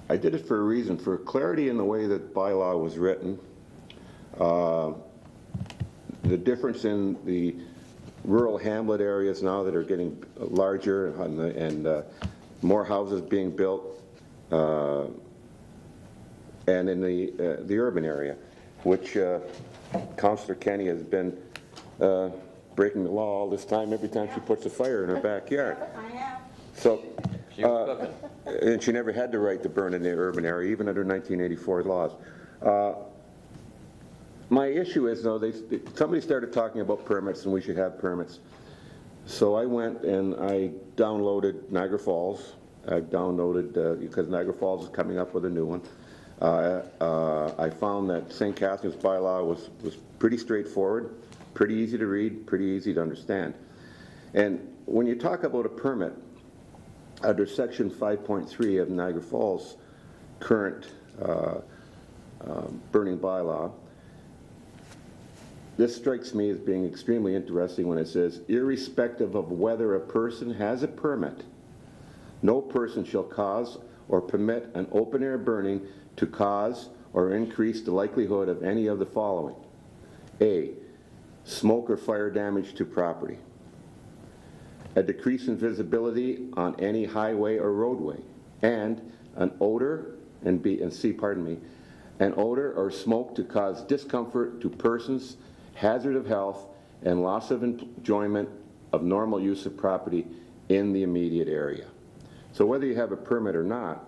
I did it for a reason, for clarity in the way that bylaw was written, the difference in the rural hamlet areas now that are getting larger and more houses being built, and in the urban area, which Councillor Kenny has been breaking the law all this time, every time she puts a fire in her backyard. So, and she never had the right to burn in the urban area, even under 1984 laws. My issue is, though, somebody started talking about permits and we should have permits. So I went and I downloaded Niagara Falls. I downloaded, because Niagara Falls is coming up with a new one. I found that St. Catharines bylaw was pretty straightforward, pretty easy to read, pretty easy to understand. And when you talk about a permit, under section 5.3 of Niagara Falls' current burning bylaw, this strikes me as being extremely interesting when it says, irrespective of whether a person has a permit, no person shall cause or permit an open-air burning to cause or increase the likelihood of any of the following. A, smoke or fire damage to property. A decrease in visibility on any highway or roadway. And an odor, and C, pardon me, an odor or smoke to cause discomfort to persons, hazard of health, and loss of enjoyment of normal use of property in the immediate area. So whether you have a permit or not,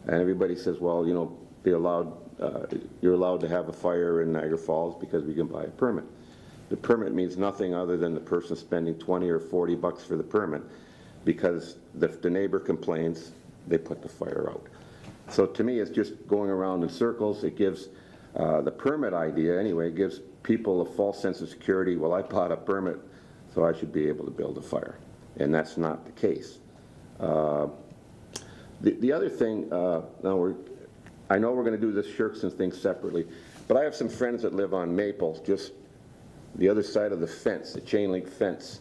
and everybody says, well, you know, you're allowed to have a fire in Niagara Falls because we can buy a permit. The permit means nothing other than the person spending 20 or 40 bucks for the permit, because if the neighbor complains, they put the fire out. So to me, it's just going around in circles. It gives the permit idea, anyway, gives people a false sense of security. Well, I bought a permit, so I should be able to build a fire. And that's not the case. The other thing, I know we're going to do this Shirkston thing separately, but I have some friends that live on Maple, just the other side of the fence, the chain link fence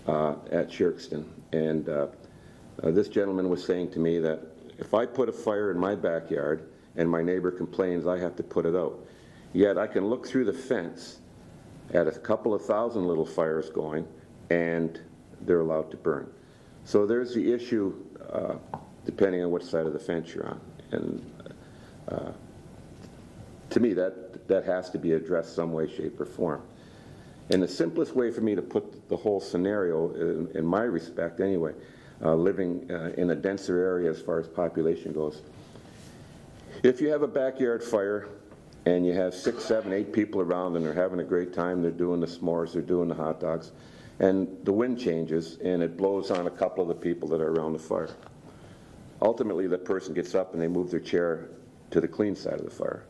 at Shirkston. And this gentleman was saying to me that if I put a fire in my backyard and my neighbor complains, I have to put it out. Yet I can look through the fence at a couple of thousand little fires going, and they're allowed to burn. So there's the issue, depending on what side of the fence you're on. And to me, that has to be addressed some way, shape, or form. And the simplest way for me to put the whole scenario, in my respect anyway, living in a denser area as far as population goes, if you have a backyard fire and you have 6, 7, 8 people around and they're having a great time, they're doing the s'mores, they're doing the hot dogs, and the wind changes and it blows on a couple of the people that are around the fire. ultimately the person gets up and they move their chair to the clean side of the fire.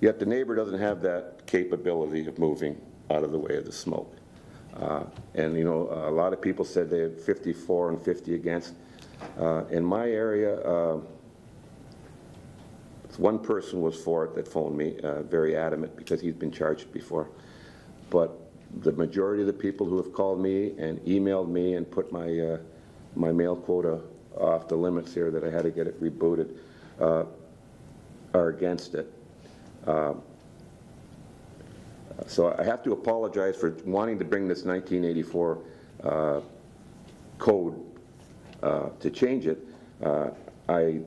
Yet the neighbor doesn't have that capability of moving out of the way of the smoke. And you know, a lot of people said they had 54 and 50 against. In my area, one person was for it that phoned me, very adamant, because he's been charged before. But the majority of the people who have called me and emailed me and put my my mail quota off the limits here, that I had to get it rebooted, are against it. So I have to apologize for wanting to bring this 1984 code to change it. I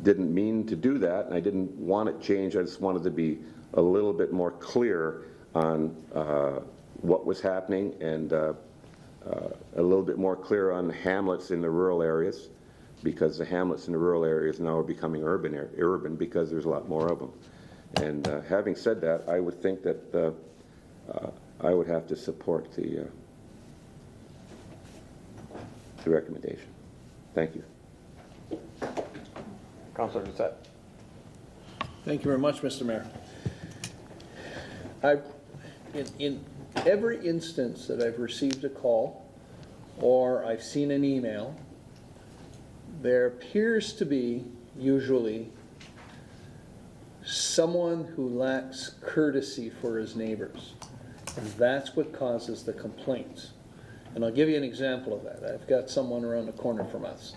didn't mean to do that, and I didn't want it changed. I just wanted to be a little bit more clear on what was happening, and a little bit more clear on hamlets in the rural areas, because the hamlets in the rural areas now are becoming urban because there's a lot more of them. And having said that, I would think that I would have to support the recommendation. Thank you. Councilor Doucette. Thank you very much, Mr. Mayor. In every instance that I've received a call or I've seen an email, there appears to be usually someone who lacks courtesy for his neighbors. And that's what causes the complaints. And I'll give you an example of that. I've got someone around the corner from us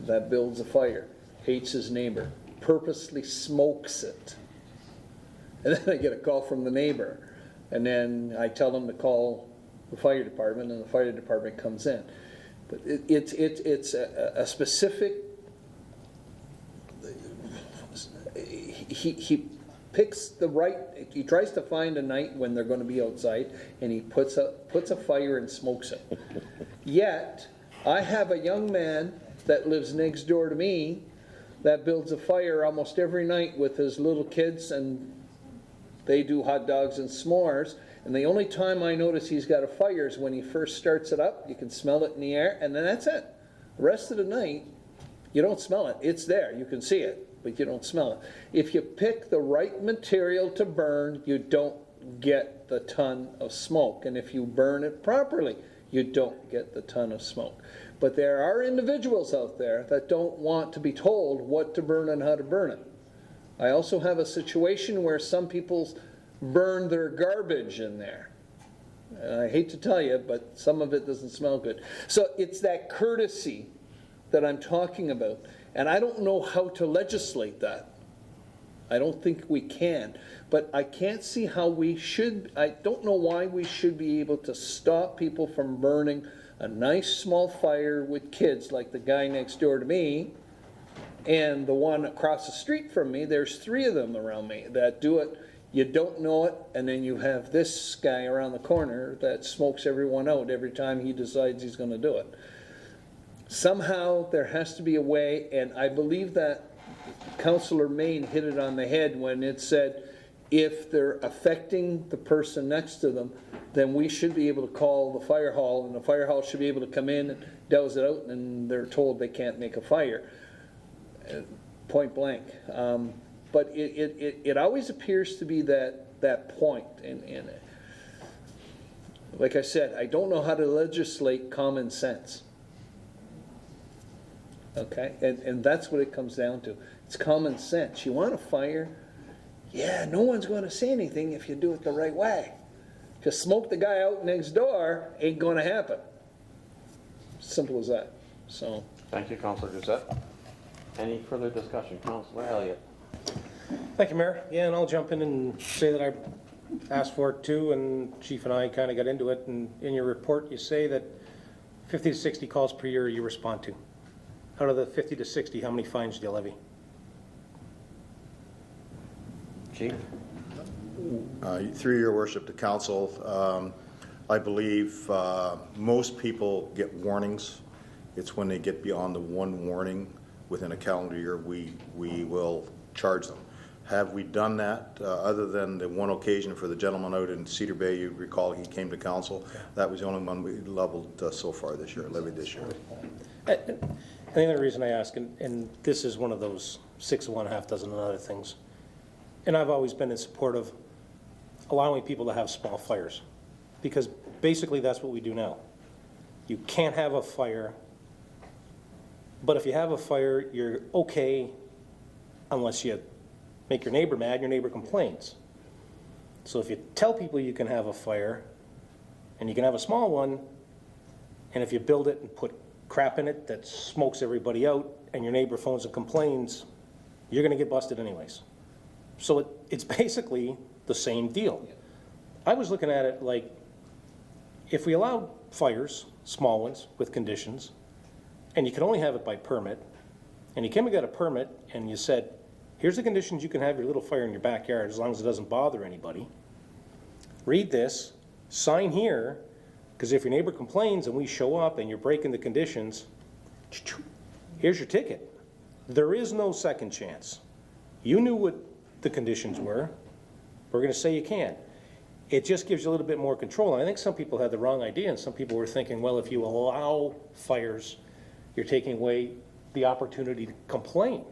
that builds a fire, hates his neighbor, purposely smokes it. And then I get a call from the neighbor. And then I tell them to call the fire department, and the fire department comes in. But it's a specific, he picks the right, he tries to find a night when they're going to be outside, and he puts a fire and smokes it. Yet, I have a young man that lives next door to me that builds a fire almost every night with his little kids, and they do hot dogs and s'mores. And the only time I notice he's got a fire is when he first starts it up. You can smell it in the air, and then that's it. The rest of the night, you don't smell it. It's there. You can see it, but you don't smell it. If you pick the right material to burn, you don't get the ton of smoke. And if you burn it properly, you don't get the ton of smoke. But there are individuals out there that don't want to be told what to burn and how to burn it. I also have a situation where some people burn their garbage in there. And I hate to tell you, but some of it doesn't smell good. So it's that courtesy that I'm talking about. And I don't know how to legislate that. I don't think we can. But I can't see how we should, I don't know why we should be able to stop people from burning a nice small fire with kids like the guy next door to me and the one across the street from me. There's 3 of them around me that do it. You don't know it, and then you have this guy around the corner that smokes everyone out every time he decides he's going to do it. Somehow there has to be a way, and I believe that Councillor Main hit it on the head when it said if they're affecting the person next to them, then we should be able to call the fire hall, and the fire hall should be able to come in and douse it out, and they're told they can't make a fire. Point blank. But it always appears to be that point. And like I said, I don't know how to legislate common sense. Okay? And that's what it comes down to. It's common sense. You want a fire? Yeah, no one's going to say anything if you do it the right way. Just smoke the guy out next door ain't going to happen. Simple as that. So. Thank you, Councilor Doucette. Any further discussion? Councilor Elliott. Thank you, Mayor. Yeah, and I'll jump in and say that I asked for it too, and Chief and I kind of got into it. And in your report, you say that 50 to 60 calls per year you respond to. Out of the 50 to 60, how many fines do you levy? Chief? Through your worship to council, I believe most people get warnings. It's when they get beyond the 1 warning within a calendar year, we will charge them. Have we done that other than the one occasion for the gentleman out in Cedar Bay? You recall he came to council. That was the only one we leveled so far this year, levied this year. the only reason I ask, and this is one of those 6 of one, half dozen of other things, and I've always been in support of allowing people to have small fires, because basically that's what we do now. You can't have a fire, but if you have a fire, you're okay unless you make your neighbor mad, your neighbor complains. So if you tell people you can have a fire, and you can have a small one, and if you build it and put crap in it that smokes everybody out, and your neighbor phones and complains, you're gonna get busted anyways. So it's basically the same deal. I was looking at it like, if we allowed fires, small ones, with conditions, and you can only have it by permit, and you came and got a permit, and you said, here's the conditions you can have your little fire in your backyard as long as it doesn't bother anybody. Read this, sign here, because if your neighbor complains and we show up and you're breaking the conditions, here's your ticket. There is no second chance. You knew what the conditions were. We're going to say you can't. It just gives you a little bit more control. And I think some people had the wrong idea, and some people were thinking, well, if you allow fires, you're taking away the opportunity to complain.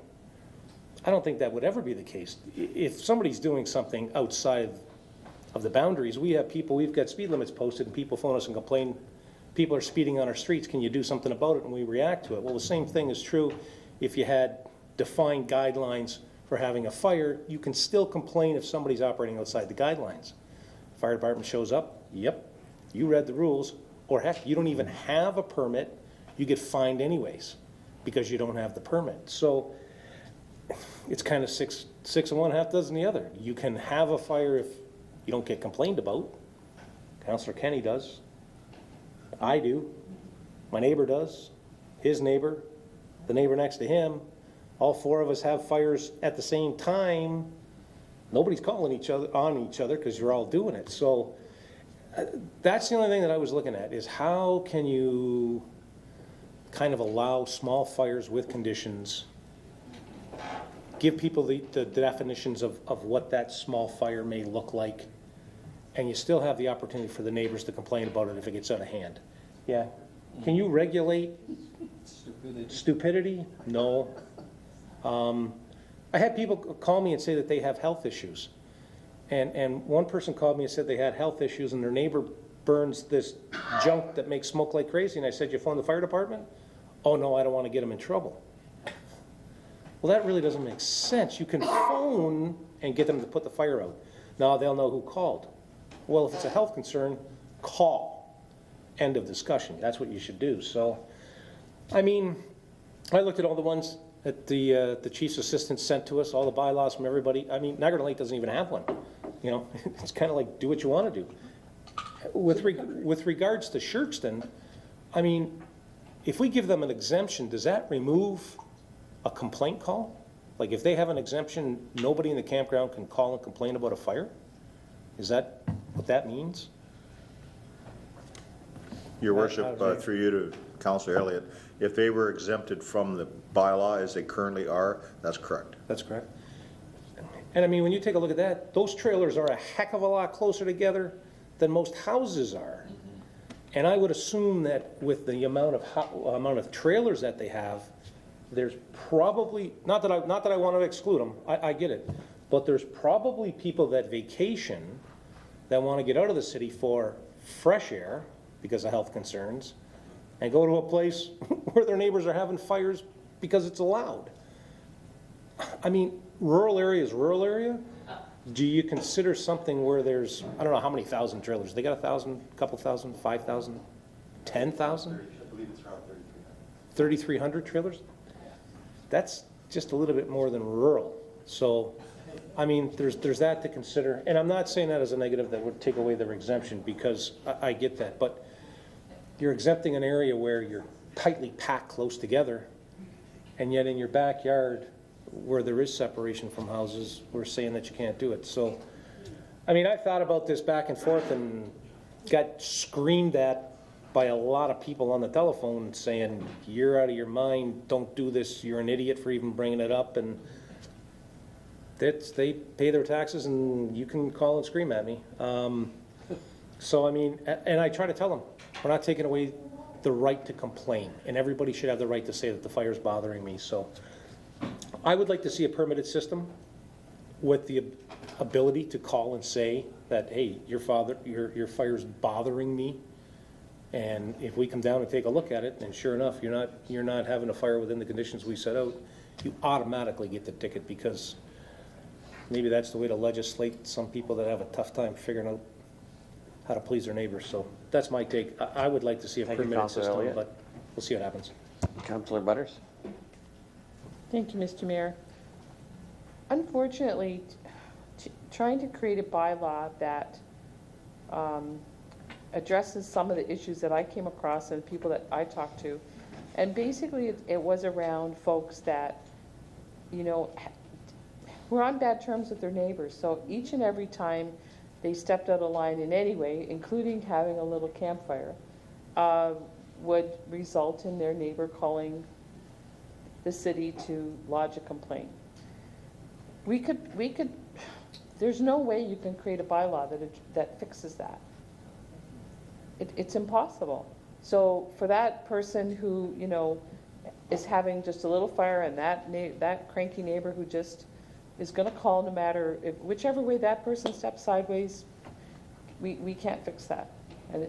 I don't think that would ever be the case. If somebody's doing something outside of the boundaries, we have people, we've got speed limits posted, and people phone us and complain, people are speeding on our streets, can you do something about it? And we react to it. Well, the same thing is true if you had defined guidelines for having a fire. You can still complain if somebody's operating outside the guidelines. Fire department shows up, yep, you read the rules, or heck, you don't even have a permit, you get fined anyways because you don't have the permit. So it's kind of six of one, half dozen the other. You can have a fire if you don't get complained about. Councillor Kenny does. I do. My neighbor does. His neighbor. The neighbor next to him. All 4 of us have fires at the same time. Nobody's calling on each other because you're all doing it. So that's the only thing that I was looking at, is how can you kind of allow small fires with conditions, give people the definitions of what that small fire may look like, and you still have the opportunity for the neighbors to complain about it if it gets out of hand. Yeah. Can you regulate stupidity? No. I had people call me and say that they have health issues. And one person called me and said they had health issues and their neighbor burns this junk that makes smoke like crazy. And I said, you phone the fire department? Oh no, I don't want to get them in trouble. Well, that really doesn't make sense. You can phone and get them to put the fire out. Now they'll know who called. Well, if it's a health concern, call. End of discussion. That's what you should do. So, I mean, I looked at all the ones that the chief's assistant sent to us, all the bylaws from everybody. I mean, Niagara Lake doesn't even have one. You know, it's kind of like do what you want to do. With regards to Scherkston, I mean, if we give them an exemption, does that remove a complaint call? Like if they have an exemption, nobody in the campground can call and complain about a fire? Is that what that means? Your worship, through you to Councillor Elliott, if they were exempted from the bylaw as they currently are, that's correct. That's correct. And I mean, when you take a look at that, those trailers are a heck of a lot closer together than most houses are. And I would assume that with the amount of trailers that they have, there's probably, not that I want to exclude them, I get it, but there's probably people that vacation that want to get out of the city for fresh air because of health concerns and go to a place where their neighbors are having fires because it's allowed. I mean, rural area is rural area. Do you consider something where there's, I don't know how many thousand trailers, they got 1,000, couple thousand, 5,000, 10,000? I believe it's around 3,300 trailers? That's just a little bit more than rural. So, I mean, there's that to consider. And I'm not saying that as a negative that would take away their exemption, because I get that. But you're exempting an area where you're tightly packed close together, and yet in your backyard, where there is separation from houses, we're saying that you can't do it. So, I mean, I thought about this back and forth and got screamed at by a lot of people on the telephone saying, you're out of your mind, don't do this, you're an idiot for even bringing it up. And they pay their taxes, and you can call and scream at me. So, I mean, and I try to tell them, we're not taking away the right to complain, and everybody should have the right to say that the fire's bothering me. So I would like to see a permitted system with the ability to call and say that, hey, your fire's bothering me. And if we come down and take a look at it, and sure enough, you're not having a fire within the conditions we set out, you automatically get the ticket, because maybe that's the way to legislate some people that have a tough time figuring out how to please their neighbors. So that's my take. I would like to see a Thank you, permitted Councillor system, Elliott. but we'll see what happens. Councillor Butters? Thank you, Mr. Mayor. Unfortunately, trying to create a bylaw that addresses some of the issues that I came across and people that I talked to, and basically it was around folks that, you know, were on bad terms with their neighbors. So each and every time they stepped out of line in any way, including having a little campfire, would result in their neighbor calling the city to lodge a complaint. We could, there's no way you can create a bylaw that fixes that. It's impossible. So for that person who, you know, is having just a little fire, and that cranky neighbor who just is going to call no matter whichever way that person steps sideways, we can't fix that.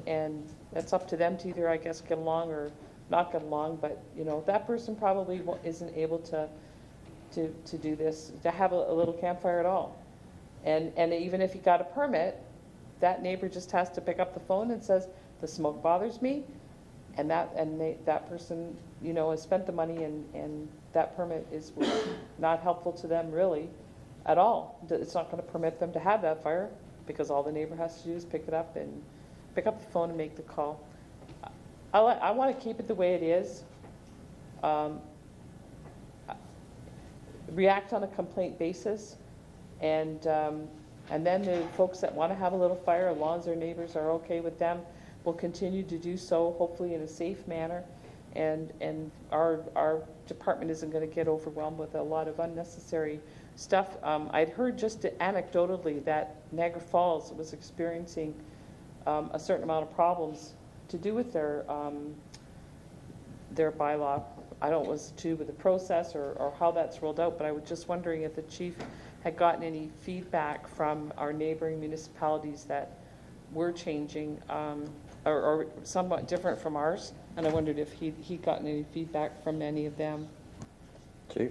And that's up to them to either, I guess, get along or not get along. But, you know, that person probably isn't able to do this, to have a little campfire at all. And even if he got a permit, that neighbor just has to pick up the phone and says, the smoke bothers me, and that person, you know, has spent the money, and that permit is not helpful to them really at all. It's not going to permit them to have that fire, because all the neighbor has to do is pick up the phone and make the call. I want to keep it the way it is. React on a complaint basis, and then the folks that want to have a little fire, as long as their neighbors are okay with them, will continue to do so, hopefully in a safe manner, and our department isn't going to get overwhelmed with a lot of unnecessary stuff. I'd heard just anecdotally that Niagara Falls was experiencing a certain amount of problems to do with their bylaw. I don't know if it was to do with the process or how that's rolled out, but I was just wondering if the chief had gotten any feedback from our neighboring municipalities that were changing or somewhat different from ours, and I wondered if he'd gotten any feedback from any of them. Chief?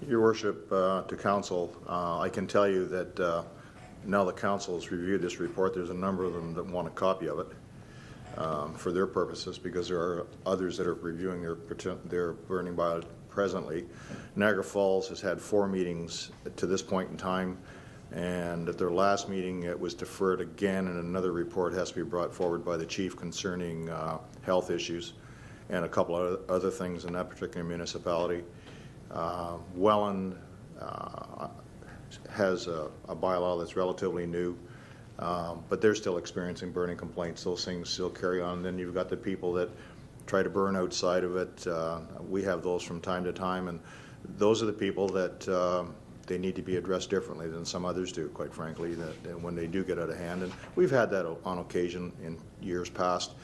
Your Worship, to Council, I can tell you that now the Council has reviewed this report, there's a number of them that want a copy of it for their purposes, because there are others that are reviewing their burning bylaw presently. Niagara Falls has had 4 meetings to this point in time, and at their last meeting it was deferred again, and another report has to be brought forward by the chief concerning health issues and a couple of other things in that particular municipality. Welland has a bylaw that's relatively new, but they're still experiencing burning complaints. Those things still carry on. Then you've got the people that try to burn outside of it. We have those from time to time, and those are the people that they need to be addressed differently than some others do, quite frankly, that when they do get out of hand. And we've had that on occasion in years past.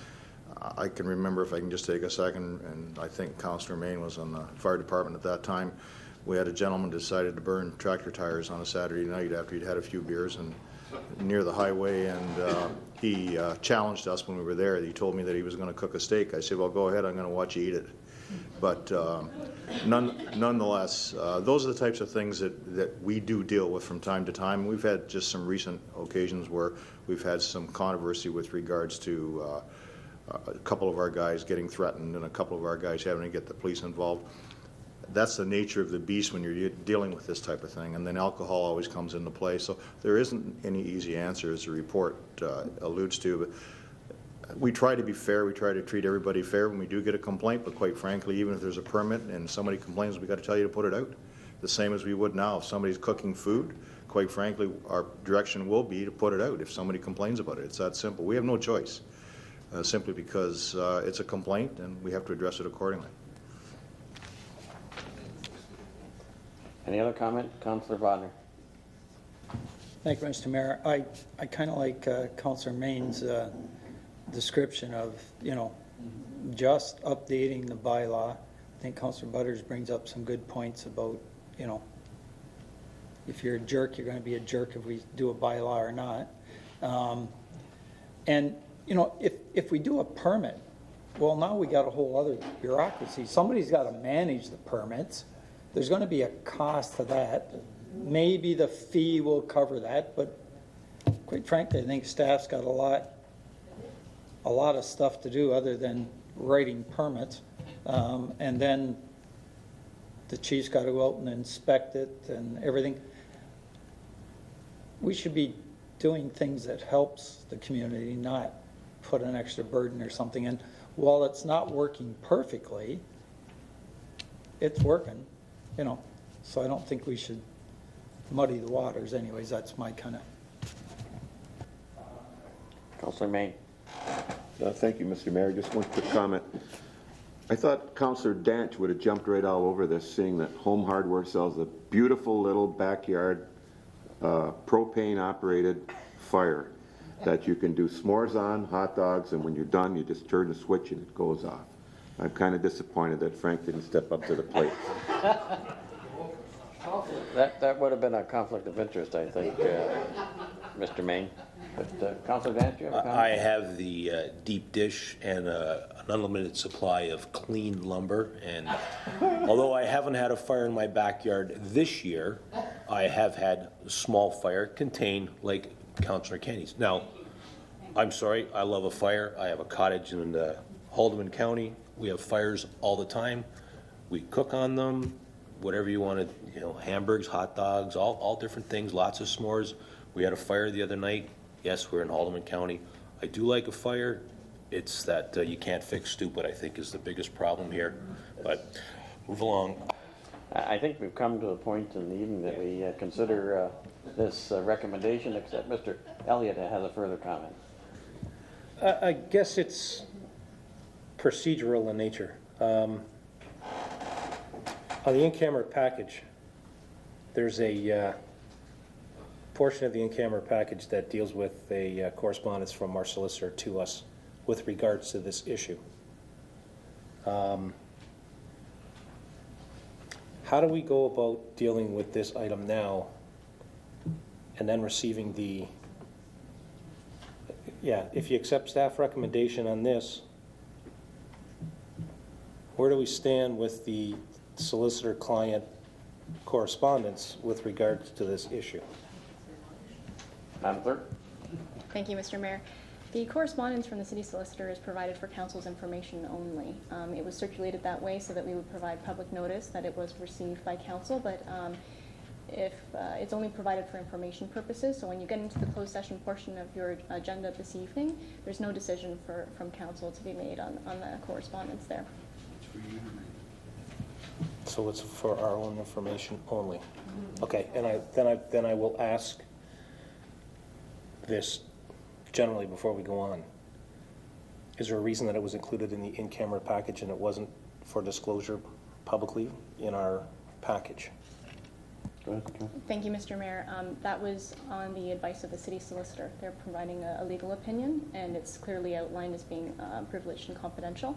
I can remember, if I can just take a second, and I think Councillor Main was on the fire department at that time, we had a gentleman decided to burn tractor tires on a Saturday night after he'd had a few beers and near the highway, and he challenged us when we were there. He told me that he was going to cook a steak. I said, well, go ahead, I'm going to watch you eat it. But nonetheless, those are the types of things that we do deal with from time to time. We've had just some recent occasions where we've had some controversy with regards to a couple of our guys getting threatened and a couple of our guys having to get the police involved. That's the nature of the beast when you're dealing with this type of thing, and then alcohol always comes into play. So there isn't any easy answer, as the report alludes to, but we try to be fair. We try to treat everybody fair when we do get a complaint, but quite frankly, even if there's a permit and somebody complains, we got to tell you to put it out, the same as we would now. If somebody's cooking food, quite frankly, our direction will be to put it out if somebody complains about it. It's that simple. We have no choice, simply because it's a complaint and we have to address it accordingly. Any other comment? Councillor Bodnar. Thank you, Mr. Mayor. I kind of like Councillor Main's description of, you know, just updating the bylaw. I think Councilor Butters brings up some good points about, you know, if you're a jerk, you're going to be a jerk if we do a bylaw or not. And, you know, if we do a permit, well, now we got a whole other bureaucracy. Somebody's got to manage the permits. There's going to be a cost to that. Maybe the fee will cover that, but quite frankly, I think staff's got a lot of stuff to do other than writing permits. And then the chief's got to go out and inspect it and everything. We should be doing things that helps the community, not put an extra burden or something. And while it's not working perfectly, it's working, you know. So I don't think we should muddy the waters. Anyways, that's my kind of. Councilor Maine. Thank you, Mr. Mayor. Just one quick comment. I thought Councilor Danch would have jumped right all over this, seeing that Home Hardware sells a beautiful little backyard propane-operated fire that you can do s'mores on, hot dogs, and when you're done, you just turn the switch and it goes off. I'm kind of disappointed that Frank didn't step up to the plate. That would have been a conflict of interest, I think, Mr. Maine. But Councilor Danch, you have a comment? I have the deep dish and an unlimited supply of clean lumber, and although I haven't had a fire in my backyard this year, I have had a small fire contained like Councilor Kenny's. Now, I'm sorry, I love a fire. I have a cottage in Haldeman County. We have fires all the time. We cook on them, whatever you want to, you know, hamburgers, hot dogs, all different things, lots of s'mores. We had a fire the other night. Yes, we're in Haldeman County. I do like a fire. It's that you can't fix stupid, I think, is the biggest problem here. But move along. I think we've come to a point in the evening that we consider this recommendation, except Mr. Elliott has a further comment. I guess it's procedural in nature. On the in-camera package, there's a portion of the in-camera package that deals with a correspondence from our solicitor to us with regards to this issue. How do we go about dealing with this item now and then receiving the, if you accept staff recommendation on this, where do we stand with the solicitor-client correspondence with regards to this issue? Madam Clerk. Thank you, Mr. Mayor. The correspondence from the city solicitor is provided for council's information only. It was circulated that way so that we would provide public notice that it was received by council, but if it's only provided for information purposes, so when you get into the closed session portion of your agenda this evening, there's no decision from council to be made on the correspondence there. So it's for our own information only. Okay, and then I will ask this generally before we go on. Is there a reason that it was included in the in-camera package and it wasn't for disclosure publicly in our package? Go ahead, Ken. Thank you, Mr. Mayor. That was on the advice of the city solicitor. They're providing a legal opinion, and it's clearly outlined as being privileged and confidential.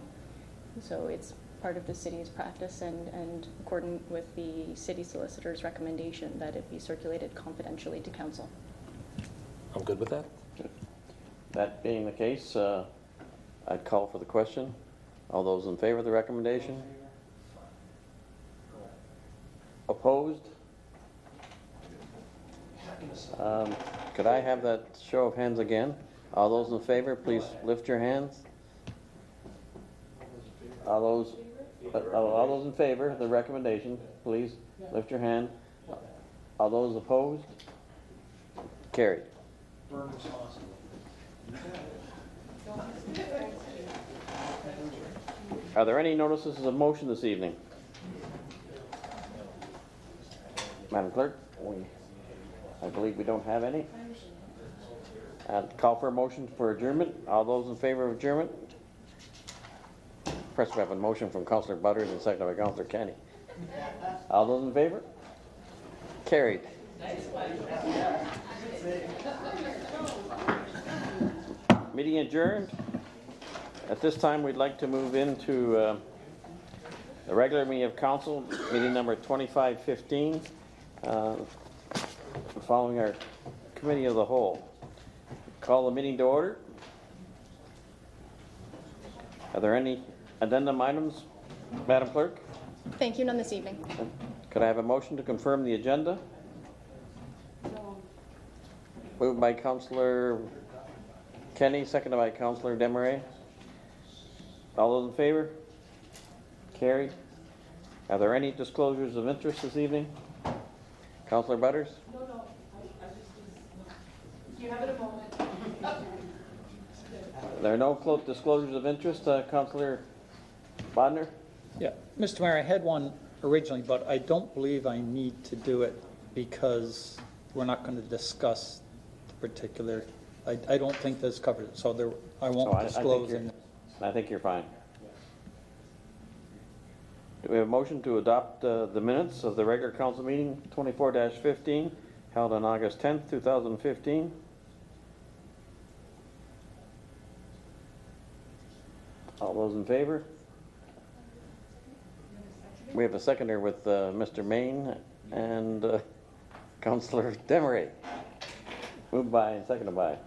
So it's part of the city's practice and according with the city solicitor's recommendation that it be circulated confidentially to council. I'm good with that. Good. That being the case, I'd call for the question. All those in favor of the recommendation? Opposed? Could I have that show of hands again? All those in favor, please lift your hands. All those in favor of the recommendation, please lift your hand. All those opposed? Carried. Are there any notices of motion this evening? Madam Clerk, I believe we don't have any. And call for a motion for adjournment. All those in favor of adjournment? First we have a motion from Councilor Butters and second by Councilor Kenny. All those in favor? Carried. Meeting adjourned At this time, we'd like to move into the regular meeting of council, meeting number 2515, following our committee of the whole. Call the meeting to order. Are there any addendum items, Madam Clerk? Thank you, none this evening. Could I have a motion to confirm the agenda? Moved by Councillor Kenny, seconded by Councillor Desmarais. All those in favor? Carried. Are there any disclosures of interest this evening? Councillor Butters? No. You have it a moment. There are no disclosures of interest, Councillor Bodnar? Yeah, Mr. Mayor, I had one originally, but I don't believe I need to do it because we're not going to discuss the particular, I don't think this covers it, so there, I won't disclose. I think you're fine. Do we have a motion to adopt the minutes of the regular council meeting 24-15 held on August 10th, 2015? All those in favor? We have a seconder with Mr. Main and Councillor Desmarais. Moved by and seconded by.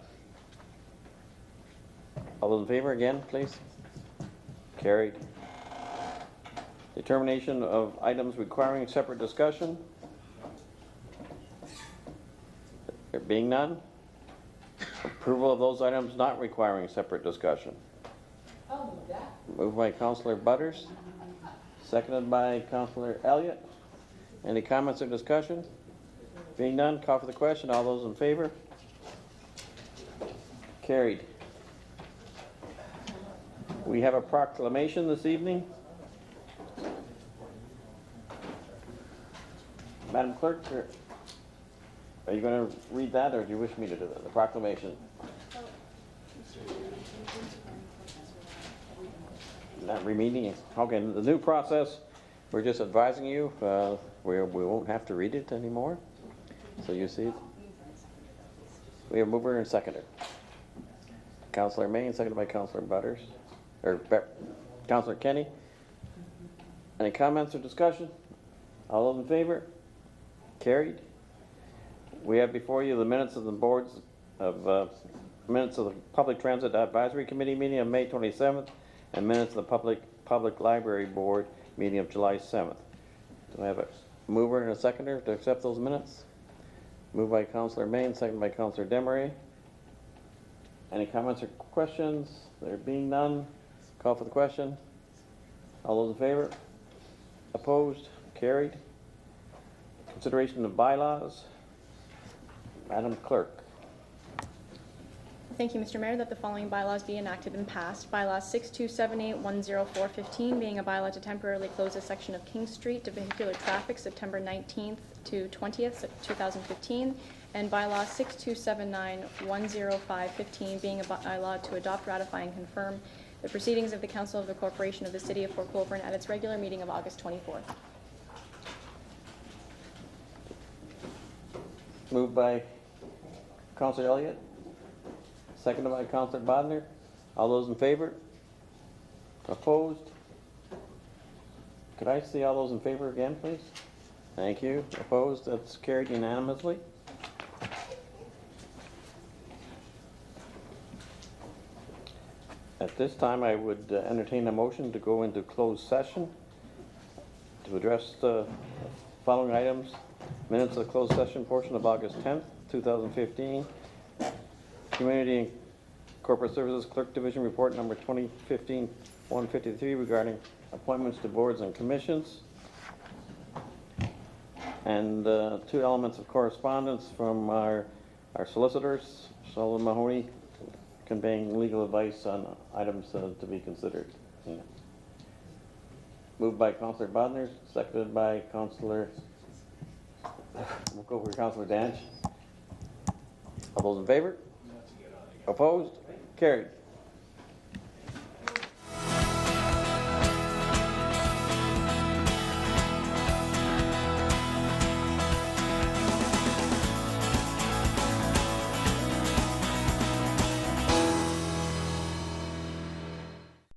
All those in favor again, please? Carried. Determination of items requiring separate discussion. There being none. Approval of those items not requiring separate discussion. I'll move that. Moved by Councillor Butters, seconded by Councillor Elliott. Any comments or discussion? Being none, call for the question. All those in favor? Carried. We have a proclamation this evening. Madam Clerk, are you going to read that, or do you wish me to do that? The proclamation. Not remeeting. Okay, the new process, we're just advising you. We won't have to read it anymore. So you see it. We have a mover and seconder. Councillor Main, seconded by Councillor Butters, or Councillor Kenny. Any comments or discussion? All those in favor? Carried. We have before you the minutes of the boards of minutes of the Public Transit Advisory Committee meeting of May 27th and minutes of the Public Library Board meeting of July 7th. Do I have a mover and a seconder to accept those minutes? Moved by Councillor Main, seconded by Councillor Desmarais. Any comments or questions? There being none, call for the question. All those in favor? Opposed? Carried. Consideration of bylaws. Madam Clerk. Thank you, Mr. Mayor, that the following bylaws be enacted and passed. Bylaw 627810415 being a bylaw to temporarily close a section of King Street to vehicular traffic September 19th to 20th, 2015. And bylaw 627910515 being a bylaw to adopt, ratify, and confirm the proceedings of the Council of the Corporation of the City of Fort Colborne at its regular meeting of August 24th. Moved by Councillor Elliott, seconded by Councillor Bodnar. All those in favor? Opposed? Could I see all those in favor again, please? Thank you. Opposed? That's carried unanimously. At this time, I would entertain a motion to go into closed session to address the following items. Minutes of the closed session portion of August 10th, 2015. Community and Corporate Services Clerk Division Report number 2015-153 regarding appointments to boards and commissions. And two elements of correspondence from our solicitors, Sullivan Mahoney, conveying legal advice on items to be considered. Yeah. Moved by Councillor Bodnar, seconded by Councillor, we'll go for Councillor Danch. All those in favor? Opposed? Carried.